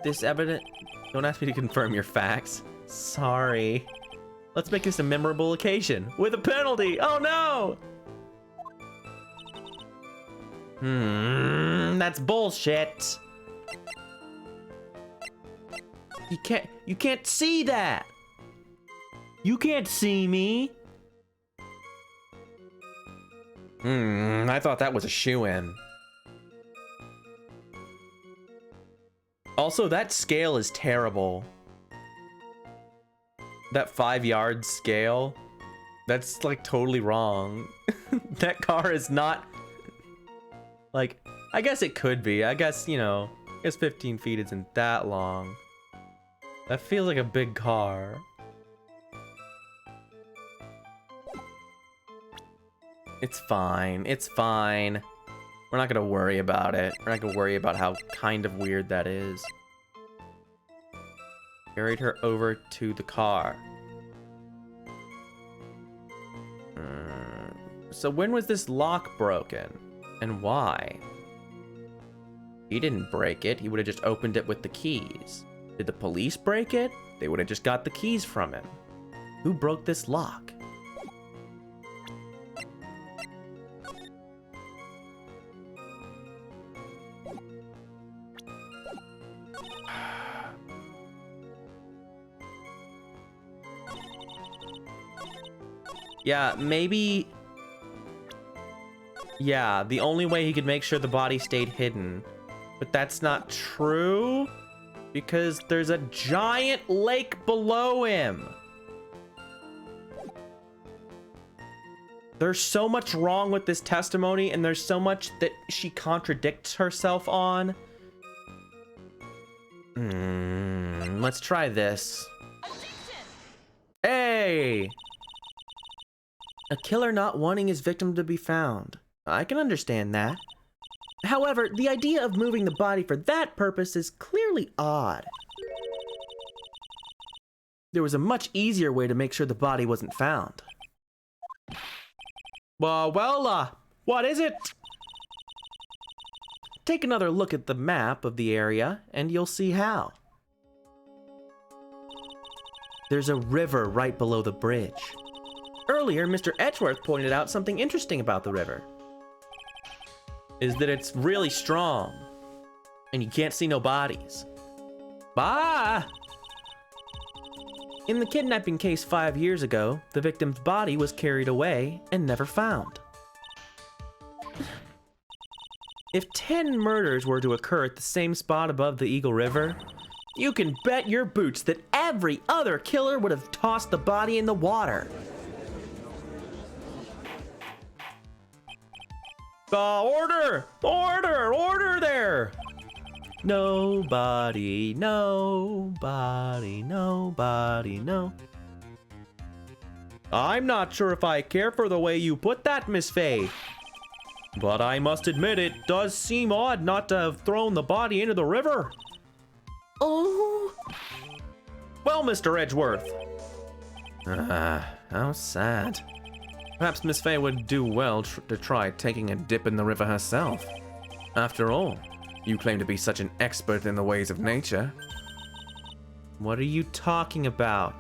This evidence... Don't ask me to confirm your facts. Sorry. Let's make this a memorable occasion with a penalty. Oh no! That's bullshit. You can't see that. You can't see me. I thought that was a shoo-in. Also, that scale is terrible. That 5-yard scale, that's like totally wrong. That car is not, like, I guess it could be. I guess, you know, I guess 15 feet isn't that long. That feels like a big car. It's fine. It's fine. We're not gonna worry about it. We're not gonna worry about how kind of weird that is. Carried her over to the car. So when was this lock broken? And why? He didn't break it. He would have just opened it with the keys. Did the police break it? They would have just got the keys from him. Who broke this lock? Yeah, maybe... Yeah, the only way he could make sure the body stayed hidden. But that's not true, because there's a giant lake below him. There's so much wrong with this testimony, and there's so much that she contradicts herself on. Let's try this. A killer not wanting his victim to be found. I can understand that. However, the idea of moving the body for that purpose is clearly odd. There was a much easier way to make sure the body wasn't found. What is it? Take another look at the map of the area, and you'll see how. There's a river right below the bridge. Earlier, Mr. Edgeworth pointed out something interesting about the river. Is that it's really strong, and you can't see no bodies. Bah! In the kidnapping case 5 years ago, the victim's body was carried away and never found. If 10 murders were to occur at the same spot above the Eagle River, you can bet your boots that every other killer would have tossed the body in the water. Order! Order! Order there! Nobody, nobody, nobody, no. I'm not sure if I care for the way you put that, Miss Faye. But I must admit it does seem odd not to have thrown the body into the river. Oh. Well, Mr. Edgeworth. How sad. Perhaps Miss Faye would do well to try taking a dip in the river herself. After all, you claim to be such an expert in the ways of nature. What are you talking about?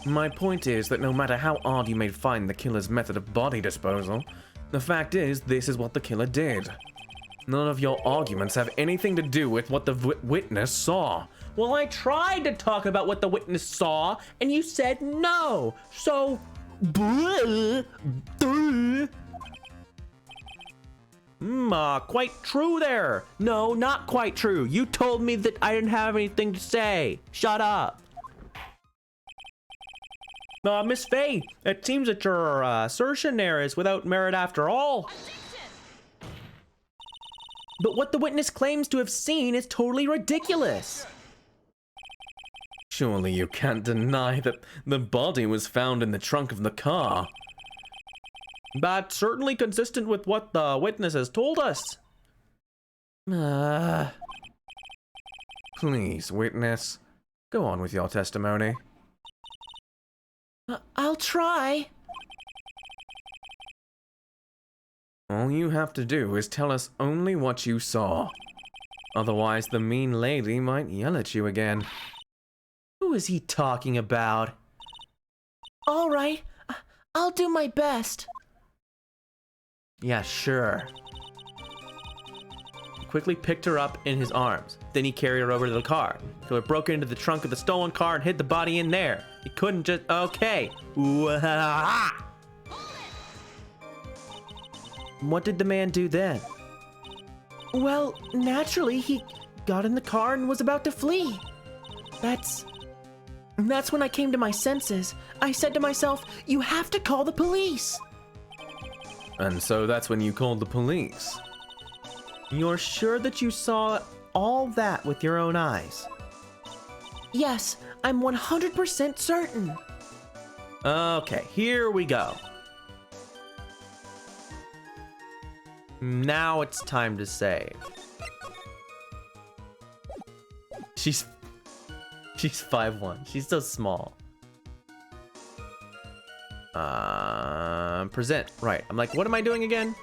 My point is that no matter how odd you may find the killer's method of body disposal, the fact is this is what the killer did. None of your arguments have anything to do with what the witness saw. Well, I tried to talk about what the witness saw, and you said no. So, quite true there. No, not quite true. You told me that I didn't have anything to say. Shut up. Miss Faye, it seems that your assertion there is without merit after all. But what the witness claims to have seen is totally ridiculous. Surely you can't deny that the body was found in the trunk of the car. That's certainly consistent with what the witness has told us. Please, witness, go on with your testimony. I'll try. All you have to do is tell us only what you saw. Otherwise, the mean lady might yell at you again. Who is he talking about? All right, I'll do my best. Yeah, sure. He quickly picked her up in his arms. Then he carried her over to the car. So it broke into the trunk of the stolen car and hid the body in there. He couldn't just... Okay. What did the man do then? Well, naturally, he got in the car and was about to flee. That's when I came to my senses. I said to myself, you have to call the police. And so that's when you called the police. You're sure that you saw all that with your own eyes? Yes, I'm 100% certain. Okay, here we go. Now it's time to save. She's 5'1". She's so small. Present. Right. I'm like, what am I doing again?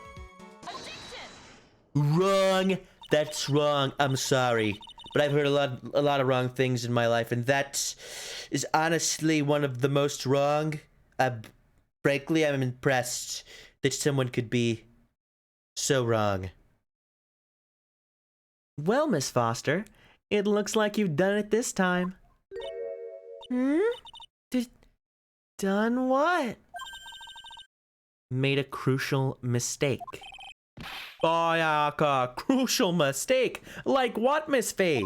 Wrong. That's wrong. I'm sorry. But I've heard a lot of wrong things in my life, and that is honestly one of the most wrong. Frankly, I'm impressed that someone could be so wrong. Well, Miss Foster, it looks like you've done it this time. Done what? Made a crucial mistake. A crucial mistake? Like what, Miss Faye?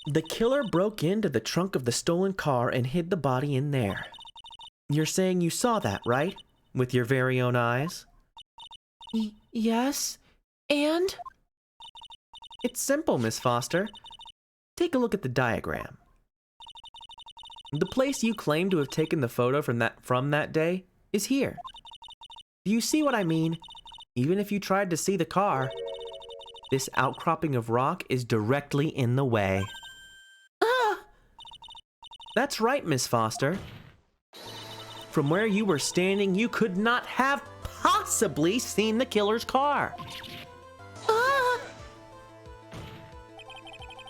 The killer broke into the trunk of the stolen car and hid the body in there. You're saying you saw that, right? With your very own eyes? Yes, and? It's simple, Miss Foster. Take a look at the diagram. The place you claim to have taken the photo from that day is here. Do you see what I mean? Even if you tried to see the car, this outcropping of rock is directly in the way. Ah! That's right, Miss Foster. From where you were standing, you could not have possibly seen the killer's car. Ah!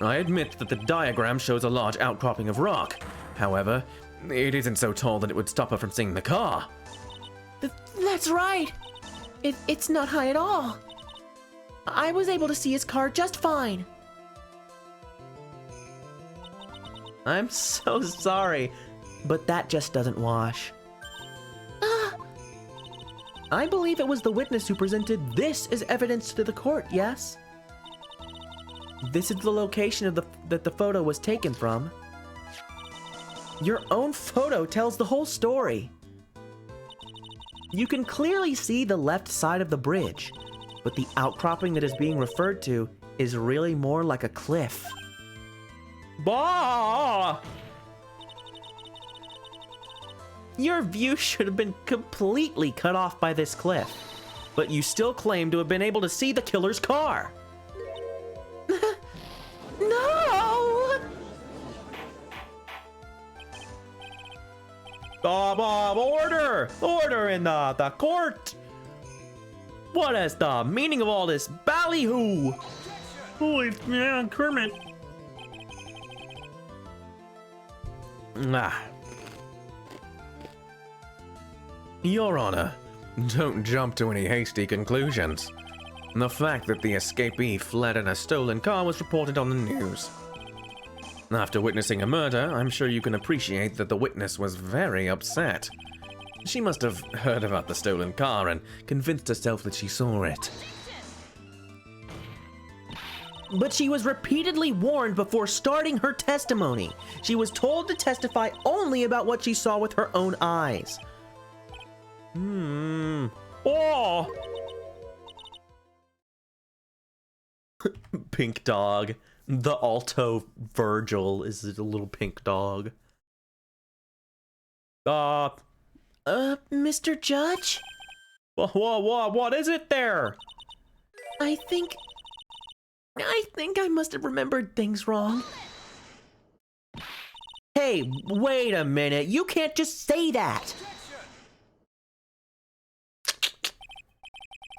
I admit that the diagram shows a large outcropping of rock. However, it isn't so tall that it would stop her from seeing the car. That's right. It's not high at all. I was able to see his car just fine. I'm so sorry, but that just doesn't wash. Ah! I believe it was the witness who presented this as evidence to the court, yes? This is the location of that the photo was taken from. Your own photo tells the whole story. You can clearly see the left side of the bridge, but the outcropping that is being referred to is really more like a cliff. Bah! Your view should have been completely cut off by this cliff, but you still claim to have been able to see the killer's car. No! Order! Order in the court! What is the meaning of all this ballyhoo? Holy, yeah, Kermit. Your Honor, don't jump to any hasty conclusions. The fact that the escapee fled in a stolen car was reported on the news. After witnessing a murder, I'm sure you can appreciate that the witness was very upset. She must have heard about the stolen car and convinced herself that she saw it. But she was repeatedly warned before starting her testimony. She was told to testify only about what she saw with her own eyes. Oh! Pink dog. The Alto Virgil is a little pink dog. Mr. Judge? What is it there? I think I must have remembered things wrong. Hey, wait a minute. You can't just say that.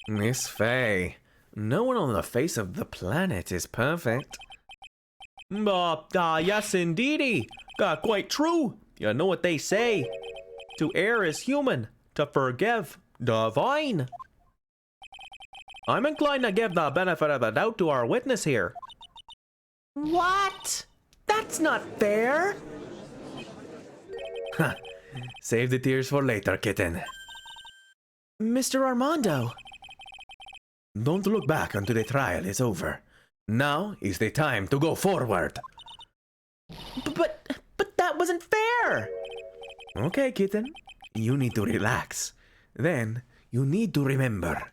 Miss Faye, no one on the face of the planet is perfect. Yes, indeedy. Quite true. You know what they say. To err is human, to forgive, divine. I'm inclined to give the benefit of the doubt to our witness here. What? That's not fair. Save the tears for later, kitten. Mr. Armando. Don't look back until the trial is over. Now is the time to go forward. But that wasn't fair. Okay, kitten. You need to relax. Then you need to remember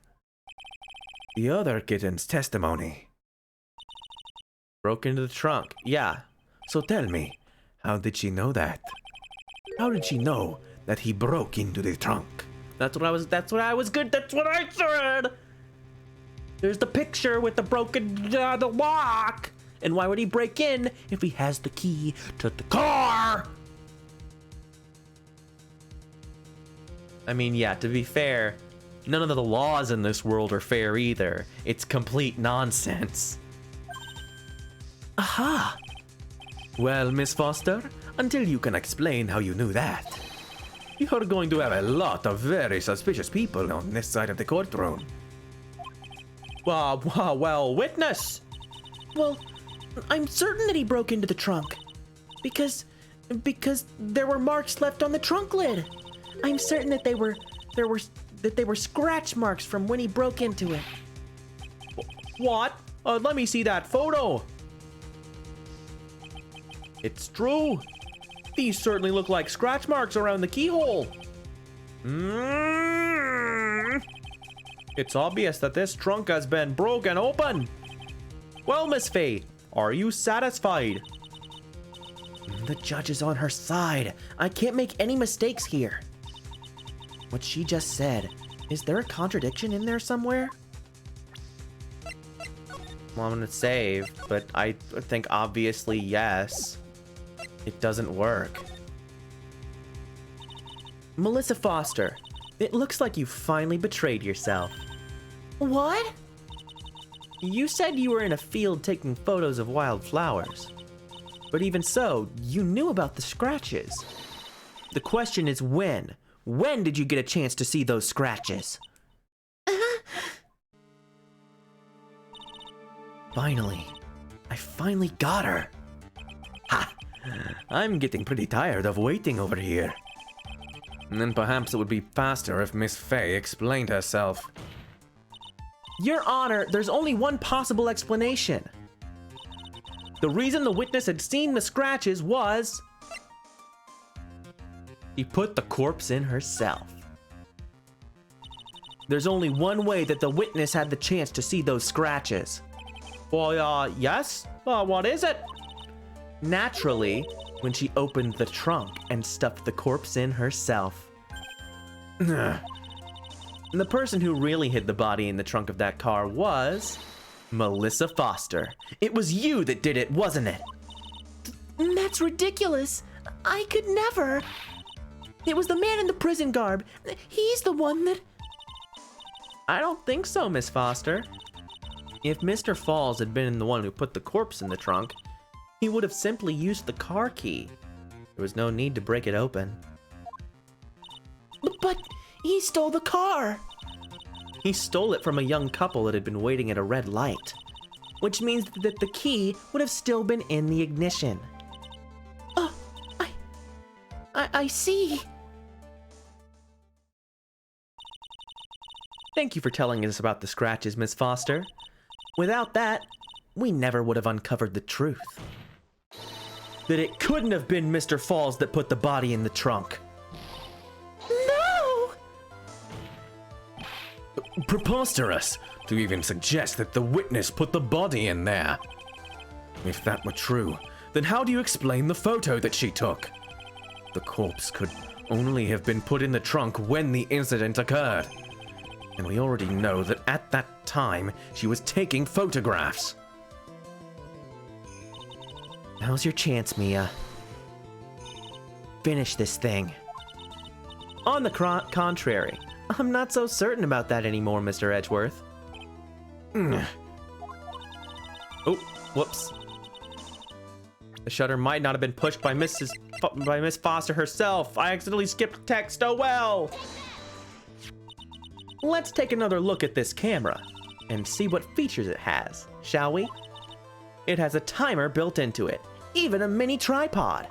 the other kitten's testimony. Broke into the trunk. Yeah. So tell me, how did she know that? How did she know that he broke into the trunk? That's what I said. There's the picture with the broken the lock. And why would he break in if he has the key to the car? I mean, yeah, to be fair, none of the laws in this world are fair either. It's complete nonsense. Aha! Well, Miss Foster, until you can explain how you knew that, you're going to have a lot of very suspicious people on this side of the courtroom. Well, witness. Well, I'm certain that he broke into the trunk. Because there were marks left on the trunk lid. I'm certain that they were scratch marks from when he broke into it. What? Let me see that photo. It's true. These certainly look like scratch marks around the keyhole. It's obvious that this trunk has been broken open. Well, Miss Faye, are you satisfied? The judge is on her side. I can't make any mistakes here. What she just said, is there a contradiction in there somewhere? Well, I'm gonna save, but I think obviously yes. It doesn't work. Melissa Foster, it looks like you finally betrayed yourself. What? You said you were in a field taking photos of wild flowers. But even so, you knew about the scratches. The question is when? When did you get a chance to see those scratches? Finally. I finally got her. Ha! I'm getting pretty tired of waiting over here. And then perhaps it would be faster if Miss Fay explained herself. Your Honor, there's only one possible explanation. The reason the witness had seen the scratches was... she put the corpse in herself. There's only one way that the witness had the chance to see those scratches. Well, yes? What is it? Naturally, when she opened the trunk and stuffed the corpse in herself. The person who really hid the body in the trunk of that car was... Melissa Foster. It was you that did it, wasn't it? That's ridiculous. I could never. It was the man in the prison garb. He's the one that... I don't think so, Miss Foster. If Mr. Falls had been the one who put the corpse in the trunk, he would have simply used the car key. There was no need to break it open. But he stole the car. He stole it from a young couple that had been waiting at a red light, which means that the key would have still been in the ignition. Oh, I see. Thank you for telling us about the scratches, Miss Foster. Without that, we never would have uncovered the truth. That it couldn't have been Mr. Falls that put the body in the trunk. No! Preposterous to even suggest that the witness put the body in there. If that were true, then how do you explain the photo that she took? The corpse could only have been put in the trunk when the incident occurred. And we already know that at that time, she was taking photographs. Now's your chance, Mia. Finish this thing. On the contrary, I'm not so certain about that anymore, Mr. Edgeworth. Oh, whoops. The shutter might not have been pushed by Miss Foster herself. I accidentally skipped text. Oh well. Let's take another look at this camera and see what features it has, shall we? It has a timer built into it, even a mini tripod.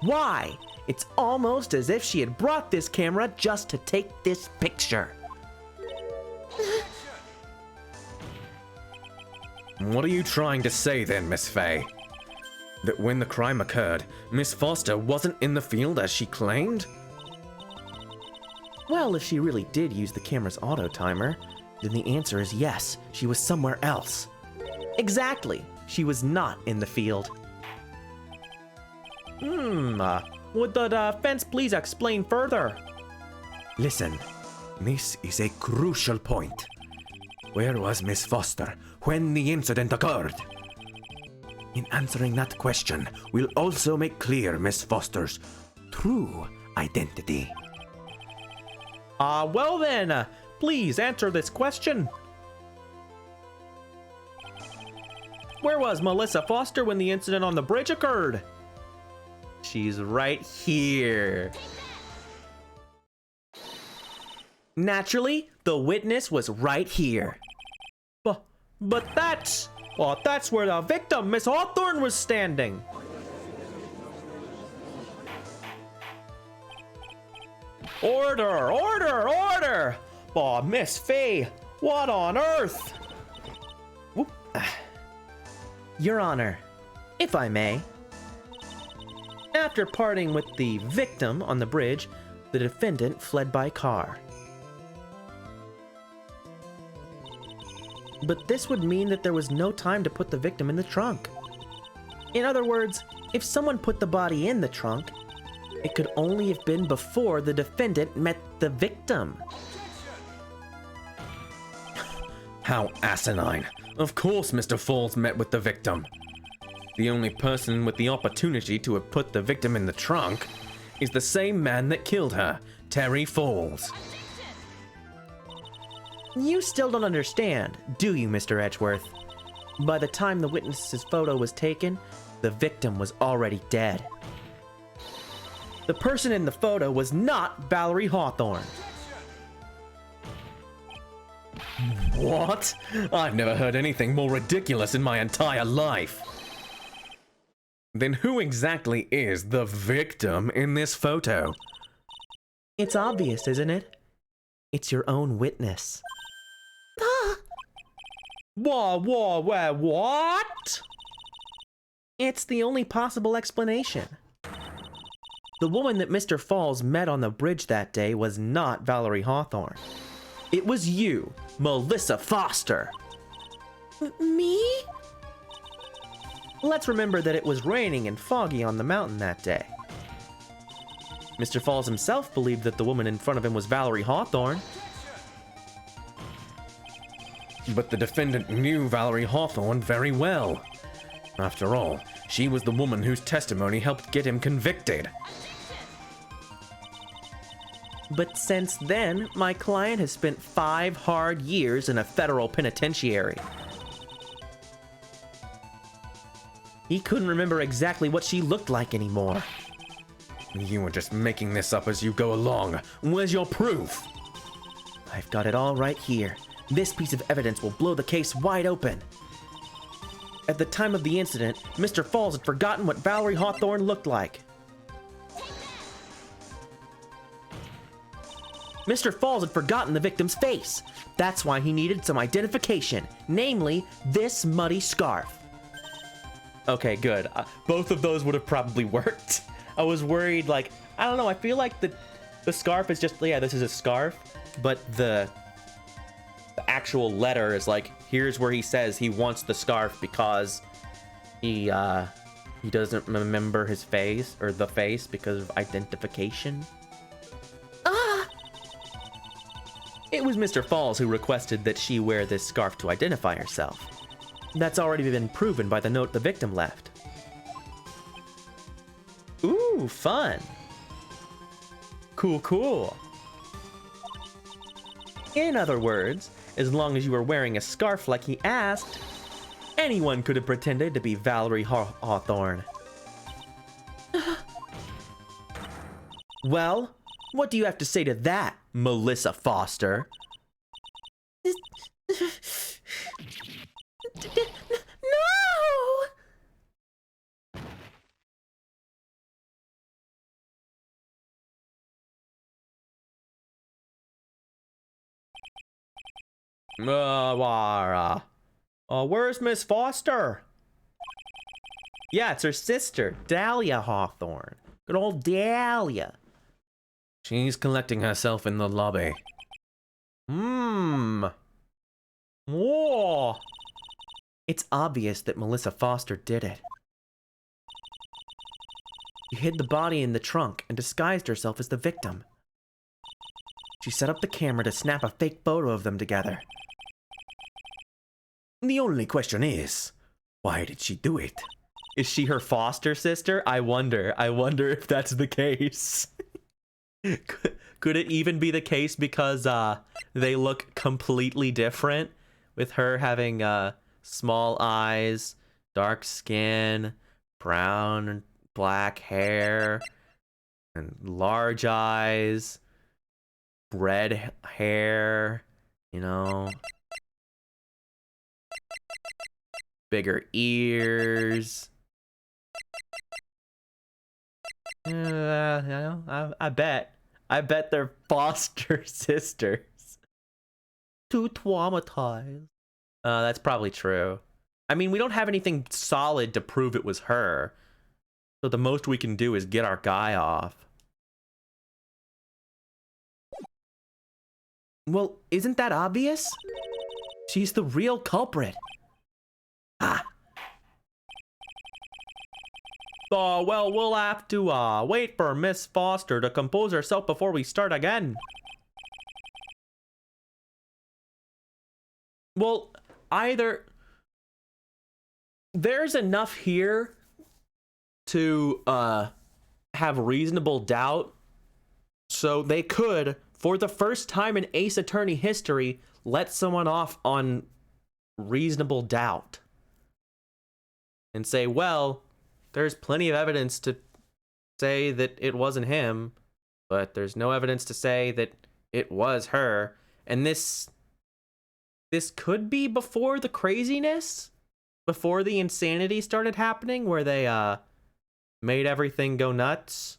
Why? It's almost as if she had brought this camera just to take this picture. What are you trying to say then, Miss Fay? That when the crime occurred, Miss Foster wasn't in the field as she claimed? Well, if she really did use the camera's auto timer, then the answer is yes, she was somewhere else. Exactly, she was not in the field. Would the defense please explain further? Listen, this is a crucial point. Where was Miss Foster when the incident occurred? In answering that question, we'll also make clear Miss Foster's true identity. Well then, please answer this question. Where was Melissa Foster when the incident on the bridge occurred? She's right here. Naturally, the witness was right here. But that's where the victim, Miss Hawthorne, was standing. Order, order, order! Aw, Miss Fay, what on earth? Whoop. Your Honor, if I may. After parting with the victim on the bridge, the defendant fled by car. But this would mean that there was no time to put the victim in the trunk. In other words, if someone put the body in the trunk, it could only have been before the defendant met the victim. How asinine. Of course Mr. Falls met with the victim. The only person with the opportunity to have put the victim in the trunk is the same man that killed her, Terry Falls. You still don't understand, do you, Mr. Edgeworth? By the time the witness's photo was taken, the victim was already dead. The person in the photo was not Valerie Hawthorne. What? I've never heard anything more ridiculous in my entire life. Then who exactly is the victim in this photo? It's obvious, isn't it? It's your own witness. What? It's the only possible explanation. The woman that Mr. Falls met on the bridge that day was not Valerie Hawthorne. It was you, Melissa Foster. Me? Let's remember that it was raining and foggy on the mountain that day. Mr. Falls himself believed that the woman in front of him was Valerie Hawthorne. But the defendant knew Valerie Hawthorne very well. After all, she was the woman whose testimony helped get him convicted. But since then, my client has spent 5 hard years in a federal penitentiary. He couldn't remember exactly what she looked like anymore. You were just making this up as you go along. Where's your proof? I've got it all right here. This piece of evidence will blow the case wide open. At the time of the incident, Mr. Falls had forgotten what Valerie Hawthorne looked like. Mr. Falls had forgotten the victim's face. That's why he needed some identification, namely this muddy scarf. Okay, good. Both of those would have probably worked. I was worried, like, I don't know, I feel like the scarf is just, yeah, this is a scarf, but the actual letter is like, here's where he says he wants the scarf because he doesn't remember his face, or the face, because of identification. It was Mr. Falls who requested that she wear this scarf to identify herself. That's already been proven by the note the victim left. Ooh, fun. Cool. In other words, as long as you were wearing a scarf like he asked, anyone could have pretended to be Valerie Hawthorne. Well, what do you have to say to that, Melissa Foster? Where's Miss Foster? Yeah, it's her sister, Dahlia Hawthorne. Good old Dahlia. She's collecting herself in the lobby. Whoa. It's obvious that Melissa Foster did it. She hid the body in the trunk and disguised herself as the victim. She set up the camera to snap a fake photo of them together. The only question is, why did she do it? Is she her foster sister? I wonder if that's the case. Could it even be the case because they look completely different, with her having small eyes, dark skin, brown, black hair, and large eyes, red hair, you know, bigger ears. I bet they're foster sisters. Too traumatized. That's probably true. I mean, we don't have anything solid to prove it was her. So the most we can do is get our guy off. Well, isn't that obvious? She's the real culprit. Ah. Well, we'll have to wait for Miss Foster to compose herself before we start again. Well, either there's enough here to have reasonable doubt, so they could, for the first time in Ace Attorney history, let someone off on reasonable doubt and say, well, there's plenty of evidence to say that it wasn't him, but there's no evidence to say that it was her. And this could be before the craziness, before the insanity started happening, where they made everything go nuts.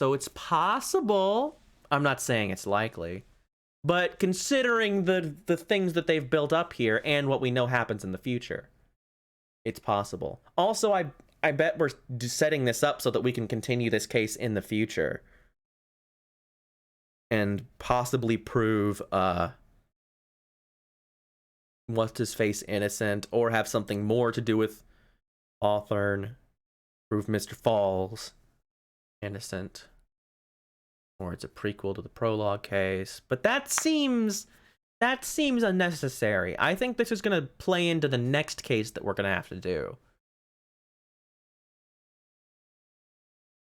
So it's possible. I'm not saying it's likely, but considering the things that they've built up here and what we know happens in the future, it's possible. Also, I bet we're setting this up so that we can continue this case in the future and possibly prove what's his face innocent, or have something more to do with Hawthorne, prove Mr. Falls innocent, or it's a prequel to the prologue case. But that seems unnecessary. I think this is going to play into the next case that we're going to have to do.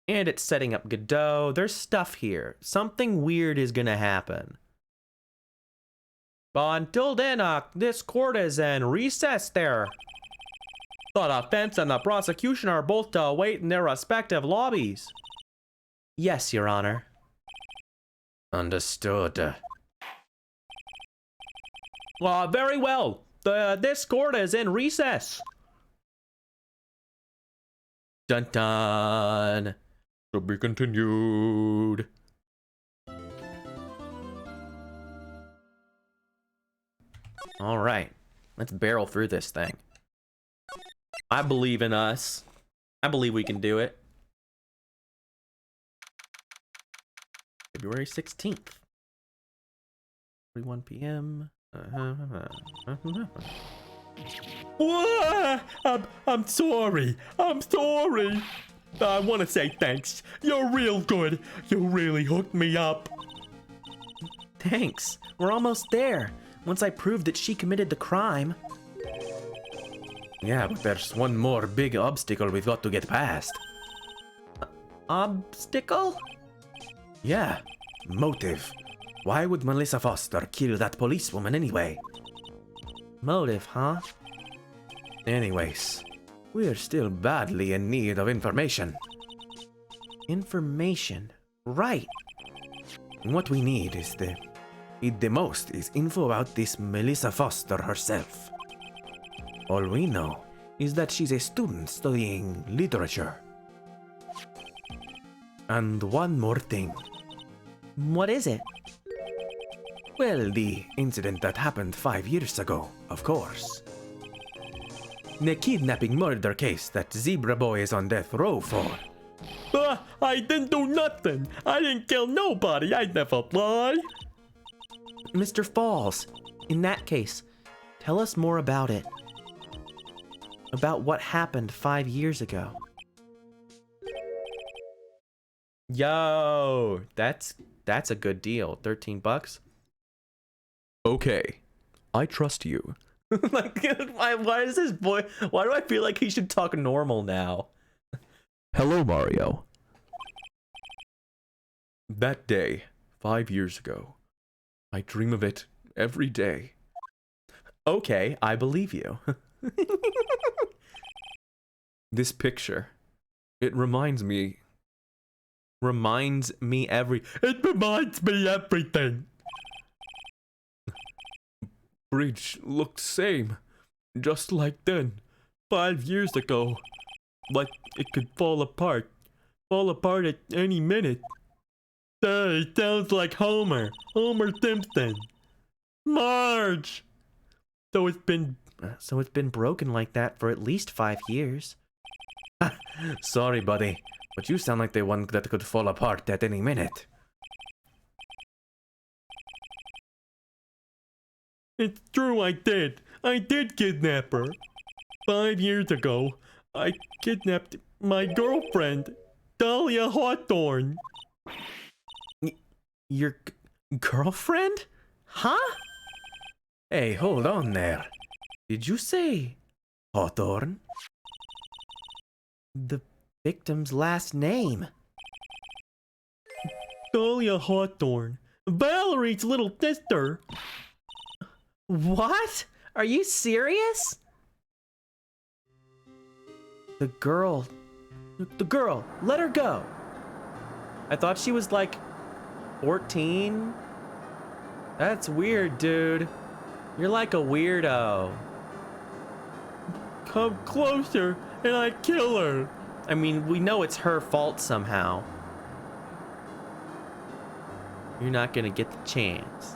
And it's setting up Godot. There's stuff here. Something weird is going to happen. But until then, this court is in recess there. The defense and the prosecution are both to wait in their respective lobbies. Yes, Your Honor. Understood. Very well. This court is in recess. Dun dun. To be continued. All right, let's barrel through this thing. I believe in us. I believe we can do it. February 16th. 3:1 p.m. I'm sorry. I'm sorry. I want to say thanks. You're real good. You really hooked me up. Thanks. We're almost there. Once I prove that she committed the crime. Yeah, but there's one more big obstacle we've got to get past. Obstacle? Yeah, motive. Why would Melissa Foster kill that policewoman anyway? Motive, huh? Anyways, we're still badly in need of information. Information. Right. What we need is the most is info about this Melissa Foster herself. All we know is that she's a student studying literature. And one more thing. What is it? Well, the incident that happened 5 years ago, of course. The kidnapping murder case that Zebra Boy is on death row for. I didn't do nothing. I didn't kill nobody. I never lie. Mr. Falls, in that case, tell us more about it. About what happened 5 years ago. Yo, that's a good deal. $13. Okay, I trust you. Like, why is this boy? Why do I feel like he should talk normal now? Hello, Mario. That day, 5 years ago, I dream of it every day. Okay, I believe you. This picture, it reminds me everything. Bridge looked same, just like then, 5 years ago. Like it could fall apart at any minute. It sounds like Homer Simpson. Marge! So it's been broken like that for at least 5 years. Sorry, buddy, but you sound like the one that could fall apart at any minute. It's true, I did. I did kidnap her. 5 years ago, I kidnapped my girlfriend, Dahlia Hawthorne. Your girlfriend? Huh? Hey, hold on there. Did you say Hawthorne? The victim's last name. Dahlia Hawthorne. Valerie's little sister. What? Are you serious? The girl, let her go. I thought she was like 14. That's weird, dude. You're like a weirdo. Come closer and I kill her. I mean, we know it's her fault somehow. You're not gonna get the chance.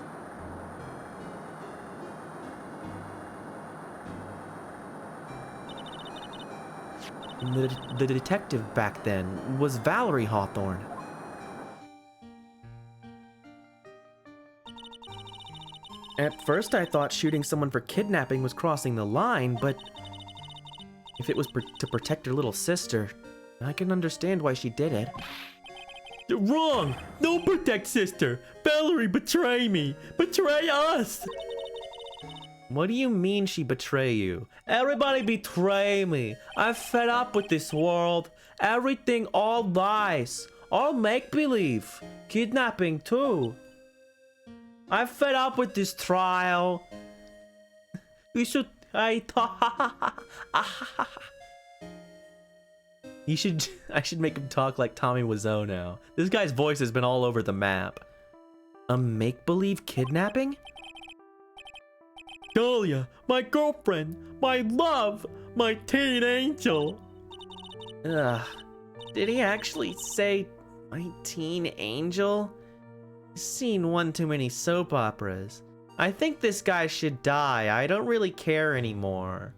The detective back then was Valerie Hawthorne. At first I thought shooting someone for kidnapping was crossing the line, but if it was to protect her little sister, I can understand why she did it. Wrong! Don't protect sister! Valerie betray me! Betray us! What do you mean she betray you? Everybody betray me. I'm fed up with this world. Everything all lies. All make-believe. Kidnapping too. I'm fed up with this trial. We should... I should make him talk like Tommy Wiseau now. This guy's voice has been all over the map. A make-believe kidnapping? Dahlia, my girlfriend, my love, my teen angel. Ugh. Did he actually say my teen angel? I've seen one too many soap operas. I think this guy should die. I don't really care anymore.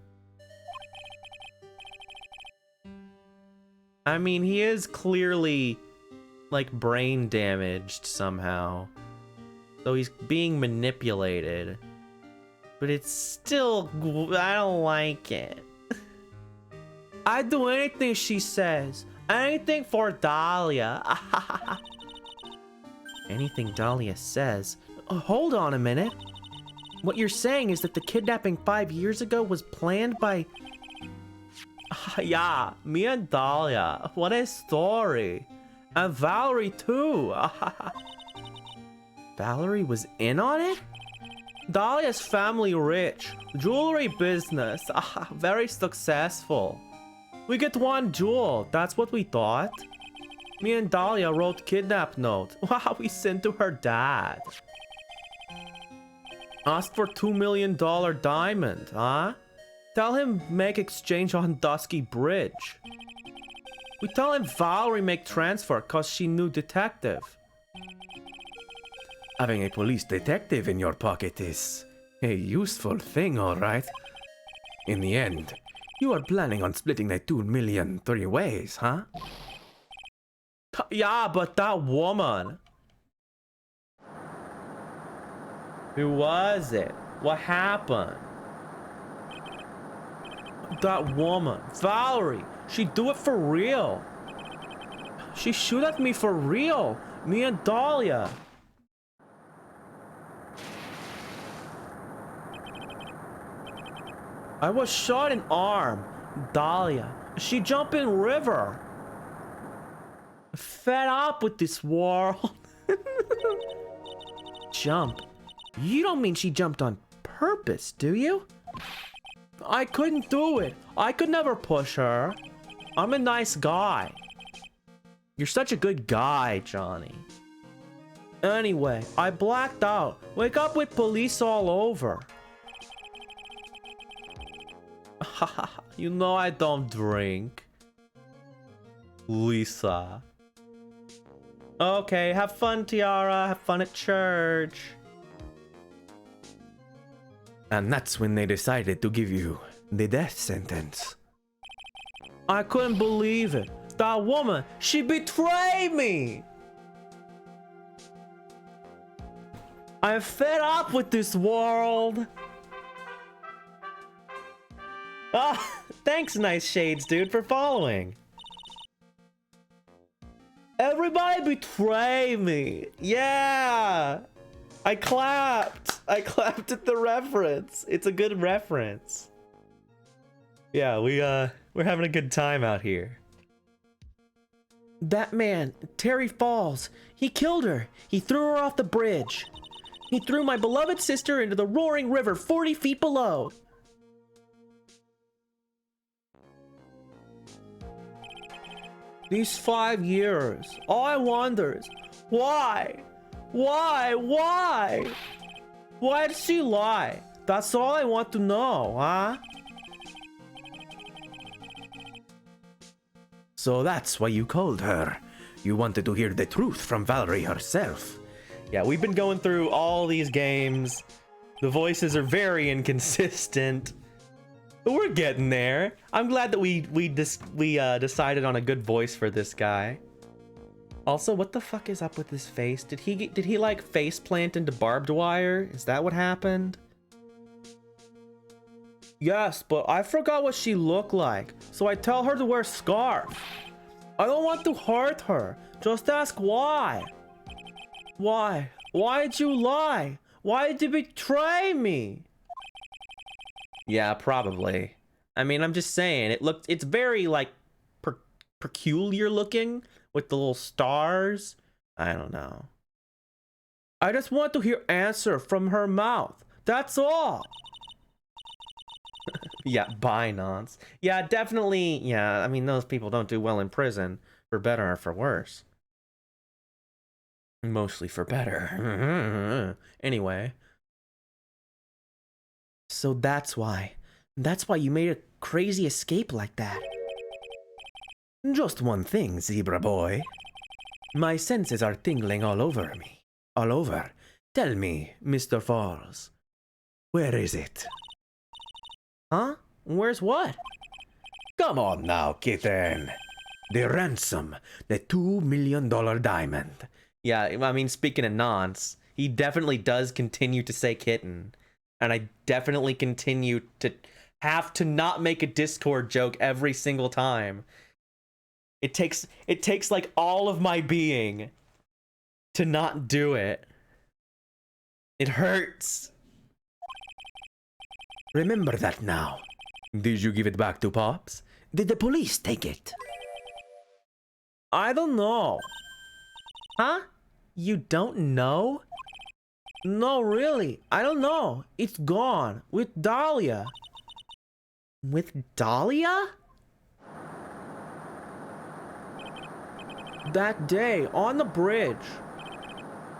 I mean, he is clearly, like, brain damaged somehow. So he's being manipulated. But it's still, I don't like it. I'd do anything she says. Anything for Dahlia. Anything Dahlia says? Hold on a minute. What you're saying is that the kidnapping 5 years ago was planned by... Yeah, me and Dahlia. What a story. And Valerie too. Valerie was in on it? Dahlia's family rich. Jewelry business. Very successful. We get one jewel. That's what we thought. Me and Dahlia wrote kidnap note. Wow, we sent to her dad. Asked for $2 million diamond, huh? Tell him make exchange on Dusky Bridge. We tell him Valerie make transfer cause she knew detective. Having a police detective in your pocket is a useful thing, all right. In the end, you are planning on splitting the 2 million 3 ways, huh? Yeah, but that woman. Who was it? What happened? That woman, Valerie, she'd do it for real. She shoot at me for real. Me and Dahlia. I was shot in arm. Dahlia. She jumped in river. Fed up with this world. Jump. You don't mean she jumped on purpose, do you? I couldn't do it. I could never push her. I'm a nice guy. You're such a good guy, Johnny. Anyway, I blacked out. Wake up with police all over. You know I don't drink. Lisa. Okay, have fun, Tiara. Have fun at church. And that's when they decided to give you the death sentence. I couldn't believe it. That woman, she betrayed me. I'm fed up with this world. Ah, thanks, Nice Shades, dude, for following. Everybody betray me. Yeah. I clapped. I clapped at the reference. It's a good reference. Yeah, we're having a good time out here. That man, Terry Falls, he killed her. He threw her off the bridge. He threw my beloved sister into the roaring river 40 feet below. These 5 years, all I wonder is, why? Why? Why? Why did she lie? That's all I want to know, huh? So that's why you called her. You wanted to hear the truth from Valerie herself. Yeah, we've been going through all these games. The voices are very inconsistent. But we're getting there. I'm glad that we decided on a good voice for this guy. Also, what the fuck is up with his face? Did he like face plant into barbed wire? Is that what happened? Yes, but I forgot what she looked like, so I tell her to wear a scarf. I don't want to hurt her. Just ask why. Why? Why did you lie? Why did you betray me? Yeah, probably. I mean, I'm just saying, it's very like peculiar looking with the little stars. I don't know. I just want to hear answer from her mouth. That's all. Yeah, Binance. Yeah, definitely. Yeah, I mean, those people don't do well in prison, for better or for worse. Mostly for better. Anyway. So that's why you made a crazy escape like that. Just one thing, zebra boy. My senses are tingling all over me. All over. Tell me, Mr. Falls, where is it? Huh? Where's what? Come on now, kitten. The ransom, the $2 million diamond. Yeah, I mean, speaking of nonce, he definitely does continue to say kitten. And I definitely continue to have to not make a Discord joke every single time. It takes like all of my being to not do it. It hurts. Remember that now. Did you give it back to Pops? Did the police take it? I don't know. Huh? You don't know? No, really. I don't know. It's gone. With Dahlia. With Dahlia? That day, on the bridge.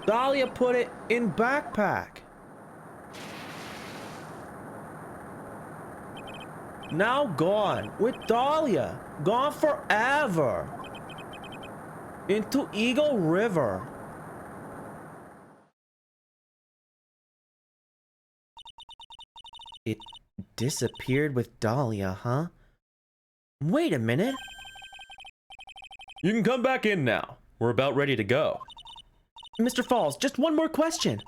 Dahlia put it in backpack. Now gone. With Dahlia. Gone forever. Into Eagle River. It disappeared with Dahlia, huh? Wait a minute. You can come back in now. We're about ready to go. Mr. Falls, just one more question.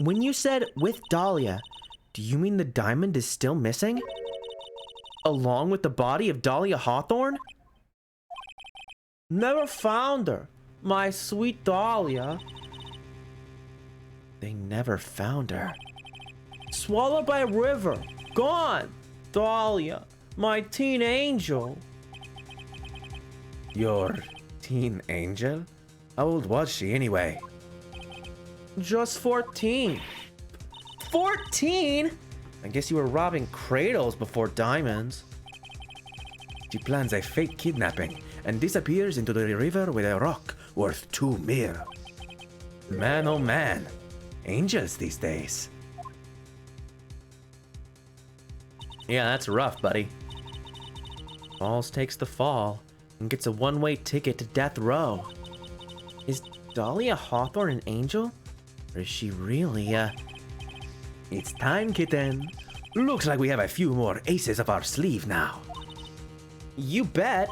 When you said with Dahlia, do you mean the diamond is still missing? Along with the body of Dahlia Hawthorne? Never found her. My sweet Dahlia. They never found her. Swallowed by a river. Gone. Dahlia, my teen angel. Your teen angel? How old was she anyway? Just 14. 14? I guess you were robbing cradles before diamonds. She plans a fake kidnapping and disappears into the river with a rock worth $2 million. Man, oh man. Angels these days. Yeah, that's rough, buddy. Falls takes the fall and gets a one-way ticket to death row. Is Dahlia Hawthorne an angel? Or is she really, It's time, kitten. Looks like we have a few more aces up our sleeve now. You bet.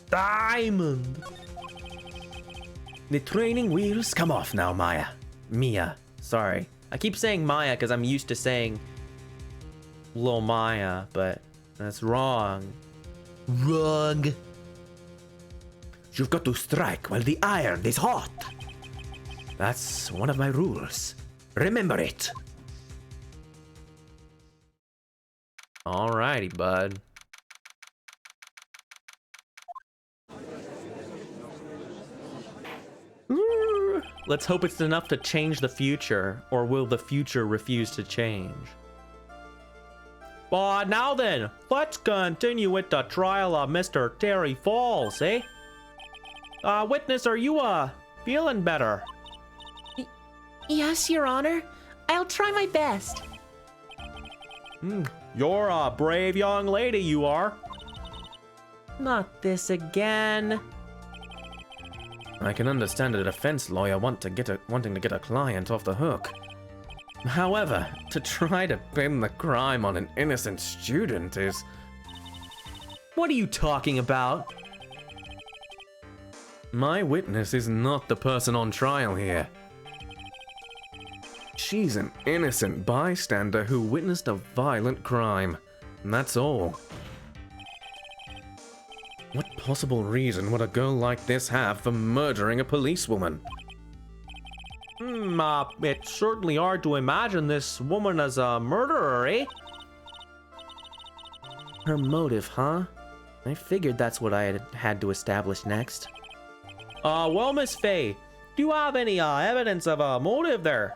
Diamond. The training wheels come off now, Mia. Sorry. I keep saying Maya because I'm used to saying Lil Maya, but that's wrong. Wrong. You've got to strike while the iron is hot. That's one of my rules. Remember it. Alrighty, bud. Let's hope it's enough to change the future, or will the future refuse to change? But now then, let's continue with the trial of Mr. Terry Falls, eh? Witness, are you, feeling better? Yes, Your Honor. I'll try my best. You're a brave young lady, you are. Not this again. I can understand a defense lawyer wanting to get a client off the hook. However, to try to pin the crime on an innocent student is... What are you talking about? My witness is not the person on trial here. She's an innocent bystander who witnessed a violent crime, and that's all. What possible reason would a girl like this have for murdering a policewoman? It's certainly hard to imagine this woman as a murderer, eh? Her motive, huh? I figured that's what I had to establish next. Well, Miss Faye, do you have any, evidence of a motive there?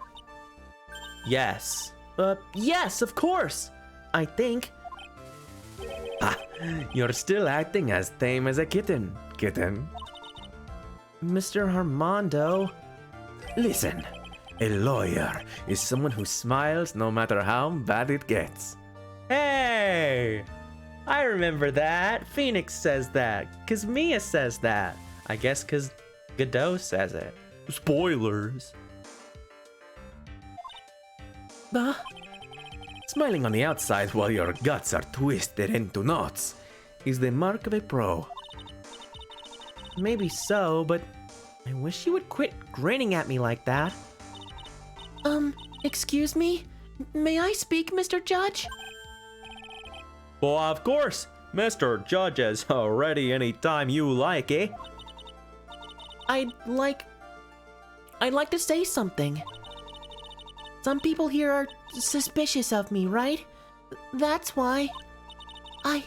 Yes. Yes, of course. I think. You're still acting as tame as a kitten, Mr. Armando. Listen, a lawyer is someone who smiles no matter how bad it gets. Hey! I remember that. Phoenix says that. Cause Mia says that. I guess cause Godot says it. Spoilers. Smiling on the outside while your guts are twisted into knots is the mark of a pro. Maybe so, but I wish you would quit grinning at me like that. Excuse me? May I speak, Mr. Judge? Well, of course. Mr. Judge is ready anytime you like, eh? I'd like to say something. Some people here are suspicious of me, right? That's why. I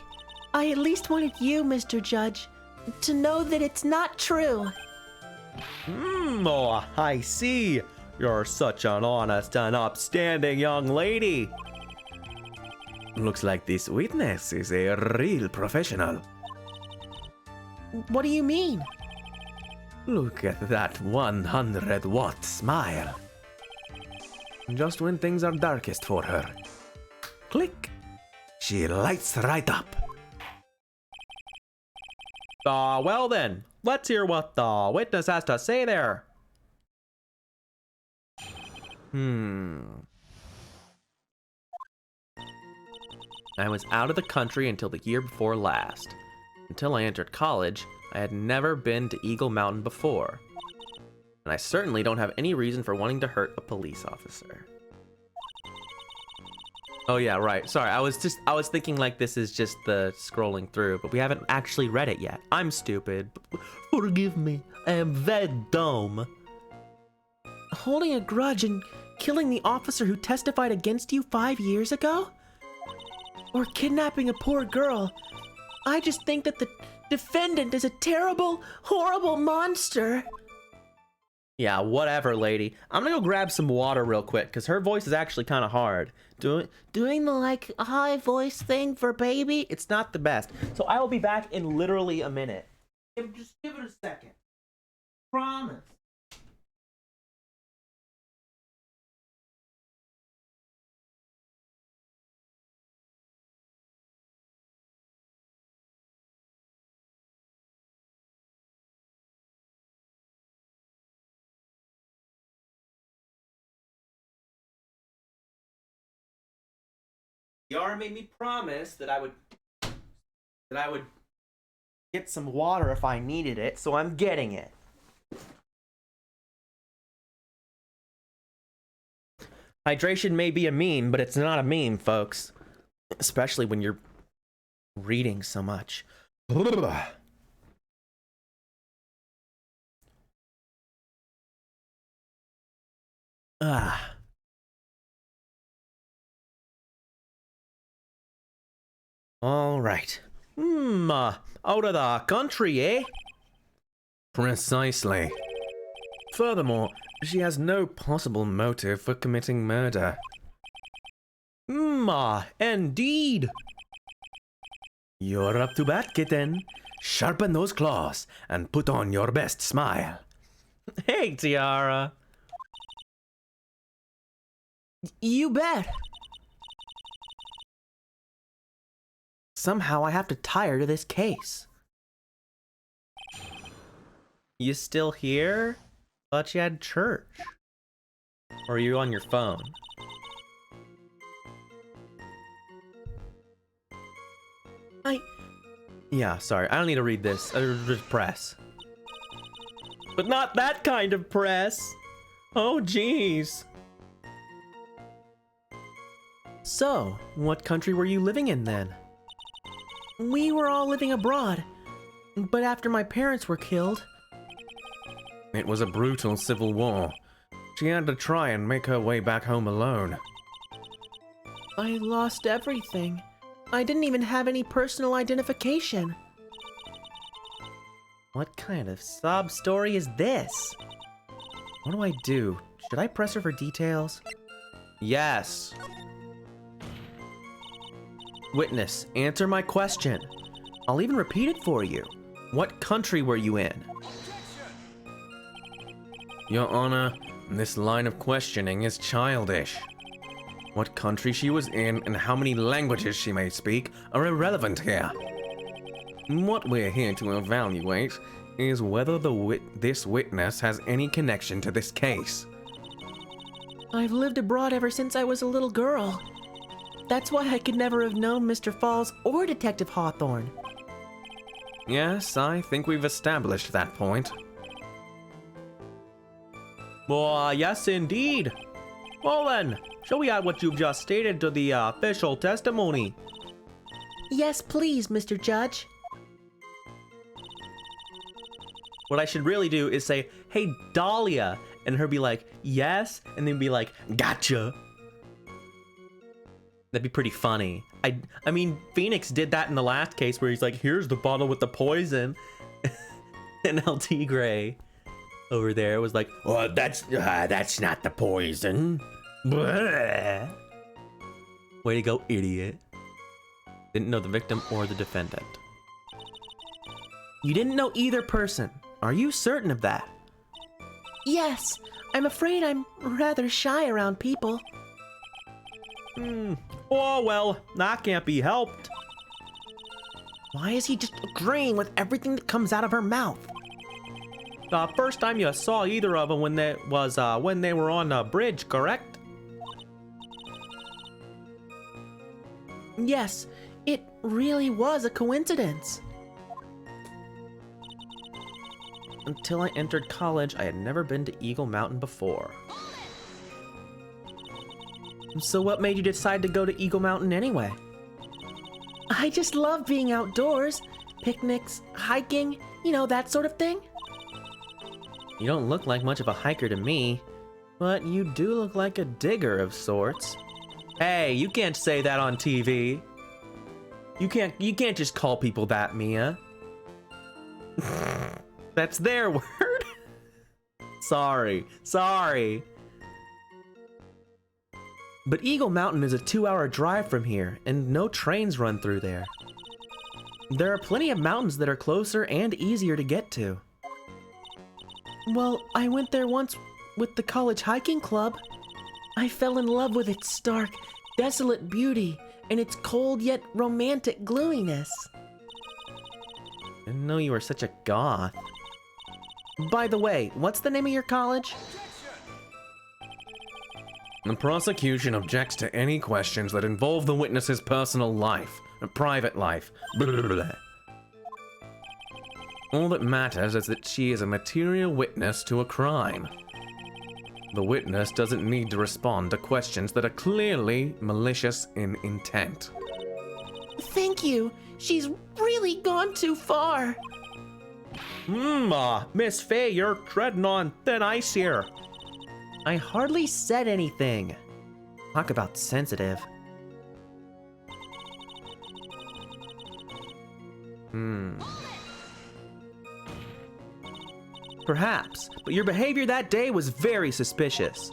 at least wanted you, Mr. Judge, to know that it's not true. Oh, I see. You're such an honest and upstanding young lady. Looks like this witness is a real professional. What do you mean? Look at that 100-watt smile. Just when things are darkest for her. Click. She lights right up. Well then, let's hear what the witness has to say there. I was out of the country until the year before last. Until I entered college, I had never been to Eagle Mountain before. And I certainly don't have any reason for wanting to hurt a police officer. Oh yeah, right. Sorry, I was thinking like this is just the scrolling through, but we haven't actually read it yet. I'm stupid. Forgive me. I am very dumb. Holding a grudge and killing the officer who testified against you 5 years ago? Or kidnapping a poor girl? I just think that the defendant is a terrible, horrible monster. Yeah, whatever, lady. I'm gonna go grab some water real quick, because her voice is actually kind of hard. Doing the, like, high voice thing for baby, it's not the best. So I will be back in literally a minute. Just give it a second. Promise. Yara made me promise that I would get some water if I needed it, so I'm getting it. Hydration may be a meme, but it's not a meme, folks. Especially when you're reading so much. Ah. All right. Out of the country, eh? Precisely. Furthermore, she has no possible motive for committing murder. Indeed. You're up to bat, kitten. Sharpen those claws and put on your best smile. Hey, Tiara. You bet. Somehow I have to tie her to this case. You still here? Thought you had church. Or are you on your phone? Yeah, sorry. I don't need to read this. Just press. But not that kind of press. Oh, jeez. So, what country were you living in then? We were all living abroad, but after my parents were killed, It was a brutal civil war. She had to try and make her way back home alone. I lost everything. I didn't even have any personal identification. What kind of sob story is this? What do I do? Should I press her for details? Yes. Witness, answer my question. I'll even repeat it for you. What country were you in? Your Honor, this line of questioning is childish. What country she was in and how many languages she may speak are irrelevant here. What we're here to evaluate is whether this witness has any connection to this case. I've lived abroad ever since I was a little girl. That's why I could never have known Mr. Falls or Detective Hawthorne. Yes, I think we've established that point. Yes, indeed. Well then, shall we add what you've just stated to the official testimony? Yes, please, Mr. Judge. What I should really do is say, hey, Dahlia, and her be like, yes, and then be like, gotcha. That'd be pretty funny. I mean, Phoenix did that in the last case where he's like, here's the bottle with the poison. And El Tigre over there was like, oh, that's not the poison. Blah. Way to go, idiot. Didn't know the victim or the defendant. You didn't know either person. Are you certain of that? Yes, I'm afraid I'm rather shy around people. Oh, well, that can't be helped. Why is he just agreeing with everything that comes out of her mouth? First time you saw either of them when they were on a bridge, correct? Yes, it really was a coincidence. Until I entered college, I had never been to Eagle Mountain before. So what made you decide to go to Eagle Mountain anyway? I just love being outdoors. Picnics, hiking, you know, that sort of thing. You don't look like much of a hiker to me, but you do look like a digger of sorts. Hey, you can't say that on TV. You can't just call people that, Mia. That's their word. Sorry. But Eagle Mountain is a 2-hour drive from here, and no trains run through there. There are plenty of mountains that are closer and easier to get to. Well, I went there once with the college hiking club. I fell in love with its stark, desolate beauty and its cold yet romantic gloominess. Didn't know you were such a goth. By the way, what's the name of your college? The prosecution objects to any questions that involve the witness's personal life, private life. Blah, blah, blah. All that matters is that she is a material witness to a crime. The witness doesn't need to respond to questions that are clearly malicious in intent. Thank you. She's really gone too far. Miss Faye, you're treading on thin ice here. I hardly said anything. Talk about sensitive. Perhaps, but your behavior that day was very suspicious.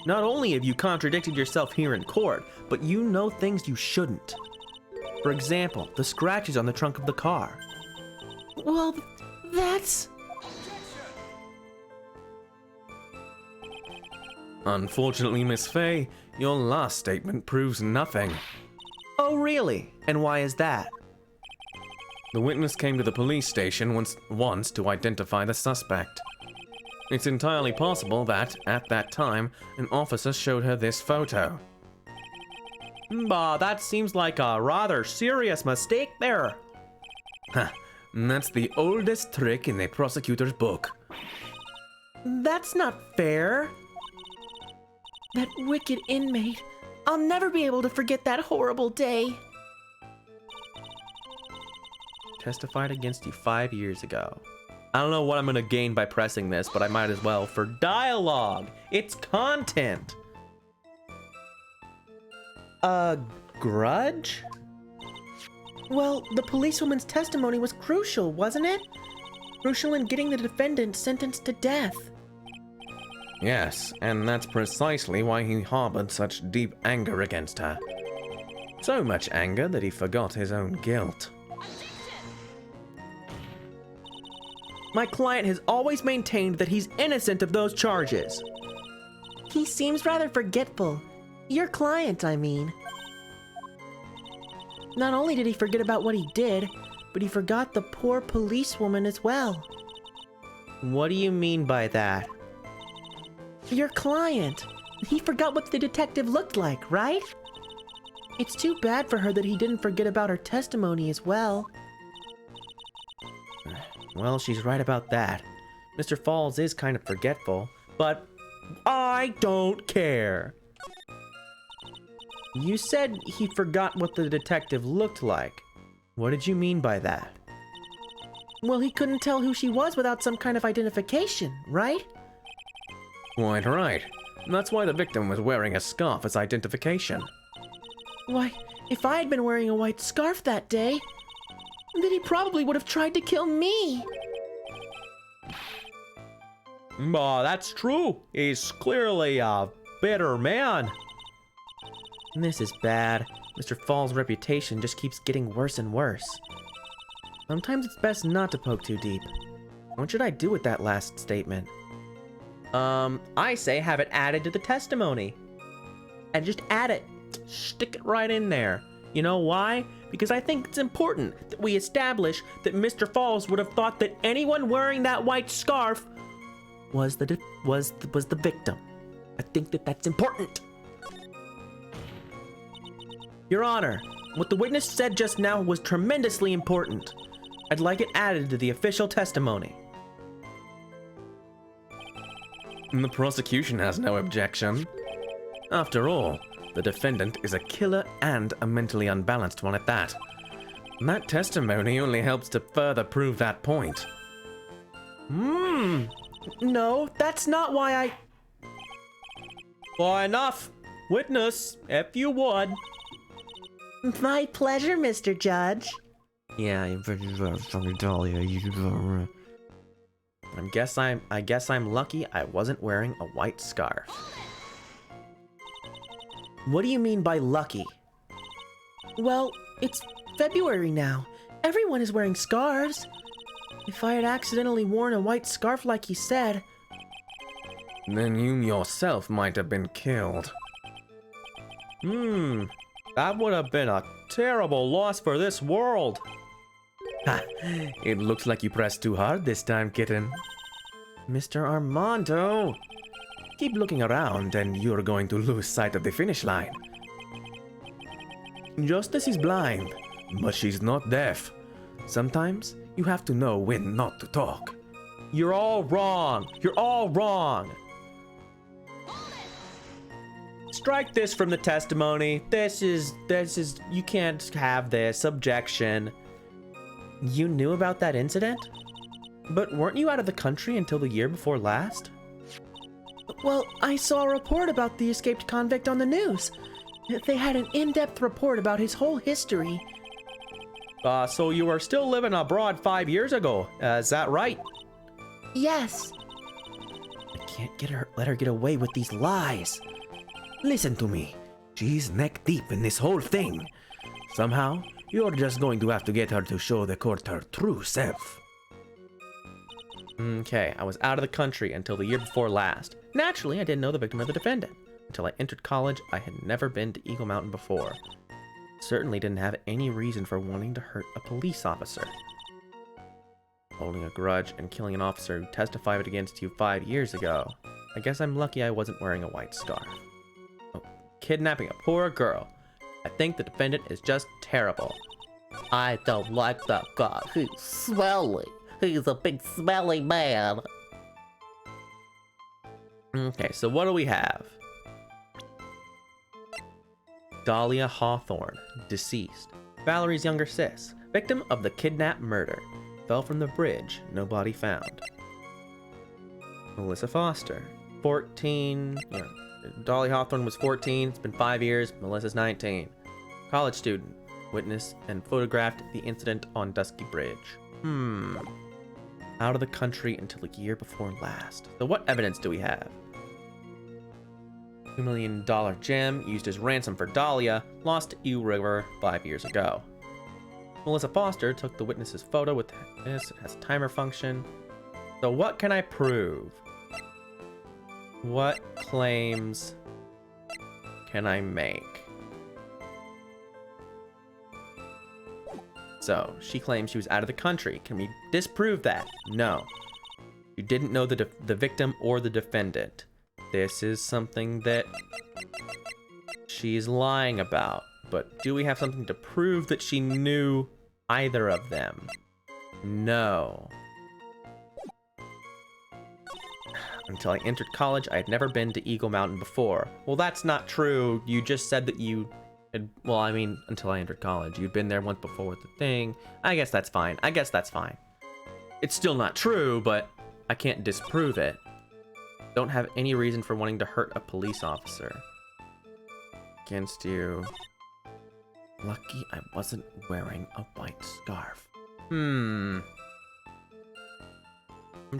Not only have you contradicted yourself here in court, but you know things you shouldn't. For example, the scratches on the trunk of the car. Well, that's... Unfortunately, Miss Faye, your last statement proves nothing. Oh, really? And why is that? The witness came to the police station once to identify the suspect. It's entirely possible that, at that time, an officer showed her this photo. That seems like a rather serious mistake there. And that's the oldest trick in the prosecutor's book. That's not fair. That wicked inmate. I'll never be able to forget that horrible day. Testified against you 5 years ago. I don't know what I'm gonna gain by pressing this, but I might as well for dialogue. It's content. A grudge? Well, the policewoman's testimony was crucial, wasn't it? Crucial in getting the defendant sentenced to death. Yes, and that's precisely why he harbored such deep anger against her. So much anger that he forgot his own guilt. My client has always maintained that he's innocent of those charges. He seems rather forgetful. Your client, I mean. Not only did he forget about what he did, but he forgot the poor policewoman as well. What do you mean by that? Your client. He forgot what the detective looked like, right? It's too bad for her that he didn't forget about her testimony as well. Well, she's right about that. Mr. Falls is kind of forgetful, but I don't care. you said he forgot what the detective looked like. What did you mean by that? Well, he couldn't tell who she was without some kind of identification, right? Quite right. That's why the victim was wearing a scarf as identification. Why, if I had been wearing a white scarf that day, then he probably would have tried to kill me. That's true. He's clearly a bitter man. This is bad. Mr. Falls' reputation just keeps getting worse and worse. Sometimes it's best not to poke too deep. What should I do with that last statement? I say have it added to the testimony. And just add it. Stick it right in there. You know why? Because I think it's important that we establish that Mr. Falls would have thought that anyone wearing that white scarf Was the victim. I think that that's important. Your Honor, what the witness said just now was tremendously important. I'd like it added to the official testimony. The prosecution has no objection. After all, the defendant is a killer and a mentally unbalanced one at that. And that testimony only helps to further prove that point. No, that's not why I... Well, enough. Witness, if you would. My pleasure, Mr. Judge. Yeah, I guess I'm lucky I wasn't wearing a white scarf. What do you mean by lucky? Well, it's February now. Everyone is wearing scarves. If I had accidentally worn a white scarf like he said... Then you yourself might have been killed. That would have been a terrible loss for this world. Ha! It looks like you pressed too hard this time, kitten. Mr. Armando! Keep looking around and you're going to lose sight of the finish line. Justice is blind, but she's not deaf. Sometimes you have to know when not to talk. You're all wrong. You're all wrong. strike this from the testimony. This is, you can't have this. Objection. You knew about that incident? But weren't you out of the country until the year before last? Well, I saw a report about the escaped convict on the news. They had an in-depth report about his whole history. So you were still living abroad 5 years ago, is that right? Yes. I can't let her get away with these lies. Listen to me. She's neck deep in this whole thing. Somehow, you're just going to have to get her to show the court her true self. Okay, I was out of the country until the year before last. Naturally, I didn't know the victim or the defendant. Until I entered college, I had never been to Eagle Mountain before. Certainly didn't have any reason for wanting to hurt a police officer. Holding a grudge and killing an officer who testified against you 5 years ago. I guess I'm lucky I wasn't wearing a white scarf. Oh, kidnapping a poor girl. I think the defendant is just terrible. I don't like that guy. He's smelly. He's a big smelly man. Okay, so what do we have? Dahlia Hawthorne, deceased. Valerie's younger sis, victim of the kidnap murder. Fell from the bridge, no body found. Melissa Foster, 14. Dahlia Hawthorne was 14, it's been 5 years, Melissa's 19. College student, witnessed and photographed the incident on Dusky Bridge. Out of the country until the year before last. So what evidence do we have? $2 million gem used as ransom for Dahlia, lost to Ewe River 5 years ago. Melissa Foster took the witness's photo with this. It has a timer function. So what can I prove? What claims can I make? So, she claims she was out of the country. Can we disprove that? No. You didn't know the victim or the defendant. This is something that she's lying about. But do we have something to prove that she knew either of them? No. Until I entered college, I had never been to Eagle Mountain before. Well, that's not true. You just said that you had, well, I mean, until I entered college. You'd been there once before with the thing. I guess that's fine. It's still not true, but I can't disprove it. Don't have any reason for wanting to hurt a police officer. Against you. Lucky I wasn't wearing a white scarf. I'm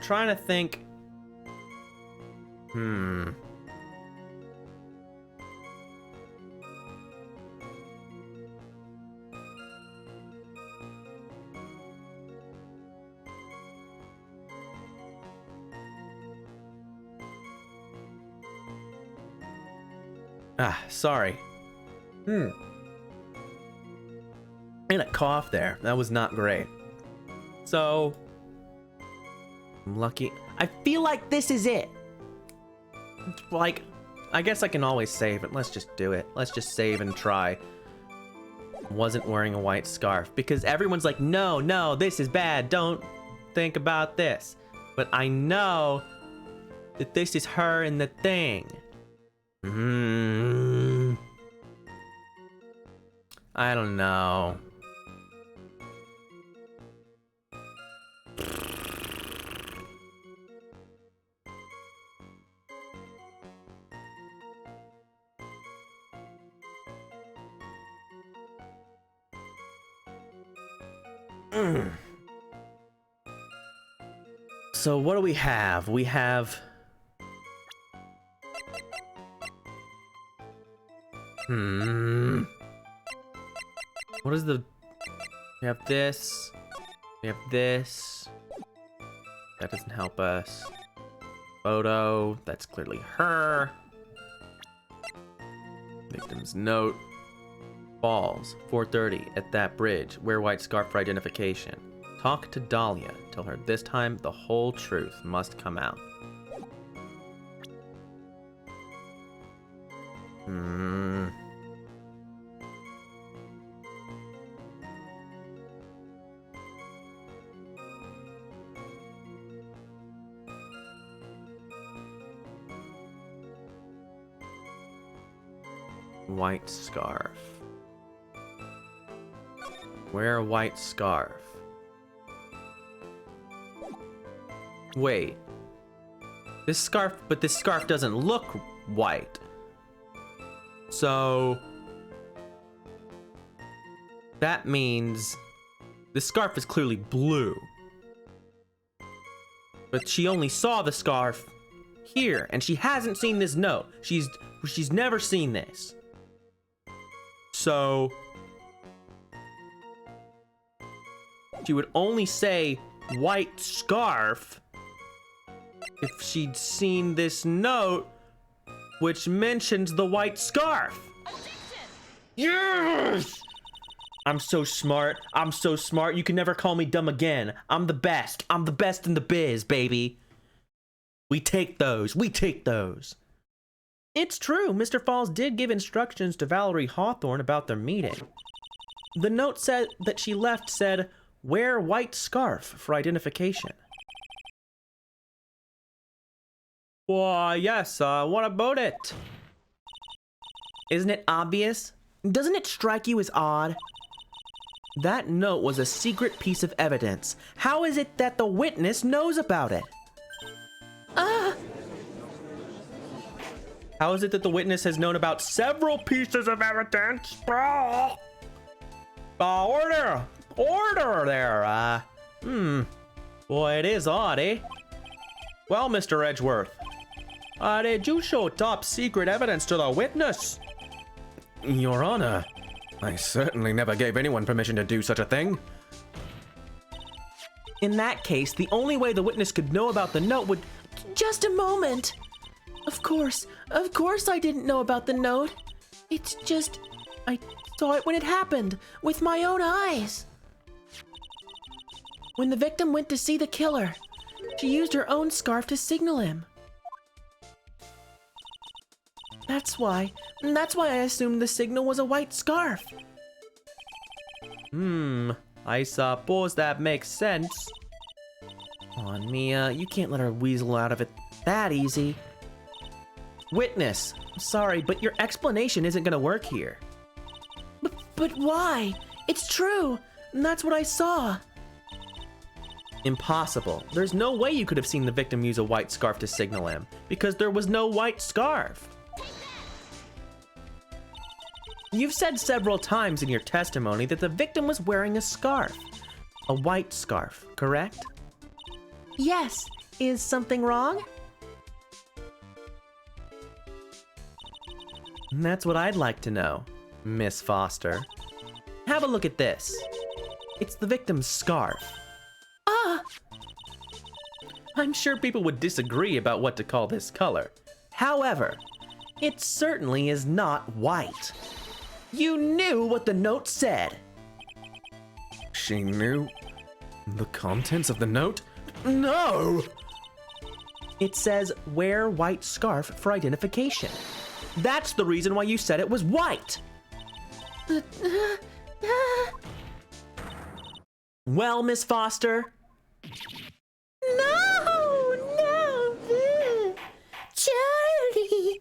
trying to think. Sorry. And a cough there. That was not great. So, I'm lucky. I feel like this is it. Like, I guess I can always save it. Let's just do it. Let's just save and try. Wasn't wearing a white scarf. Because everyone's like, no, this is bad. Don't think about this. But I know that this is her and the thing. I don't know. So what do we have? We have what is the... We have this. We have this. That doesn't help us. Photo. That's clearly her. Victim's note. Falls. 4:30 at that bridge. Wear white scarf for identification. Talk to Dahlia. Tell her this time the whole truth must come out. white scarf. Wear a white scarf. Wait. This scarf doesn't look white. So that means the scarf is clearly blue. But she only saw the scarf here, and she hasn't seen this note. She's never seen this. So she would only say white scarf if she'd seen this note which mentions the white scarf. Yes! I'm so smart. I'm so smart. You can never call me dumb again. I'm the best. I'm the best in the biz, baby. We take those. We take those. It's true. Mr. Falls did give instructions to Valerie Hawthorne about their meeting. The note said that she left said, wear white scarf for identification. Why, yes, what about it? Isn't it obvious? Doesn't it strike you as odd? That note was a secret piece of evidence. How is it that the witness knows about it? How is it that the witness has known about several pieces of evidence? Order! Order there! Boy, it is odd, eh? Well, Mr. Edgeworth, did you show top secret evidence to the witness? Your Honor, I certainly never gave anyone permission to do such a thing. In that case, the only way the witness could know about the note would... Just a moment. Of course I didn't know about the note. It's just, I saw it when it happened, with my own eyes. When the victim went to see the killer, she used her own scarf to signal him. That's why I assumed the signal was a white scarf. I suppose that makes sense. Come on, Mia, you can't let her weasel out of it that easy. Witness, sorry, but your explanation isn't gonna work here. But why? It's true. And that's what I saw. Impossible. There's no way you could have seen the victim use a white scarf to signal him, because there was no white scarf. You've said several times in your testimony that the victim was wearing a scarf. A white scarf, correct? Yes. Is something wrong? That's what I'd like to know, Miss Foster. Have a look at this. It's the victim's scarf. I'm sure people would disagree about what to call this color. However, it certainly is not white. You knew what the note said. She knew the contents of the note? No! It says, wear white scarf for identification. That's the reason why you said it was white. Well, Miss Foster? No! Charlie!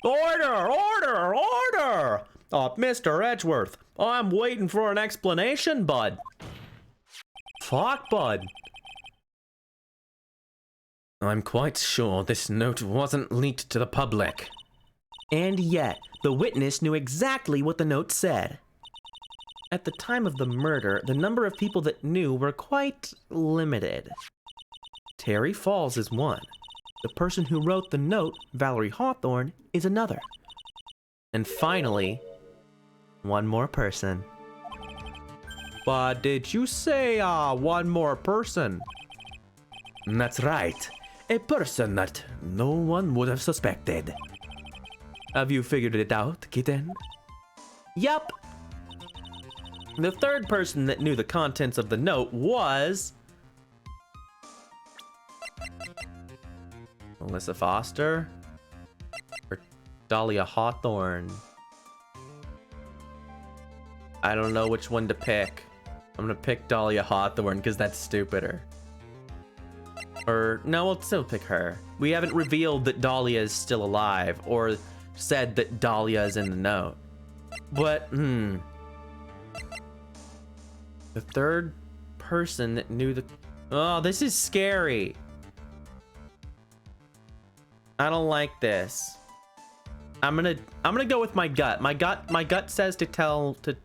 Order! Order! Order! Mr. Edgeworth, I'm waiting for an explanation, bud. Fuck, bud. I'm quite sure this note wasn't leaked to the public. And yet, the witness knew exactly what the note said. At the time of the murder, the number of people that knew were quite limited. Terry Falls is one. The person who wrote the note, Valerie Hawthorne, is another. And finally, one more person. But did you say, one more person? That's right. A person that no one would have suspected. Have you figured it out, kitten? Yup. The third person that knew the contents of the note was... Melissa Foster? Or Dahlia Hawthorne? I don't know which one to pick. I'm gonna pick Dahlia Hawthorne because that's stupider. Or, no, we'll still pick her. We haven't revealed that Dahlia is still alive, or said that Dahlia is in the note. But, the third person that knew the... Oh, this is scary. I don't like this. I'm gonna go with my gut. My gut says to tell that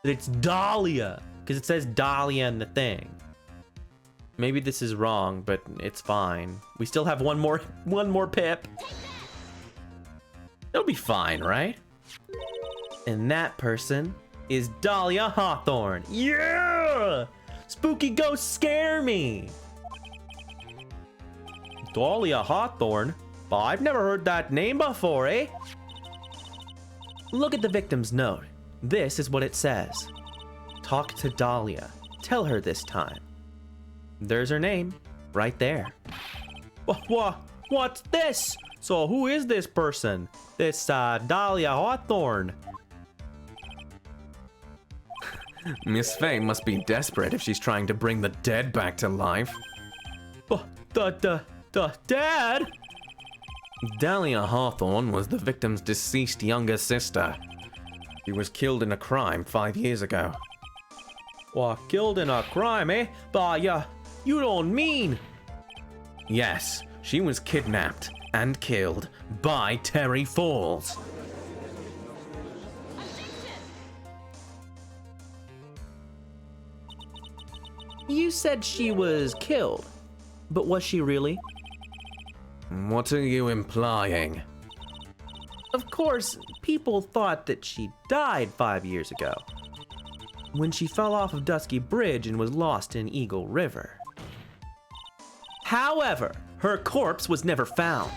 it's Dahlia, because it says Dahlia in the thing. Maybe this is wrong, but it's fine. We still have one more pip. It'll be fine, right? And that person is Dahlia Hawthorne. Yeah! Spooky ghosts scare me. Dahlia Hawthorne? But I've never heard that name before, eh? Look at the victim's note. This is what it says. Talk to Dahlia. Tell her this time. There's her name, right there. What's this? So who is this person? This Dahlia Hawthorne. Miss Faye must be desperate if she's trying to bring the dead back to life. Dad? Dahlia Hawthorne was the victim's deceased younger sister. She was killed in a crime 5 years ago. What, killed in a crime, eh? But you don't mean... Yes, she was kidnapped and killed by Terry Falls. You said she was killed, but was she really? What are you implying? Of course, people thought that she died 5 years ago, when she fell off of Dusky Bridge and was lost in Eagle River. However, her corpse was never found.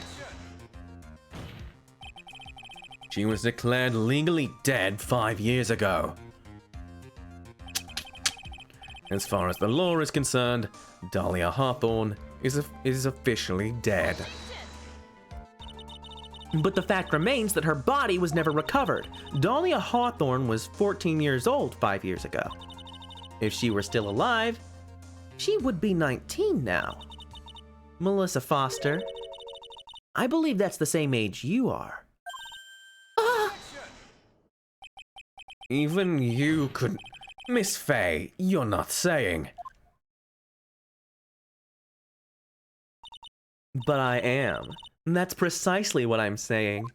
She was declared legally dead 5 years ago. As far as the law is concerned, Dahlia Hawthorne is officially dead. But the fact remains that her body was never recovered. Dahlia Hawthorne was 14 years old 5 years ago. If she were still alive, she would be 19 now. Melissa Foster, I believe that's the same age you are. Even you could... Miss Faye, you're not saying... But I am. That's precisely what I'm saying.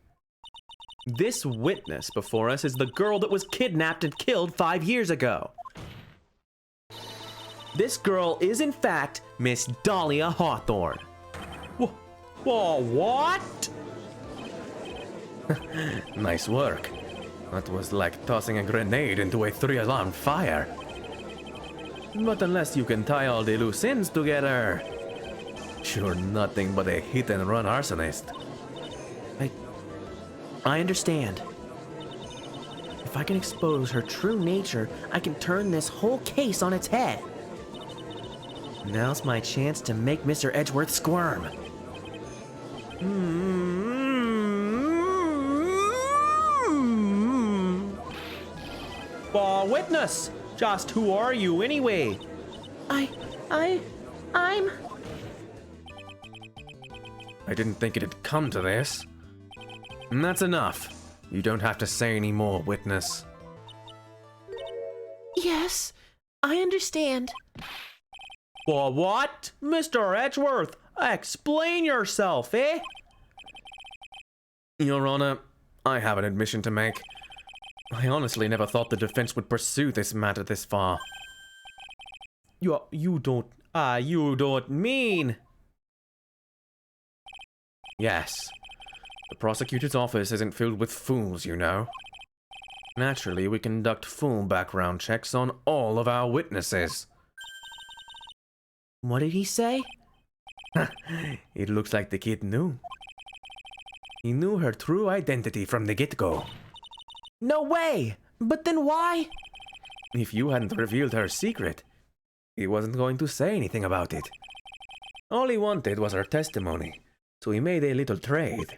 This witness before us is the girl that was kidnapped and killed 5 years ago. This girl is in fact Miss Dahlia Hawthorne. Whoa, what? Nice work. That was like tossing a grenade into a 3-alarm fire. But unless you can tie all the loose ends together... You're nothing but a hit-and-run arsonist. I understand. If I can expose her true nature, I can turn this whole case on its head. Now's my chance to make Mr. Edgeworth squirm. Witness! Just who are you anyway? I'm... I didn't think it'd come to this. And that's enough. You don't have to say any more, witness. Yes, I understand. What? Mr. Edgeworth, explain yourself, eh? Your Honor, I have an admission to make. I honestly never thought the defense would pursue this matter this far. You don't mean... Yes. The prosecutor's office isn't filled with fools, you know. Naturally, we conduct full background checks on all of our witnesses. What did he say? It looks like the kid knew. He knew her true identity from the get-go. No way! But then why? If you hadn't revealed her secret, he wasn't going to say anything about it. All he wanted was her testimony, so he made a little trade.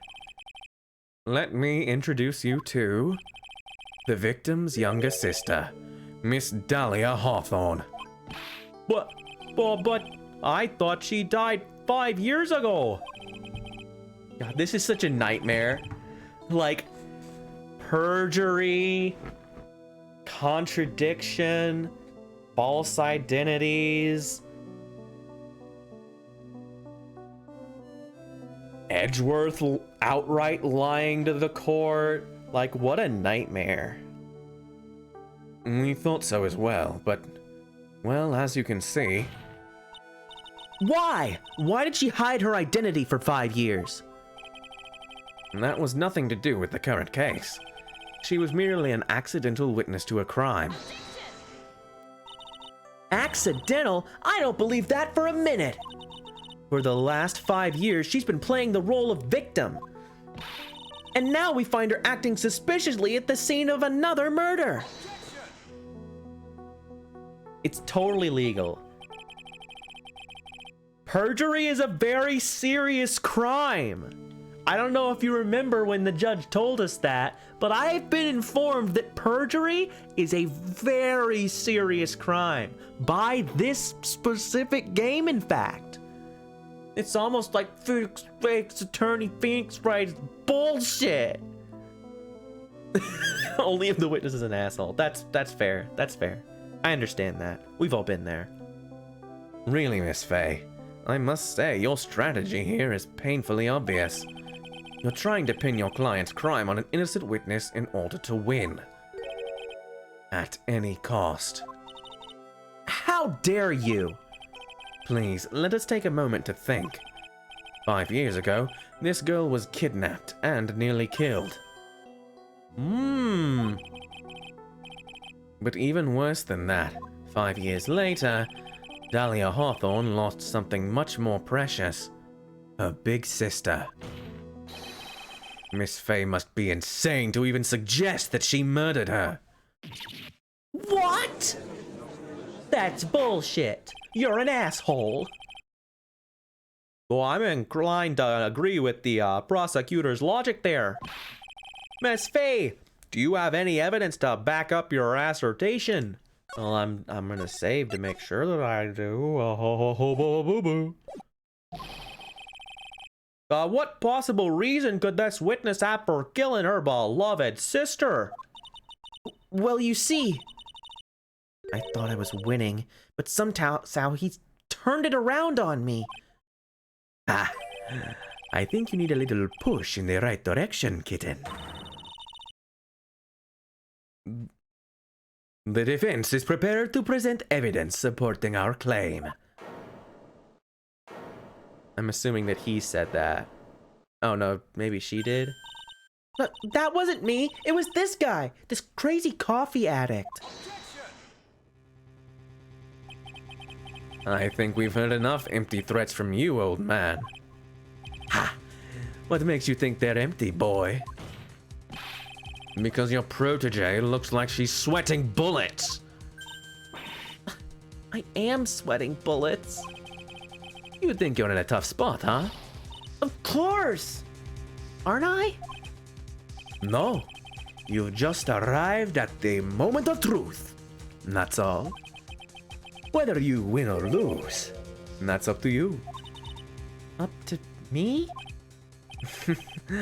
Let me introduce you to the victim's younger sister, Miss Dahlia Hawthorne. But I thought she died 5 years ago. God, this is such a nightmare. Like, perjury, contradiction, false identities, Edgeworth outright lying to the court. Like, what a nightmare. We thought so as well, but, well, as you can see... Why? Why did she hide her identity for 5 years? That was nothing to do with the current case. She was merely an accidental witness to a crime. Accidental? I don't believe that for a minute. For the last 5 years, she's been playing the role of victim. And now we find her acting suspiciously at the scene of another murder. It's totally legal. Perjury is a very serious crime. I don't know if you remember when the judge told us that, but I've been informed that perjury is a very serious crime by this specific game, in fact. It's almost like Phoenix Attorney Phoenix Wright is bullshit. Only if the witness is an asshole. That's fair. That's fair. I understand that. We've all been there. Really, Miss Faye, I must say your strategy here is painfully obvious. You're trying to pin your client's crime on an innocent witness in order to win. At any cost. How dare you? Please, let us take a moment to think. 5 years ago, this girl was kidnapped and nearly killed. But even worse than that, 5 years later, Dahlia Hawthorne lost something much more precious. Her big sister. Miss Faye must be insane to even suggest that she murdered her. What? That's bullshit. You're an asshole. Well, I'm inclined to agree with the prosecutor's logic there. Miss Faye, do you have any evidence to back up your assertion? Well, I'm gonna save to make sure that I do. What possible reason could this witness have for killing her beloved sister? Well, you see, I thought I was winning, but somehow he's turned it around on me. Ah, I think you need a little push in the right direction, kitten. The defense is prepared to present evidence supporting our claim. I'm assuming that he said that. Oh no, maybe she did? But that wasn't me. It was this guy, this crazy coffee addict. I think we've heard enough empty threats from you, old man. Ha! What makes you think they're empty, boy? Because your protege looks like she's sweating bullets. I am sweating bullets. You think you're in a tough spot, huh? Of course! Aren't I? No. You've just arrived at the moment of truth. That's all. Whether you win or lose, that's up to you. Up to me?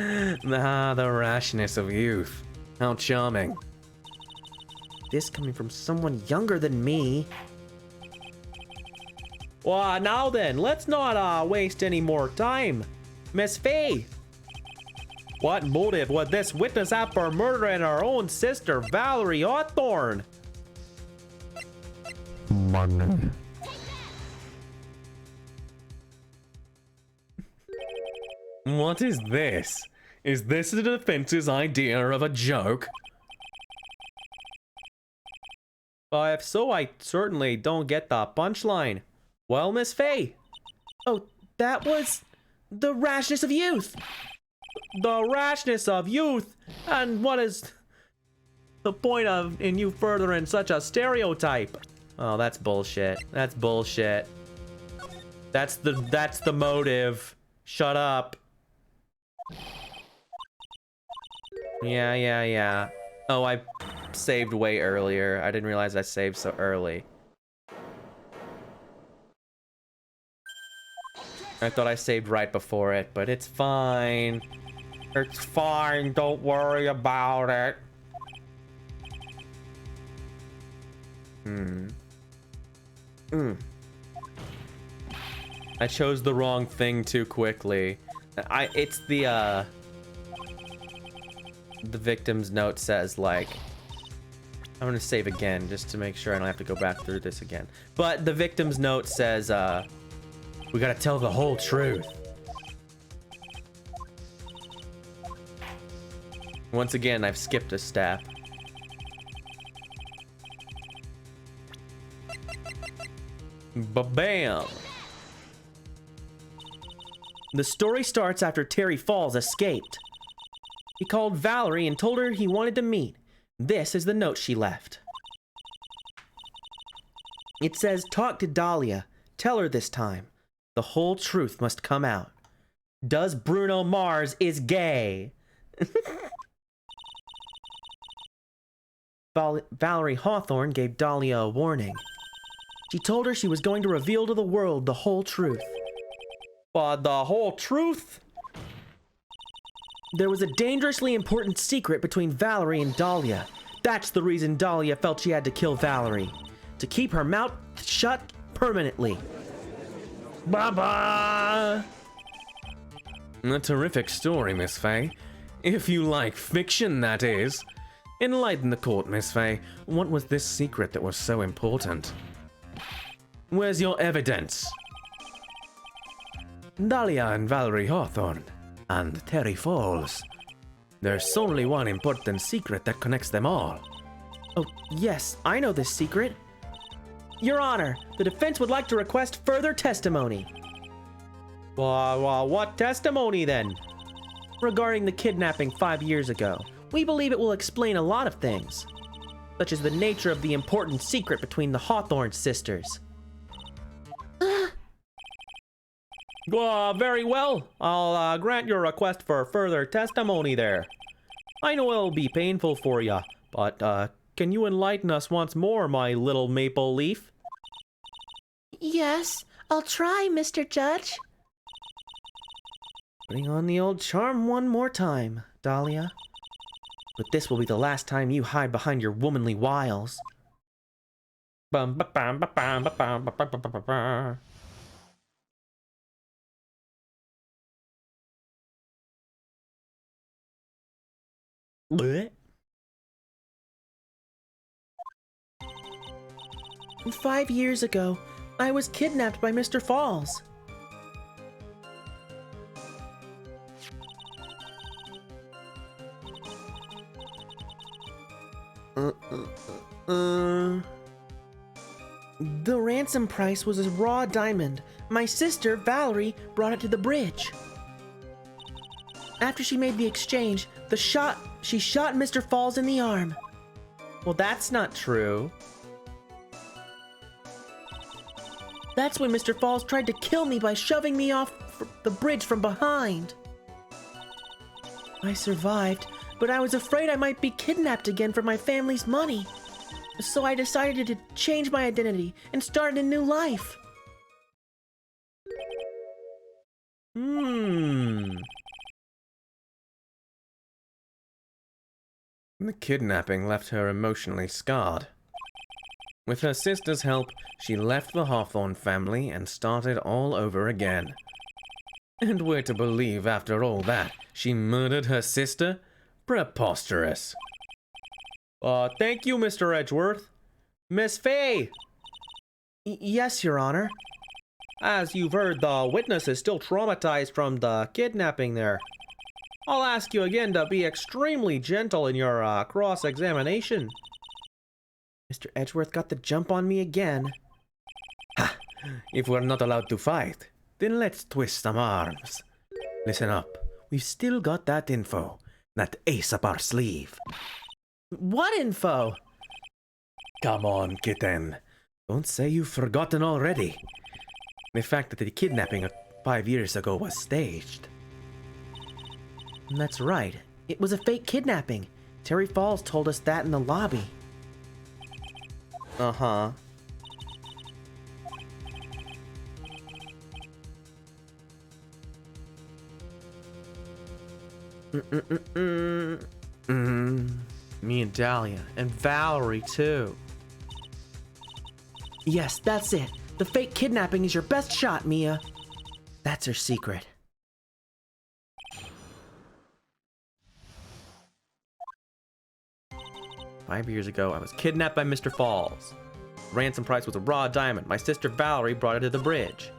The rashness of youth. How charming. This coming from someone younger than me. Well, now then, let's not waste any more time. Miss Faye, what motive would this witness have for murdering our own sister, Valerie Hawthorne? Money. What is this? Is this the defense's idea of a joke? If so, I certainly don't get the punchline. Well, Miss Faye, Oh, that was the rashness of youth. the rashness of youth, and what is the point of in you furthering such a stereotype? Oh, that's bullshit. That's bullshit. That's the motive. Shut up. Yeah. Oh, I saved way earlier. I didn't realize I saved so early. I thought I saved right before it, but it's fine. It's fine. Don't worry about it. I chose the wrong thing too quickly. It's the victim's note says, like, I'm gonna save again just to make sure I don't have to go back through this again. But the victim's note says, we gotta tell the whole truth. Once again, I've skipped a step. Ba-bam! The story starts after Terry Falls escaped. He called Valerie and told her he wanted to meet. This is the note she left. It says, talk to Dahlia. Tell her this time. The whole truth must come out. Does Bruno Mars is gay? Valerie Hawthorne gave Dahlia a warning. She told her she was going to reveal to the world the whole truth. But the whole truth? There was a dangerously important secret between Valerie and Dahlia. That's the reason Dahlia felt she had to kill Valerie. To keep her mouth shut permanently. Bye-bye! A terrific story, Miss Faye. If you like fiction, that is. Enlighten the court, Miss Faye. What was this secret that was so important? Where's your evidence? Dahlia and Valerie Hawthorne. And Terry Falls. There's only one important secret that connects them all. Oh, yes, I know this secret. Your Honor, the defense would like to request further testimony. What testimony then? Regarding the kidnapping 5 years ago. We believe it will explain a lot of things, such as the nature of the important secret between the Hawthorne sisters. Very well. I'll grant your request for further testimony there. I know it'll be painful for you, but can you enlighten us once more, my little maple leaf? Yes, I'll try, Mr. Judge. Putting on the old charm one more time, Dahlia. But this will be the last time you hide behind your womanly wiles. Bum ba bum ba bum ba bum ba bum ba bum ba. Blech. 5 years ago, I was kidnapped by Mr. Falls. The ransom price was a raw diamond. My sister, Valerie, brought it to the bridge. After she made the exchange, she shot Mr. Falls in the arm. Well, that's not true. That's when Mr. Falls tried to kill me by shoving me off the bridge from behind. I survived, but I was afraid I might be kidnapped again for my family's money. So I decided to change my identity and start a new life. The kidnapping left her emotionally scarred. With her sister's help, she left the Hawthorne family and started all over again. And we're to believe after all that, she murdered her sister? Preposterous. Thank you, Mr. Edgeworth. Miss Faye! Yes, Your Honor. As you've heard, the witness is still traumatized from the kidnapping there. I'll ask you again to be extremely gentle in your cross-examination. Mr. Edgeworth got the jump on me again. Ha! If we're not allowed to fight, then let's twist some arms. Listen up. We've still got that info. That ace up our sleeve. What info? Come on, kitten. Don't say you've forgotten already. The fact that the kidnapping 5 years ago was staged. That's right. It was a fake kidnapping. Terry Falls told us that in the lobby. Me and Dahlia. And Valerie, too. Yes, that's it. The fake kidnapping is your best shot, Mia. That's her secret. "5 years ago, I was kidnapped by Mr. Falls. Ransom price was a raw diamond. My sister Valerie brought it to the bridge.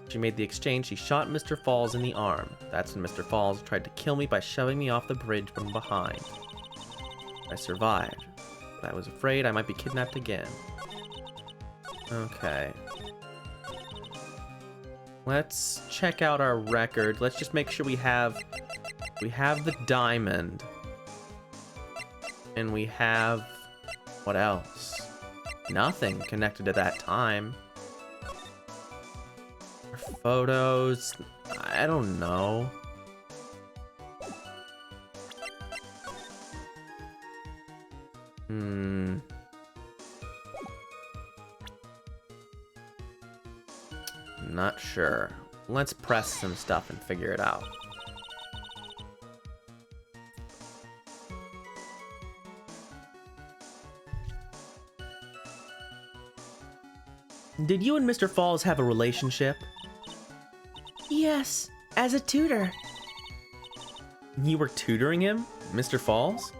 She made the exchange. She shot Mr. Falls in the arm. That's when Mr. Falls tried to kill me by shoving me off the bridge from behind. I survived, but I was afraid I might be kidnapped again." Okay. Let's check out our record. Let's just make sure we have the diamond. And we have, what else? Nothing connected to that time. Our photos, I don't know. Not sure. Let's press some stuff and figure it out. Did you and Mr. Falls have a relationship? Yes, as a tutor. You were tutoring him, Mr. Falls?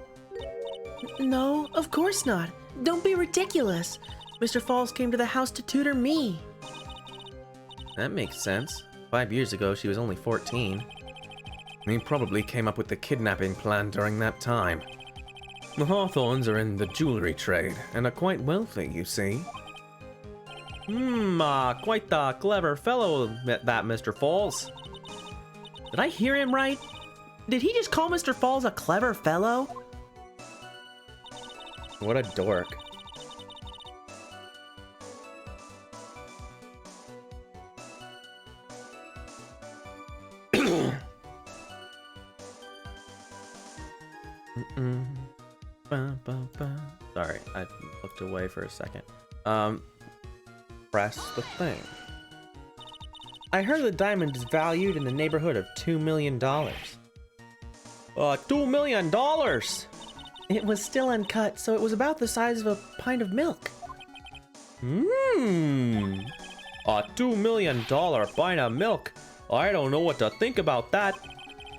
No, of course not. Don't be ridiculous. Mr. Falls came to the house to tutor me. That makes sense. 5 years ago, she was only 14. He probably came up with the kidnapping plan during that time. The Hawthorns are in the jewelry trade and are quite wealthy, you see. Quite the clever fellow, that Mr. Falls. Did I hear him right? Did he just call Mr. Falls a clever fellow? What a dork. Sorry, I looked away for a second. Press the thing. I heard the diamond is valued in the neighborhood of $2 million. $2 million! It was still uncut, so it was about the size of a pint of milk. A $2 million pint of milk. I don't know what to think about that,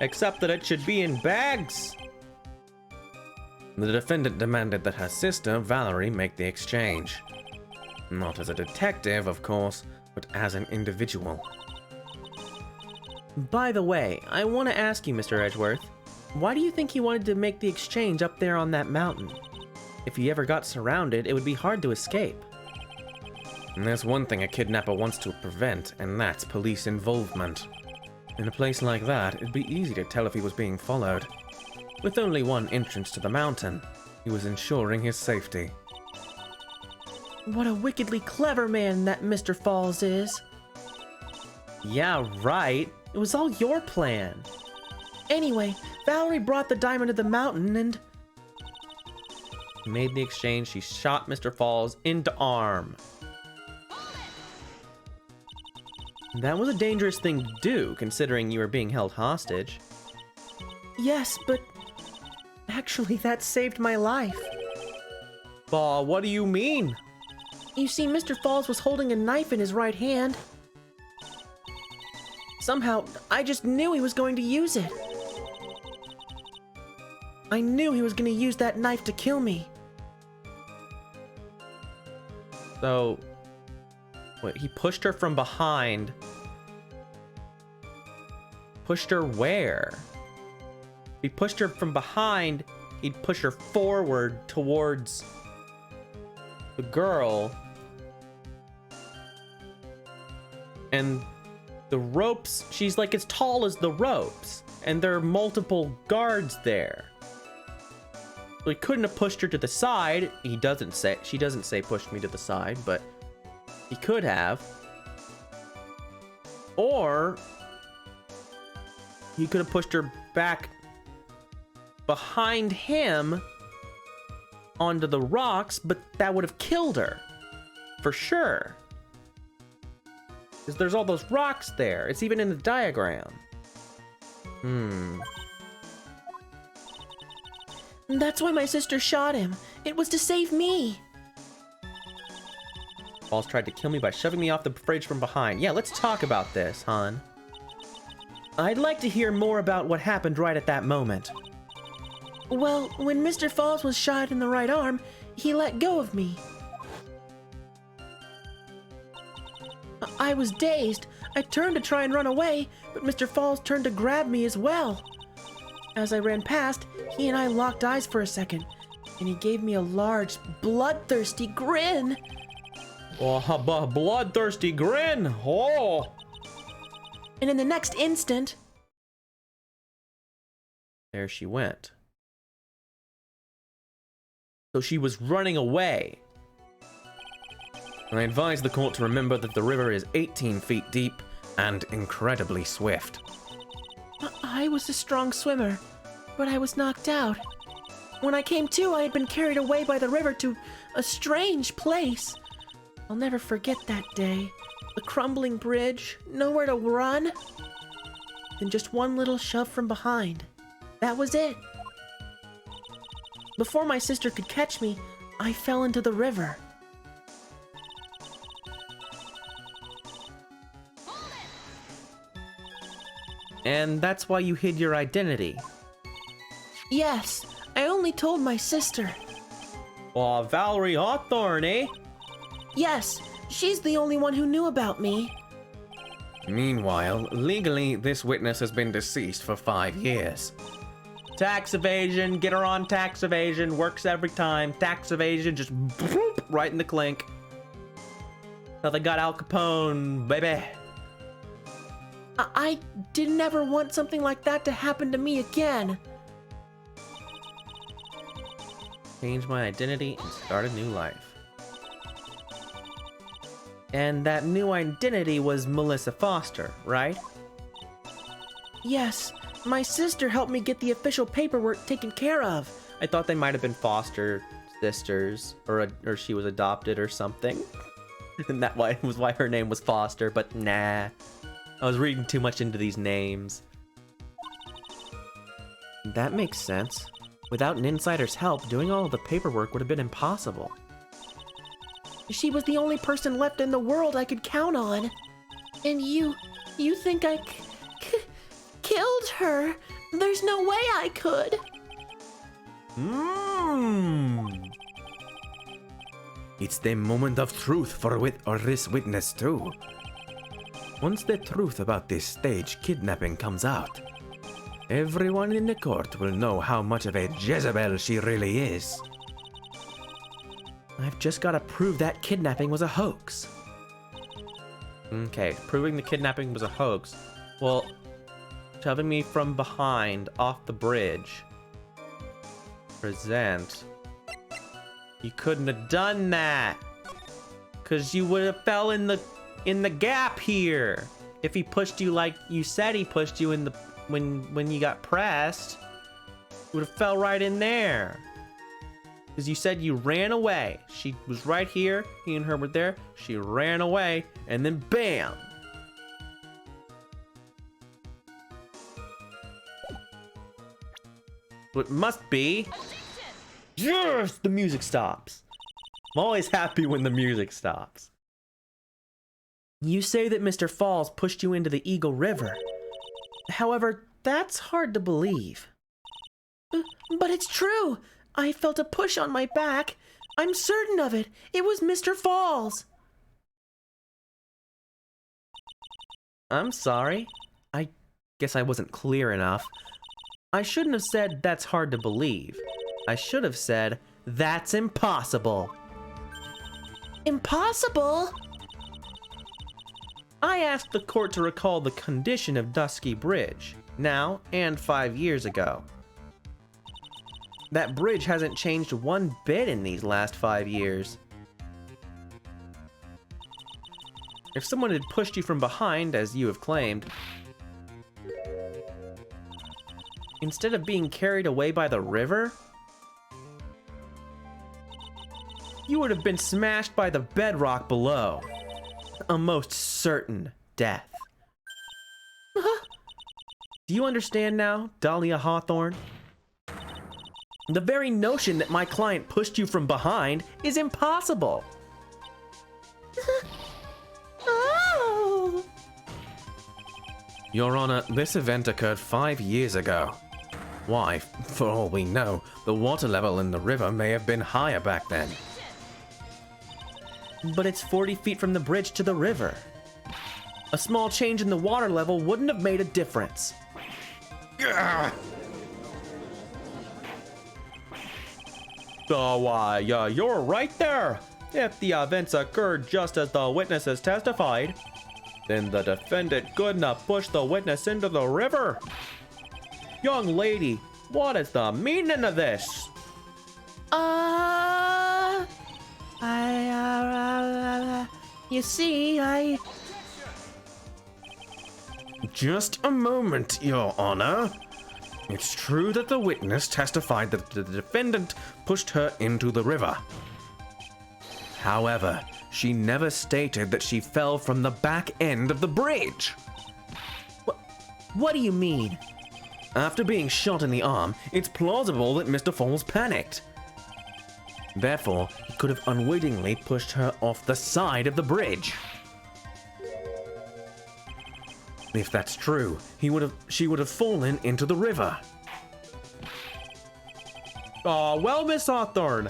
except that it should be in bags. The defendant demanded that her sister, Valerie, make the exchange. Not as a detective, of course, but as an individual. By the way, I want to ask you, Mr. Edgeworth, why do you think he wanted to make the exchange up there on that mountain? If he ever got surrounded, it would be hard to escape. And there's one thing a kidnapper wants to prevent, and that's police involvement. In a place like that, it'd be easy to tell if he was being followed. With only one entrance to the mountain, he was ensuring his safety. What a wickedly clever man that Mr. Falls is. Yeah, right. It was all your plan. Anyway, Valerie brought the diamond to the mountain and... He made the exchange. She shot Mr. Falls into arm. That was a dangerous thing to do, considering you were being held hostage. Yes, but... actually, that saved my life. What do you mean? You see, Mr. Falls was holding a knife in his right hand. Somehow, I just knew he was going to use it. I knew he was going to use that knife to kill me. So, wait, he pushed her from behind. Pushed her where? If he pushed her from behind, he'd push her forward towards the girl. And the ropes, she's like as tall as the ropes. And there are multiple guards there. So he couldn't have pushed her to the side. She doesn't say push me to the side, but he could have. Or he could have pushed her back behind him onto the rocks, but that would have killed her. For sure. Because there's all those rocks there. It's even in the diagram. That's why my sister shot him. It was to save me. Falls tried to kill me by shoving me off the fridge from behind. Yeah, let's talk about this, hon. I'd like to hear more about what happened right at that moment. Well, when Mr. Falls was shot in the right arm, he let go of me. I was dazed. I turned to try and run away, but Mr. Falls turned to grab me as well. As I ran past, he and I locked eyes for a second, and he gave me a large, bloodthirsty grin. Oh, bloodthirsty grin! Oh! And in the next instant... There she went. So she was running away. I advise the court to remember that the river is 18 feet deep and incredibly swift. I was a strong swimmer, but I was knocked out. When I came to, I had been carried away by the river to a strange place. I'll never forget that day. The crumbling bridge, nowhere to run, and just one little shove from behind. That was it. Before my sister could catch me, I fell into the river. And that's why you hid your identity. Yes, I only told my sister. Aw, Valerie Hawthorne, eh? Yes, she's the only one who knew about me. Meanwhile, legally, this witness has been deceased for 5 years. Tax evasion, get her on tax evasion, works every time. Tax evasion, just boop, right in the clink. Now they got Al Capone, baby. I didn't ever want something like that to happen to me again. Change my identity and start a new life. And that new identity was Melissa Foster, right? Yes, my sister helped me get the official paperwork taken care of. I thought they might have been foster sisters, or she was adopted or something. And that was why her name was Foster, but nah. I was reading too much into these names. That makes sense. Without an insider's help, doing all of the paperwork would have been impossible. She was the only person left in the world I could count on. And you think I killed her? There's no way I could. It's the moment of truth for this witness too. Once the truth about this stage kidnapping comes out, everyone in the court will know how much of a Jezebel she really is. I've just got to prove that kidnapping was a hoax. Okay, proving the kidnapping was a hoax. Well, shoving me from behind off the bridge. Present. You couldn't have done that. Cause you would have fell in the gap here. If he pushed you like you said he pushed you in the when you got pressed, you would have fell right in there. Because you said you ran away. She was right here. He and her were there. She ran away. And then bam. So it must be... Yes! The music stops. I'm always happy when the music stops. You say that Mr. Falls pushed you into the Eagle River. However, that's hard to believe. But it's true. I felt a push on my back. I'm certain of it. It was Mr. Falls. I'm sorry. I guess I wasn't clear enough. I shouldn't have said that's hard to believe. I should have said that's impossible. Impossible? I asked the court to recall the condition of Dusky Bridge, now and 5 years ago. That bridge hasn't changed one bit in these last 5 years. If someone had pushed you from behind, as you have claimed, instead of being carried away by the river, you would have been smashed by the bedrock below. A most certain death. Do you understand now, Dahlia Hawthorne? The very notion that my client pushed you from behind is impossible. Oh! Your Honor, this event occurred 5 years ago. Why, for all we know, the water level in the river may have been higher back then. But it's 40 feet from the bridge to the river. A small change in the water level wouldn't have made a difference. So, you're right there. If the events occurred just as the witnesses testified, then the defendant couldn't have pushed the witness into the river. Young lady, what is the meaning of this? You see, Just a moment, Your Honor. It's true that the witness testified that the defendant pushed her into the river. However, she never stated that she fell from the back end of the bridge. What do you mean? After being shot in the arm, it's plausible that Mr. Falls panicked. Therefore, he could have unwittingly pushed her off the side of the bridge. If that's true, she would have fallen into the river. Well, Miss Hawthorne,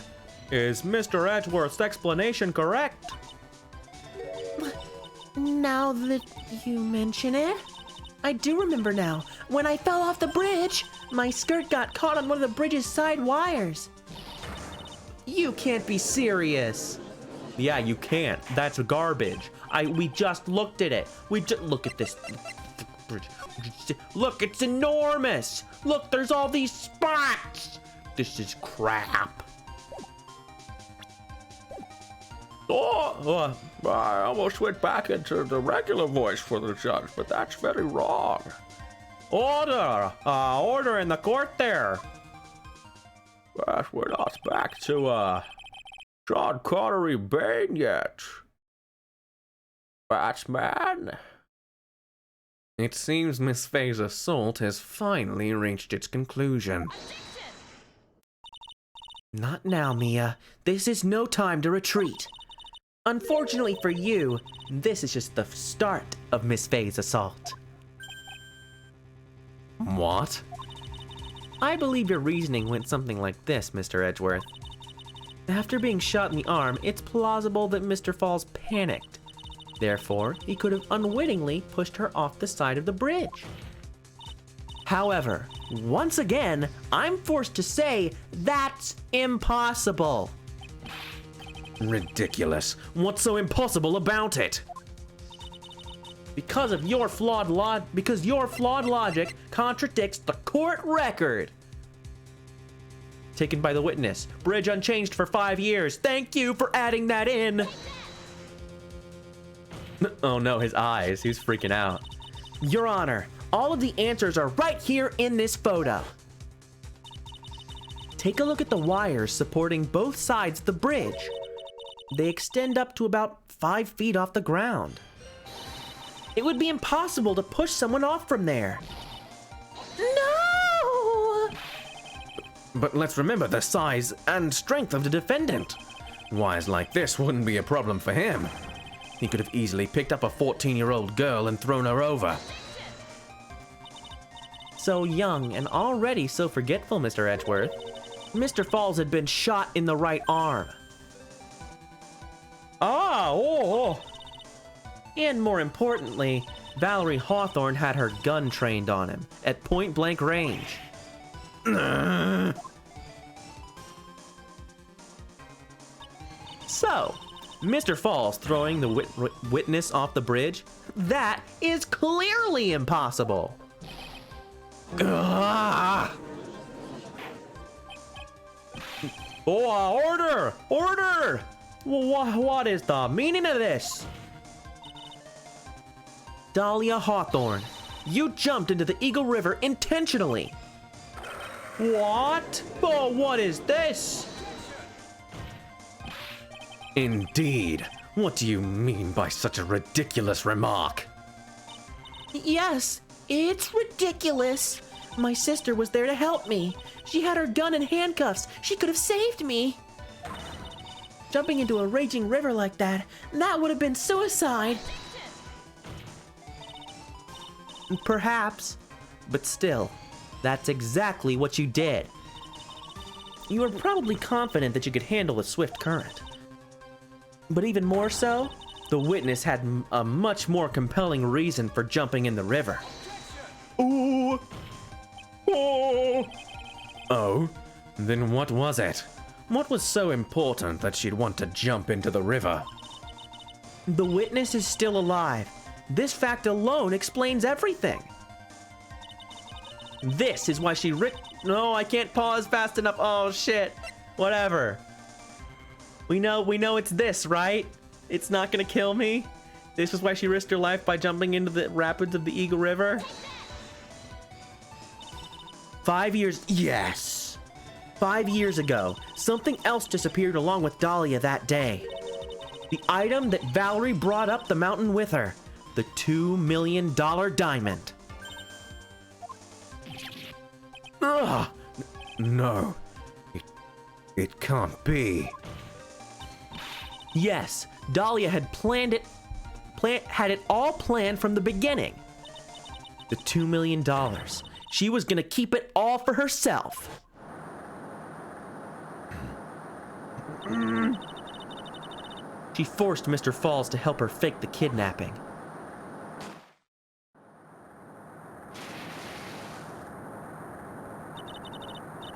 is Mr. Edgeworth's explanation correct? now that you mention it, I do remember now. When I fell off the bridge, my skirt got caught on one of the bridge's side wires. You can't be serious. Yeah, you can't. That's garbage. We just looked at it. Look at this bridge. Look, it's enormous. Look, there's all these spots. This is crap. Oh, I almost went back into the regular voice for the judge, but that's very wrong. Order! Order in the court there. But we're not back to, John Connery Bain yet. Batman. It seems Miss Faye's assault has finally reached its conclusion. Not now, Mia. This is no time to retreat. Unfortunately for you, this is just the start of Miss Faye's assault. What? I believe your reasoning went something like this, Mr. Edgeworth. After being shot in the arm, it's plausible that Mr. Falls panicked. Therefore, he could have unwittingly pushed her off the side of the bridge. However, once again, I'm forced to say that's impossible. Ridiculous. What's so impossible about it? Because your flawed logic contradicts the court record. Taken by the witness. Bridge unchanged for 5 years. Thank you for adding that in. Oh no, his eyes. He's freaking out. Your Honor, all of the answers are right here in this photo. Take a look at the wires supporting both sides of the bridge. They extend up to about 5 feet off the ground. It would be impossible to push someone off from there. No! But let's remember the size and strength of the defendant. Wires like this wouldn't be a problem for him. He could have easily picked up a 14-year-old girl and thrown her over. So young and already so forgetful, Mr. Edgeworth. Mr. Falls had been shot in the right arm. And more importantly, Valerie Hawthorne had her gun trained on him at point-blank range. So, Mr. Falls throwing the witness off the bridge, that is clearly impossible. Order! Order! What is the meaning of this? Dahlia Hawthorne, you jumped into the Eagle River intentionally. What? Oh, what is this? Indeed. What do you mean by such a ridiculous remark? Yes, it's ridiculous. My sister was there to help me. She had her gun and handcuffs. She could have saved me. Jumping into a raging river like that would have been suicide. Perhaps, but still, that's exactly what you did. You were probably confident that you could handle the swift current. But even more so, the witness had a much more compelling reason for jumping in the river. Ooh. Oh. Oh? Then what was it? What was so important that she'd want to jump into the river? The witness is still alive. This fact alone explains everything. This is why she No, I can't pause fast enough. Oh shit. Whatever. We know it's this, right? It's not gonna kill me. This is why she risked her life by jumping into the rapids of the Eagle River. 5 years, yes. 5 years ago, something else disappeared along with Dahlia that day. The item that Valerie brought up the mountain with her. The $2 million diamond. Ugh! No. It can't be. Yes, Dahlia had had it all planned from the beginning. The $2 million. She was gonna keep it all for herself. She forced Mr. Falls to help her fake the kidnapping.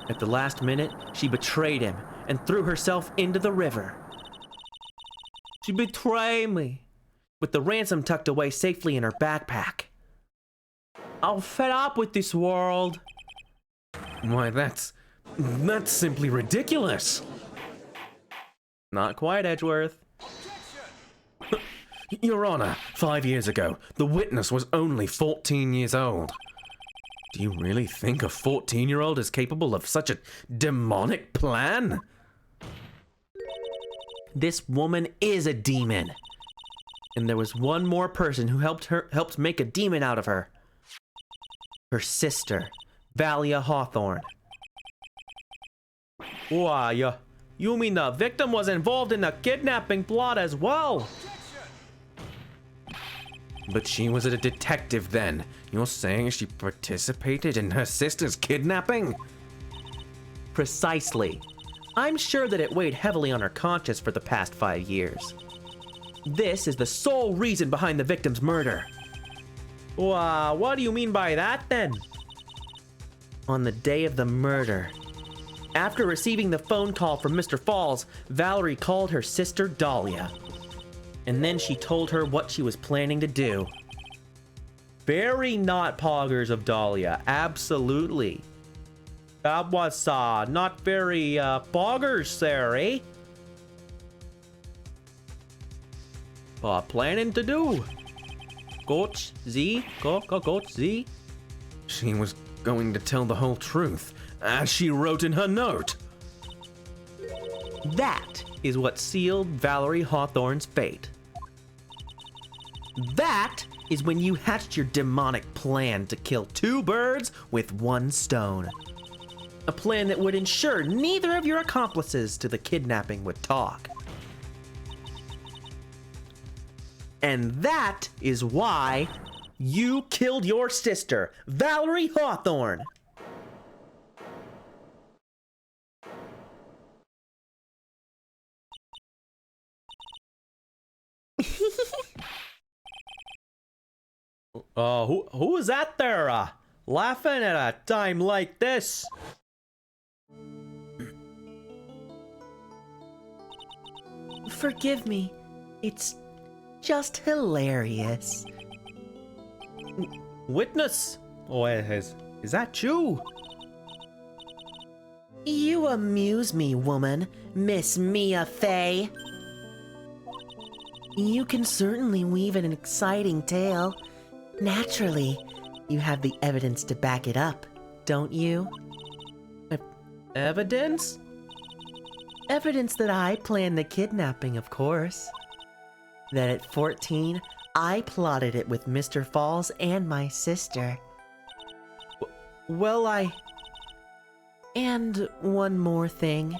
At the last minute, she betrayed him and threw herself into the river. She betrayed me, with the ransom tucked away safely in her backpack. I'm fed up with this world. Why, that's simply ridiculous. Not quite, Edgeworth. Your Honor, 5 years ago, the witness was only 14 years old. Do you really think a 14-year-old is capable of such a demonic plan? This woman is a demon. And there was one more person who helped make a demon out of her. Her sister, Valia Hawthorne. Why, you mean the victim was involved in the kidnapping plot as well? But she was a detective then. You're saying she participated in her sister's kidnapping? Precisely. I'm sure that it weighed heavily on her conscience for the past 5 years. This is the sole reason behind the victim's murder. Wow, what do you mean by that then? On the day of the murder, after receiving the phone call from Mr. Falls, Valerie called her sister Dahlia. And then she told her what she was planning to do. Very not poggers of Dahlia, absolutely. That was not very poggers there, eh? Planning to do. Goats Z, goats Z. She was going to tell the whole truth, as she wrote in her note. That is what sealed Valerie Hawthorne's fate. That is when you hatched your demonic plan to kill 2 birds with 1 stone. A plan that would ensure neither of your accomplices to the kidnapping would talk. And that is why you killed your sister, Valerie Hawthorne. Who is that there, laughing at a time like this? Forgive me. It's just hilarious. Witness? Oh, is that you? You amuse me, woman, Miss Mia Fey. You can certainly weave an exciting tale. Naturally, you have the evidence to back it up, don't you? Evidence? Evidence that I planned the kidnapping, of course. That at 14, I plotted it with Mr. Falls and my sister. Well, And one more thing.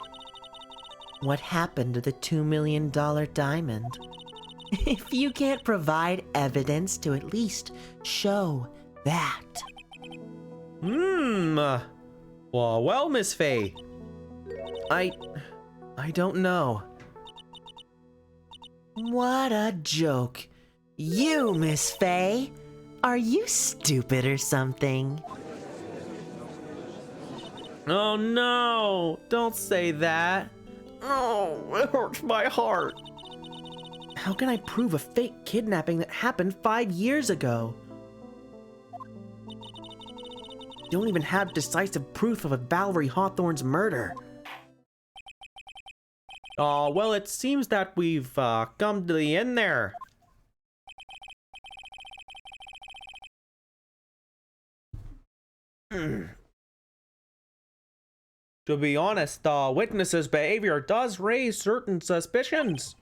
What happened to the $2 million diamond? If you can't provide evidence to at least show that. Well, Miss Faye. I don't know. What a joke. You, Miss Faye. Are you stupid or something? Oh no! Don't say that. Oh, it hurts my heart. How can I prove a fake kidnapping that happened 5 years ago? Don't even have decisive proof of a Valerie Hawthorne's murder. Oh, well, it seems that we've come to the end there. To be honest, the witness's behavior does raise certain suspicions.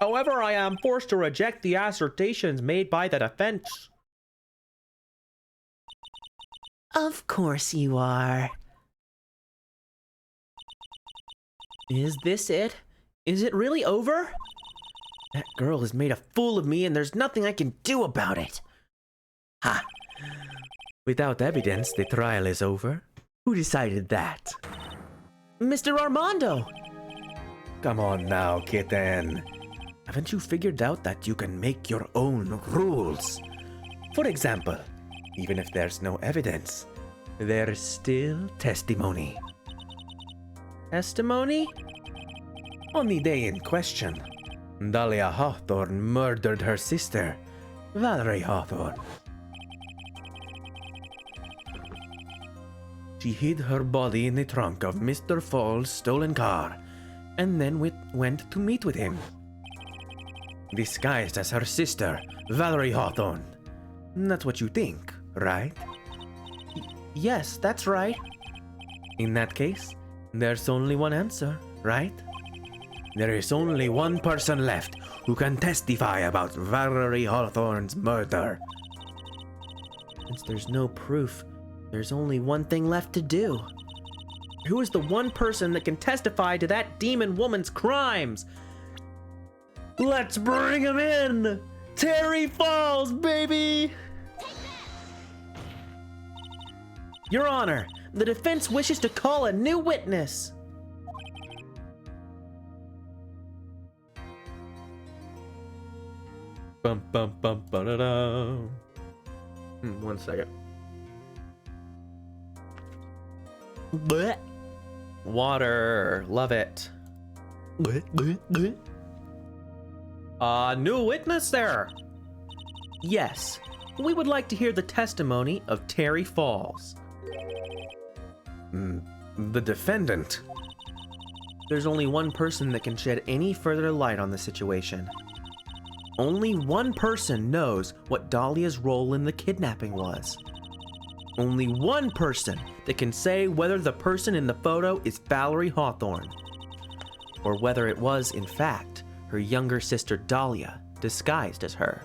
However, I am forced to reject the assertions made by the defense. Of course you are. Is this it? Is it really over? That girl has made a fool of me and there's nothing I can do about it. Ha! Without evidence, the trial is over. Who decided that? Mr. Armando! Come on now, kitten. Haven't you figured out that you can make your own rules? For example, even if there's no evidence, there's still testimony. Testimony? On the day in question, Dahlia Hawthorne murdered her sister, Valerie Hawthorne. She hid her body in the trunk of Mr. Fall's stolen car and then went to meet with him. Disguised as her sister, Valerie Hawthorne. That's what you think, right? Yes, that's right. In that case, there's only one answer, right? There is only one person left who can testify about Valerie Hawthorne's murder. Since there's no proof, there's only one thing left to do. Who is the one person that can testify to that demon woman's crimes? Let's bring him in! Terry Falls, baby! Your Honor, the defense wishes to call a new witness. Bum bum bum ba-da-da. 1 second. Blech. Water, love it. New witness there. Yes, we would like to hear the testimony of Terry Falls. The defendant. There's only one person that can shed any further light on the situation. Only one person knows what Dahlia's role in the kidnapping was. Only one person that can say whether the person in the photo is Valerie Hawthorne, or whether it was, in fact, her younger sister Dahlia, disguised as her.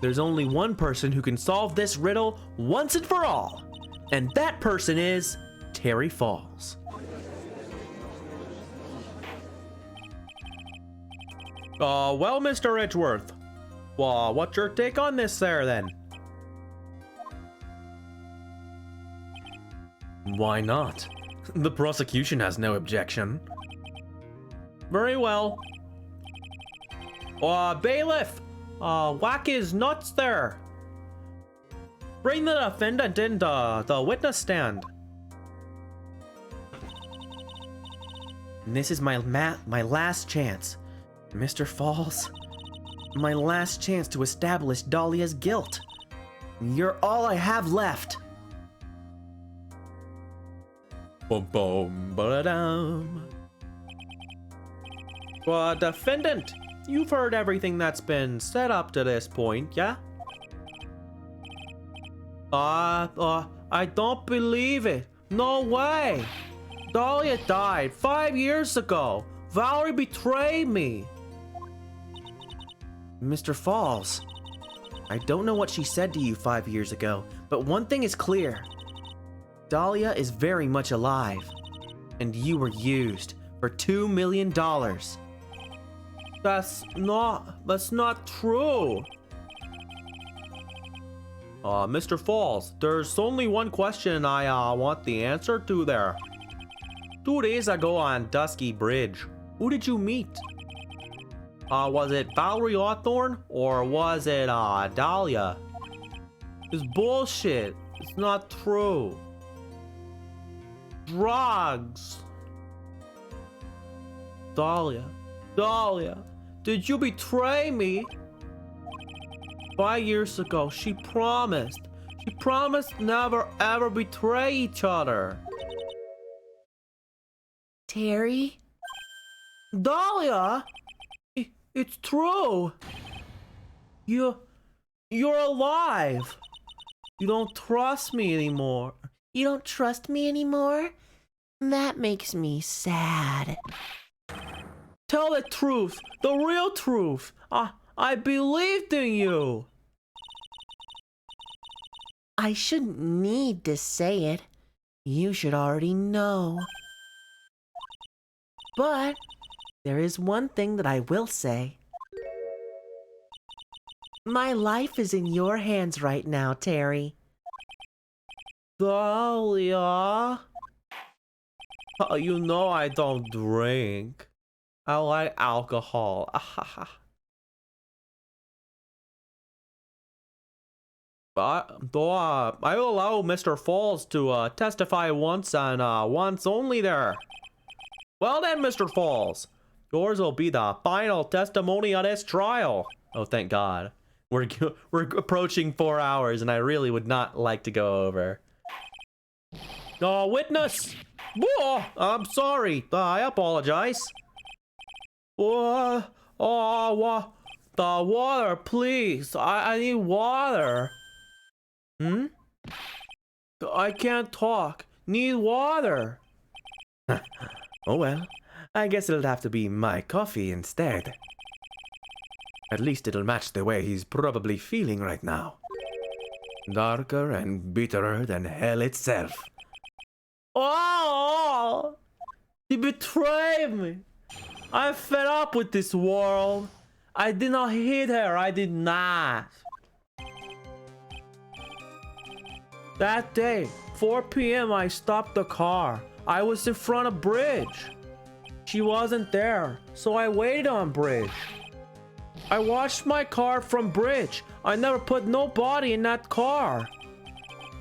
There's only one person who can solve this riddle once and for all, and that person is Terry Falls. Well, Mr. Edgeworth, what's your take on this there, then? Why not? The prosecution has no objection. Very well. Bailiff, whack his nuts there. Bring the defendant in the witness stand. And this is my last chance. Mr. Falls, my last chance to establish Dahlia's guilt. You're all I have left. Bum bum ba-da-dum. Defendant, you've heard everything that's been said up to this point, yeah? I don't believe it. No way. Dahlia died 5 years ago. Valerie betrayed me. Mr. Falls, I don't know what she said to you 5 years ago, But one thing is clear. Dahlia is very much alive. And you were used for $2 million. That's not true. Mr. Falls, there's only one question I want the answer to there. 2 days ago on Dusky Bridge, who did you meet? Was it Valerie Hawthorne or was it Dahlia? It's bullshit. It's not true. Drugs. Dahlia, did you betray me? 5 years ago, she promised never ever betray each other. Terry? Dahlia, it's true. You're alive. You don't trust me anymore. You don't trust me anymore? That makes me sad. Tell the truth, the real truth. I believed in you. I shouldn't need to say it. You should already know. But there is one thing that I will say. My life is in your hands right now, Terry. Dahlia. You know I don't drink. I like alcohol. I allow Mr. Falls to testify once and once only there. Well then, Mr. Falls, yours will be the final testimony on this trial. Oh, thank God. We're approaching 4 hours, and I really would not like to go over. Witness! Whoa, I'm sorry. I apologize. The water, please. I need water. I can't talk. Need water. Oh well, I guess it'll have to be my coffee instead. At least it'll match the way he's probably feeling right now. Darker and bitterer than hell itself. Oh! He betrayed me. I'm fed up with this world. I did not hit her. I did not. That day, 4 p.m. I stopped the car. I was in front of Bridge. She wasn't there, so I waited on Bridge. I watched my car from Bridge. I never put no body in that car.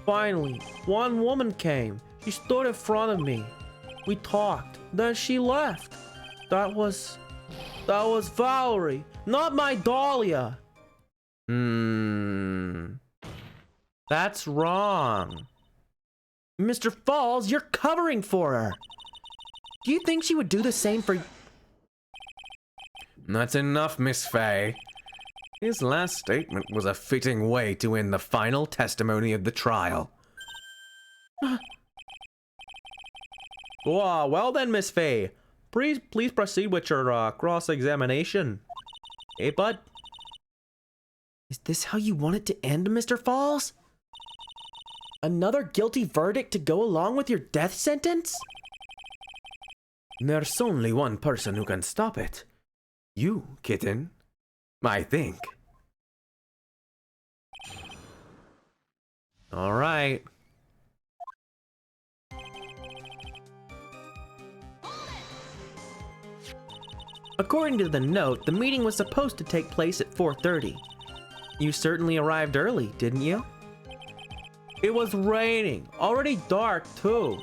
Finally, one woman came. She stood in front of me. We talked. Then she left. That was Valerie, not my Dahlia. That's wrong. Mr. Falls, you're covering for her. Do you think she would do the same for... That's enough, Miss Faye. His last statement was a fitting way to end the final testimony of the trial. Well then, Miss Faye. Please proceed with your cross-examination. Hey, bud. Is this how you want it to end, Mr. Falls? Another guilty verdict to go along with your death sentence? There's only one person who can stop it. You, kitten. I think. All right. According to the note, the meeting was supposed to take place at 4:30. You certainly arrived early, didn't you? It was raining. Already dark, too.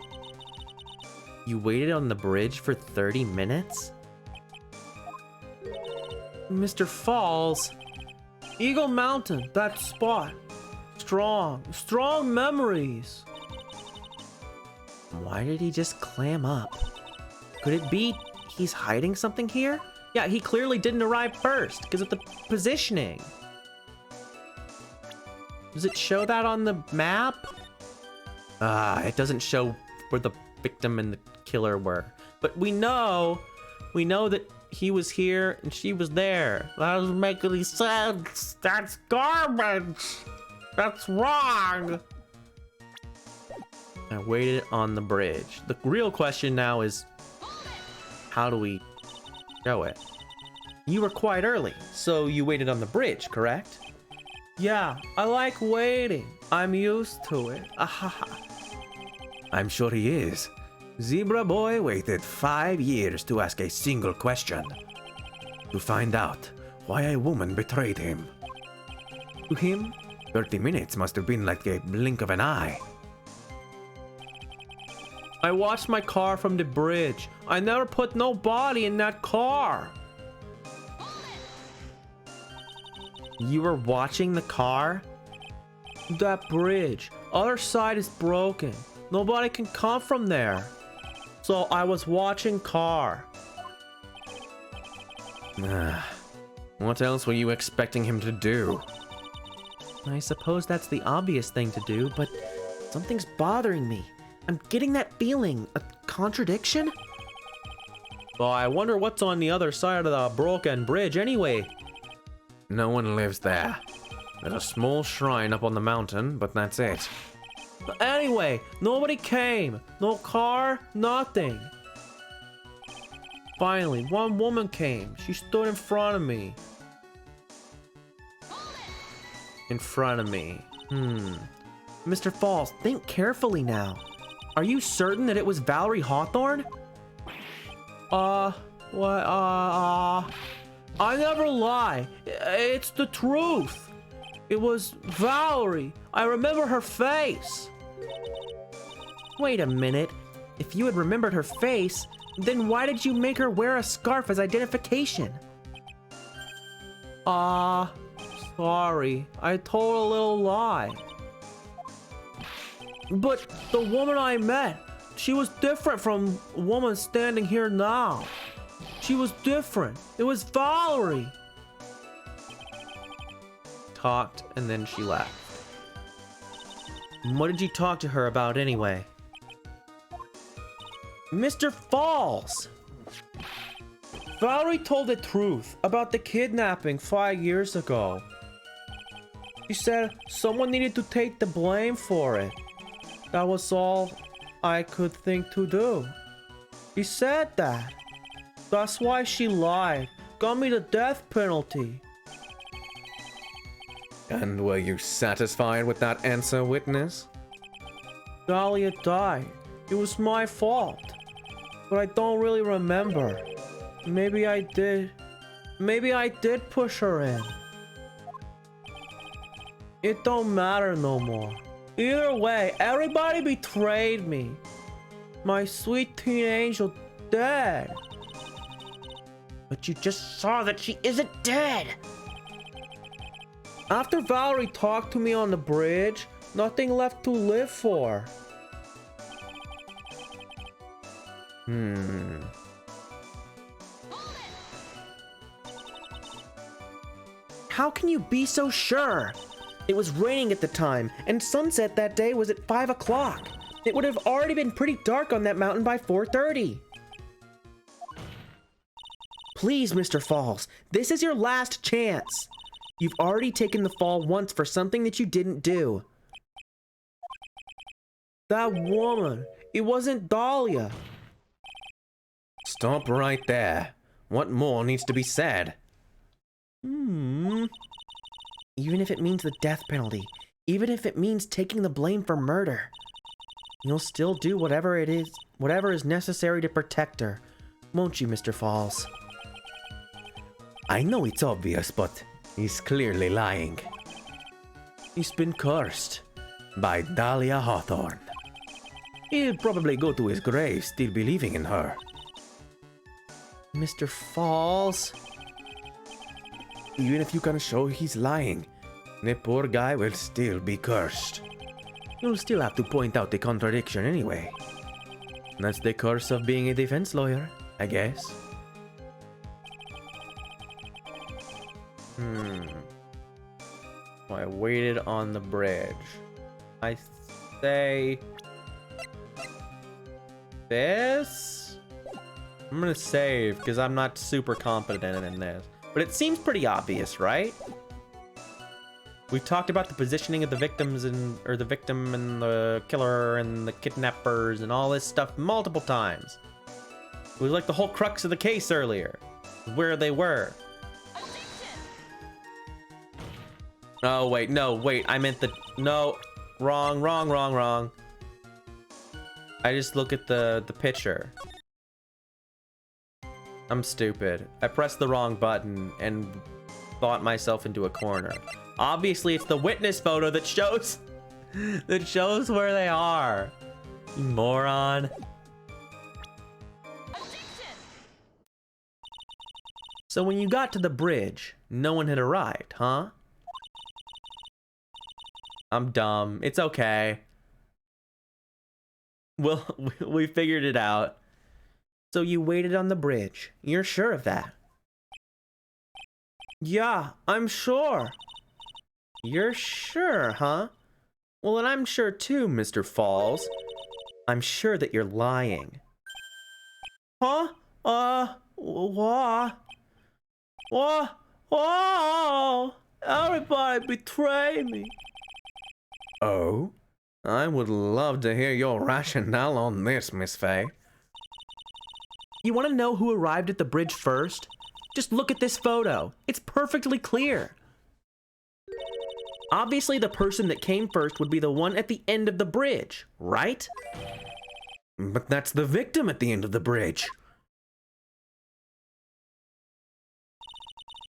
You waited on the bridge for 30 minutes? Mr. Falls. Eagle Mountain, that spot. Strong memories. Why did he just clam up? Could it be he's hiding something here? Yeah, he clearly didn't arrive first because of the positioning. Does it show that on the map? It doesn't show where the victim and the killer were. But we know that he was here and she was there. That doesn't make any sense. That's garbage. That's wrong. I waited on the bridge. The real question now is, how do we show it? You were quite early, so you waited on the bridge, correct? Yeah, I like waiting. I'm used to it. Ahaha. I'm sure he is. Zebra Boy waited 5 years to ask a single question. To find out why a woman betrayed him. To him, 30 minutes must have been like a blink of an eye. I watched my car from the bridge. I never put no body in that car. You were watching the car? That bridge. Other side is broken. Nobody can come from there. So I was watching car. What else were you expecting him to do? I suppose that's the obvious thing to do, but something's bothering me. I'm getting that feeling. A contradiction? Well, I wonder what's on the other side of the broken bridge anyway. No one lives there. There's a small shrine up on the mountain, but that's it. But anyway, nobody came. No car, nothing. Finally, one woman came. She stood in front of me. In front of me. Mr. Falls, think carefully now. Are you certain that it was Valerie Hawthorne? What, I never lie. It's the truth. It was Valerie. I remember her face. Wait a minute. If you had remembered her face, then why did you make her wear a scarf as identification? Sorry. I told a little lie. But the woman I met, she was different from the woman standing here now. She was different. It was Valerie. Talked and then she left. What did you talk to her about anyway? Mr. Falls! Valerie told the truth about the kidnapping 5 years ago. She said someone needed to take the blame for it. That was all I could think to do. She said that. That's why she lied. Got me the death penalty. And were you satisfied with that answer, witness? Dahlia died. It was my fault. But I don't really remember. Maybe I did. Maybe I did push her in. It don't matter no more. Either way, everybody betrayed me. My sweet teen angel dead. But you just saw that she isn't dead. After Valerie talked to me on the bridge, nothing left to live for. How can you be so sure? It was raining at the time, and sunset that day was at 5 o'clock. It would have already been pretty dark on that mountain by 4:30. Please, Mr. Falls, this is your last chance. You've already taken the fall once for something that you didn't do. That woman, it wasn't Dahlia. Stop right there. What more needs to be said? Even if it means the death penalty, even if it means taking the blame for murder, you'll still do whatever is necessary to protect her, won't you, Mr. Falls? I know it's obvious, but he's clearly lying. He's been cursed by Dahlia Hawthorne. He'll probably go to his grave still believing in her. Mr. Falls? Even if you can show he's lying, the poor guy will still be cursed. You'll still have to point out the contradiction anyway. That's the curse of being a defense lawyer, I guess. I waited on the bridge. I say this? I'm gonna save because I'm not super confident in this. But it seems pretty obvious, right? We talked about the positioning of the victims or the victim and the killer and the kidnappers and all this stuff multiple times. It was like the whole crux of the case earlier, where they were. Oh, wait, no, wait, I meant no, wrong. I just look at the picture. I'm stupid. I pressed the wrong button and thought myself into a corner. Obviously, it's the witness photo that shows where they are. You moron. So when you got to the bridge, no one had arrived, huh? I'm dumb. It's okay. Well, we figured it out. So you waited on the bridge. You're sure of that? Yeah, I'm sure. You're sure, huh? Well, and I'm sure too, Mr. Falls. I'm sure that you're lying. Huh? What? Oh! Everybody betray me. Oh? I would love to hear your rationale on this, Miss Faye. You want to know who arrived at the bridge first? Just look at this photo. It's perfectly clear. Obviously, the person that came first would be the one at the end of the bridge, right? But that's the victim at the end of the bridge.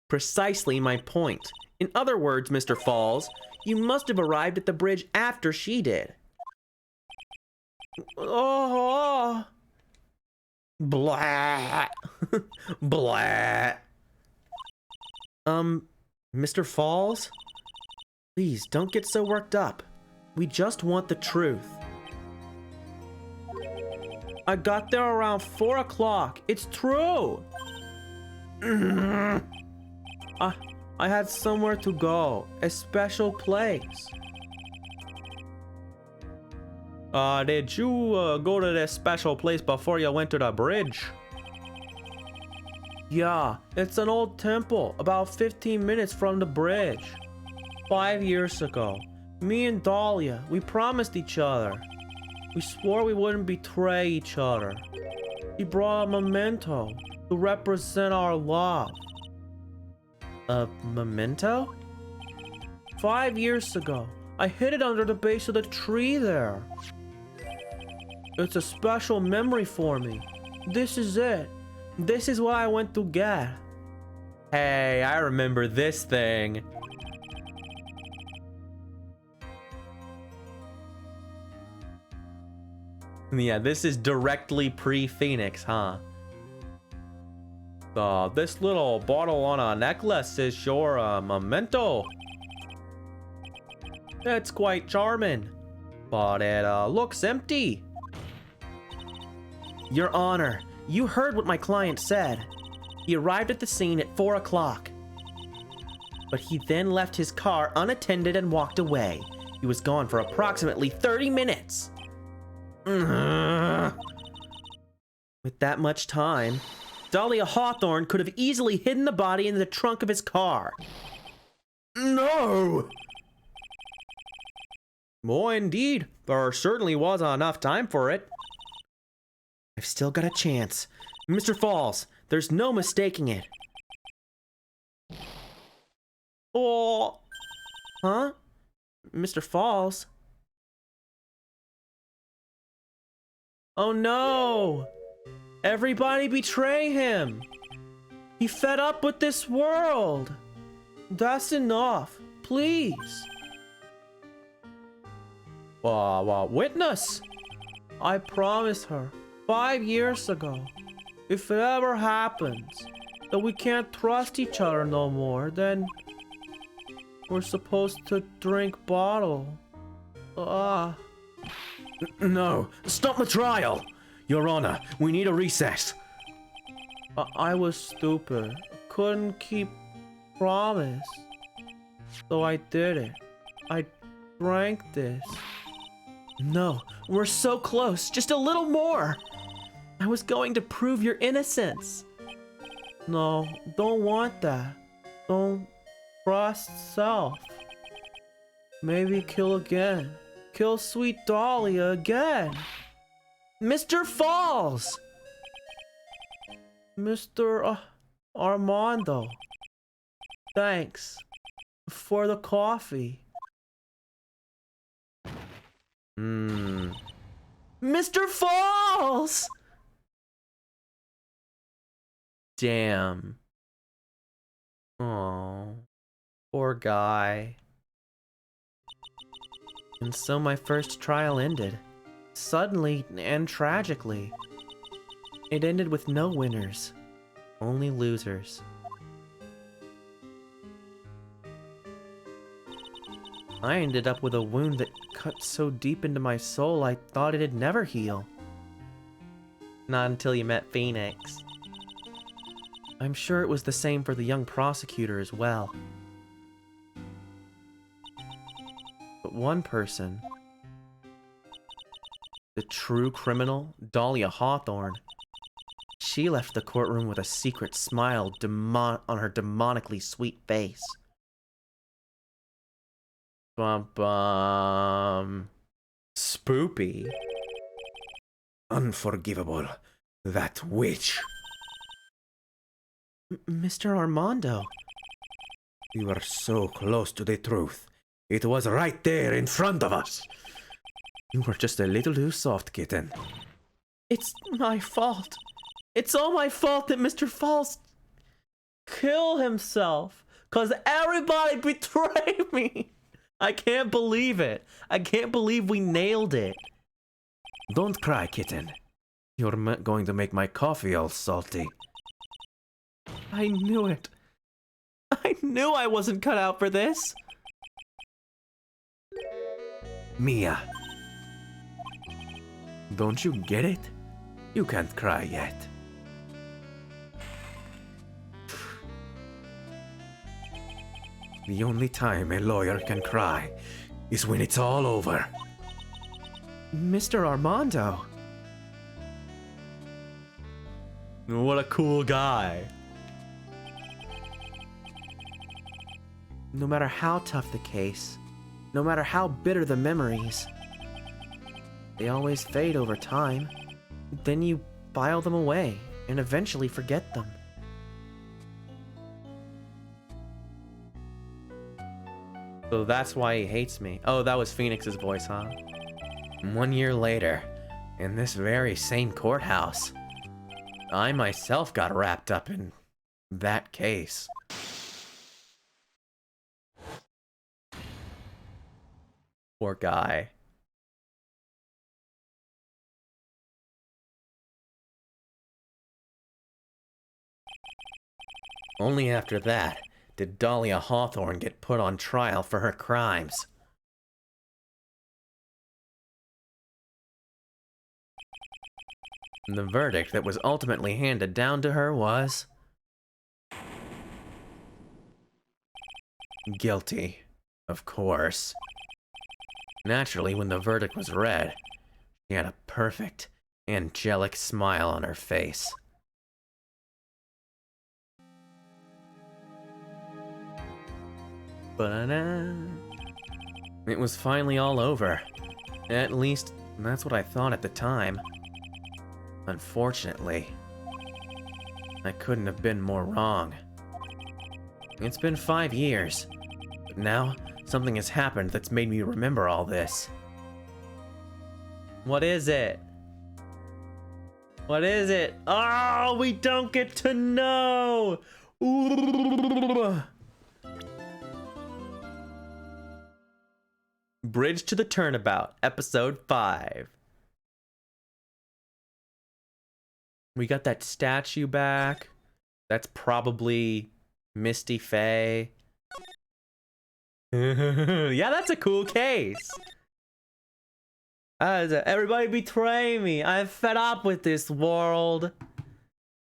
Precisely my point. In other words, Mr. Falls, you must have arrived at the bridge after she did. Oh. Blah. Blah. Mr. Falls? Please, don't get so worked up. We just want the truth. I got there around 4 o'clock. It's true. I had somewhere to go. A special place. Did you go to this special place before you went to the bridge? Yeah, it's an old temple, about 15 minutes from the bridge. 5 years ago, me and Dahlia, we promised each other. We swore we wouldn't betray each other. He brought a memento to represent our love. A memento? 5 years ago, I hid it under the base of the tree there. It's a special memory for me. This is it. This is what I went to get. Hey, I remember this thing. Yeah, this is directly pre-Phoenix, huh? This little bottle on a necklace is your memento. It's quite charming, but it looks empty. Your Honor, you heard what my client said. He arrived at the scene at 4 o'clock. But he then left his car unattended and walked away. He was gone for approximately 30 minutes. With that much time, Dahlia Hawthorne could have easily hidden the body in the trunk of his car. No! Well, indeed, there certainly was enough time for it. I've still got a chance. Mr. Falls, there's no mistaking it. Oh. Huh? Mr. Falls? Oh no! Everybody betray him! He fed up with this world! That's enough, please! Witness! I promised her 5 years ago, if it ever happens that we can't trust each other no more, then we're supposed to drink bottle. No, stop the trial! Your Honor, we need a recess. I was stupid. Couldn't keep promise. So I did it. I drank this. No, we're so close. Just a little more. I was going to prove your innocence. No, don't want that. Don't trust self. Maybe kill again. Kill sweet Dahlia again. Mr. Falls! Mr. Armando. Thanks for the coffee. Mr. Falls! Damn. Oh, poor guy. And so my first trial ended. Suddenly and tragically. It ended with no winners, only losers. I ended up with a wound that cut so deep into my soul I thought it'd never heal. Not until you met Phoenix. I'm sure it was the same for the young prosecutor as well. But one person, the true criminal, Dahlia Hawthorne, she left the courtroom with a secret smile on her demonically sweet face. Bum bum. Spoopy. Unforgivable. That witch. Mr. Armando. We were so close to the truth. It was right there in front of us. You were just a little too soft, kitten. It's my fault. It's all my fault that Mr. Falls killed himself. 'Cause everybody betrayed me. I can't believe it. I can't believe we nailed it. Don't cry, kitten. You're going to make my coffee all salty. I knew it. I knew I wasn't cut out for this. Mia. Don't you get it? You can't cry yet. The only time a lawyer can cry is when it's all over. Mr. Armando. What a cool guy. No matter how tough the case, no matter how bitter the memories, they always fade over time. Then you file them away and eventually forget them. So that's why he hates me. Oh, that was Phoenix's voice, huh? 1 year later, in this very same courthouse, I myself got wrapped up in that case. Poor guy. Only after that did Dahlia Hawthorne get put on trial for her crimes. And the verdict that was ultimately handed down to her was guilty, of course. Naturally, when the verdict was read, she had a perfect, angelic smile on her face. Ba-da-da. It was finally all over. At least, that's what I thought at the time. Unfortunately, I couldn't have been more wrong. It's been 5 years, but now something has happened that's made me remember all this. What is it? What is it? Oh, we don't get to know! Ooh. Bridge to the Turnabout, Episode 5. We got that statue back. That's probably Misty Faye. Yeah, that's a cool case. Everybody betray me. I'm fed up with this world.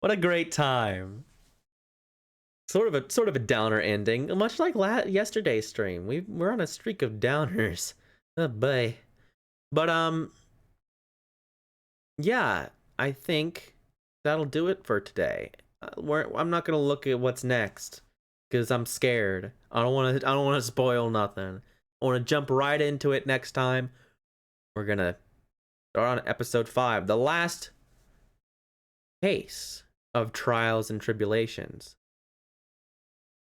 What a great time. Sort of a downer ending, much like yesterday's stream. We're on a streak of downers. Oh boy. But yeah, I think that'll do it for today. I'm not gonna look at what's next because I'm scared. I don't want to spoil nothing. I want to jump right into it next time. We're gonna start on episode 5, the last case of Trials and Tribulations.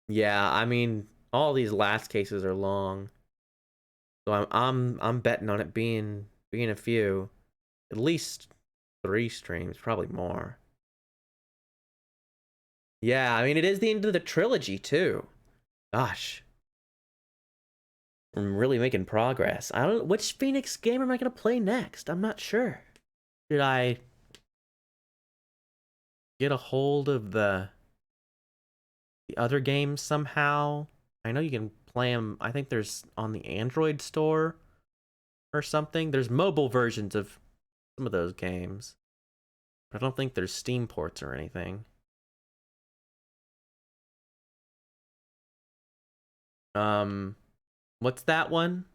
Yeah, I mean, all these last cases are long, so I'm betting on it being a few, at least 3 streams, probably more. Yeah, I mean, it is the end of the trilogy too. Gosh, I'm really making progress. I don't. Which Phoenix game am I gonna play next? I'm not sure. Should I get a hold of the other games somehow? I know you can play them. I think there's on the Android store or something. There's mobile versions of some of those games, but I don't think there's Steam ports or anything. What's that one?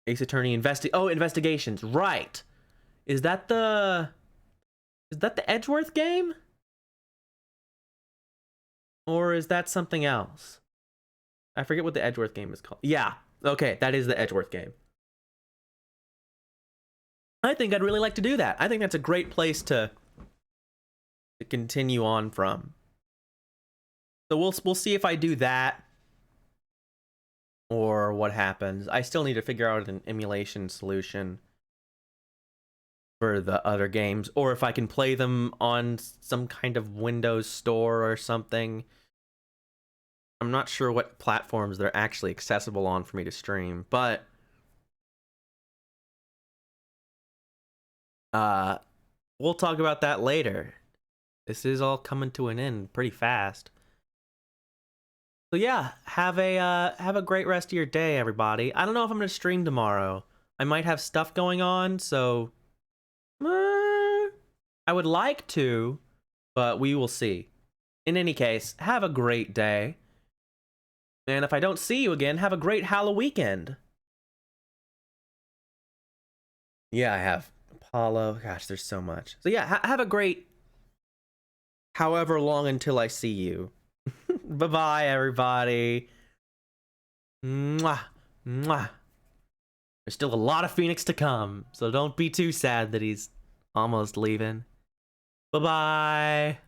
Ace Attorney Investigations. Right. Is that the Edgeworth game? Or is that something else? I forget what the Edgeworth game is called. Yeah. Okay, that is the Edgeworth game. I think I'd really like to do that. I think that's a great place to continue on from. So we'll see if I do that or what happens. I still need to figure out an emulation solution for the other games, or if I can play them on some kind of Windows store or something. I'm not sure what platforms they're actually accessible on for me to stream, but we'll talk about that later. This is all coming to an end pretty fast. So yeah, have a great rest of your day, everybody. I don't know if I'm gonna stream tomorrow. I might have stuff going on, so I would like to, but we will see. In any case, have a great day. And if I don't see you again, have a great Halloween. Yeah, I have Apollo. Gosh, there's so much. So yeah, have a great however long until I see you. Bye-bye, everybody. Mwah. Mwah. There's still a lot of Phoenix to come, so don't be too sad that he's almost leaving. Bye-bye.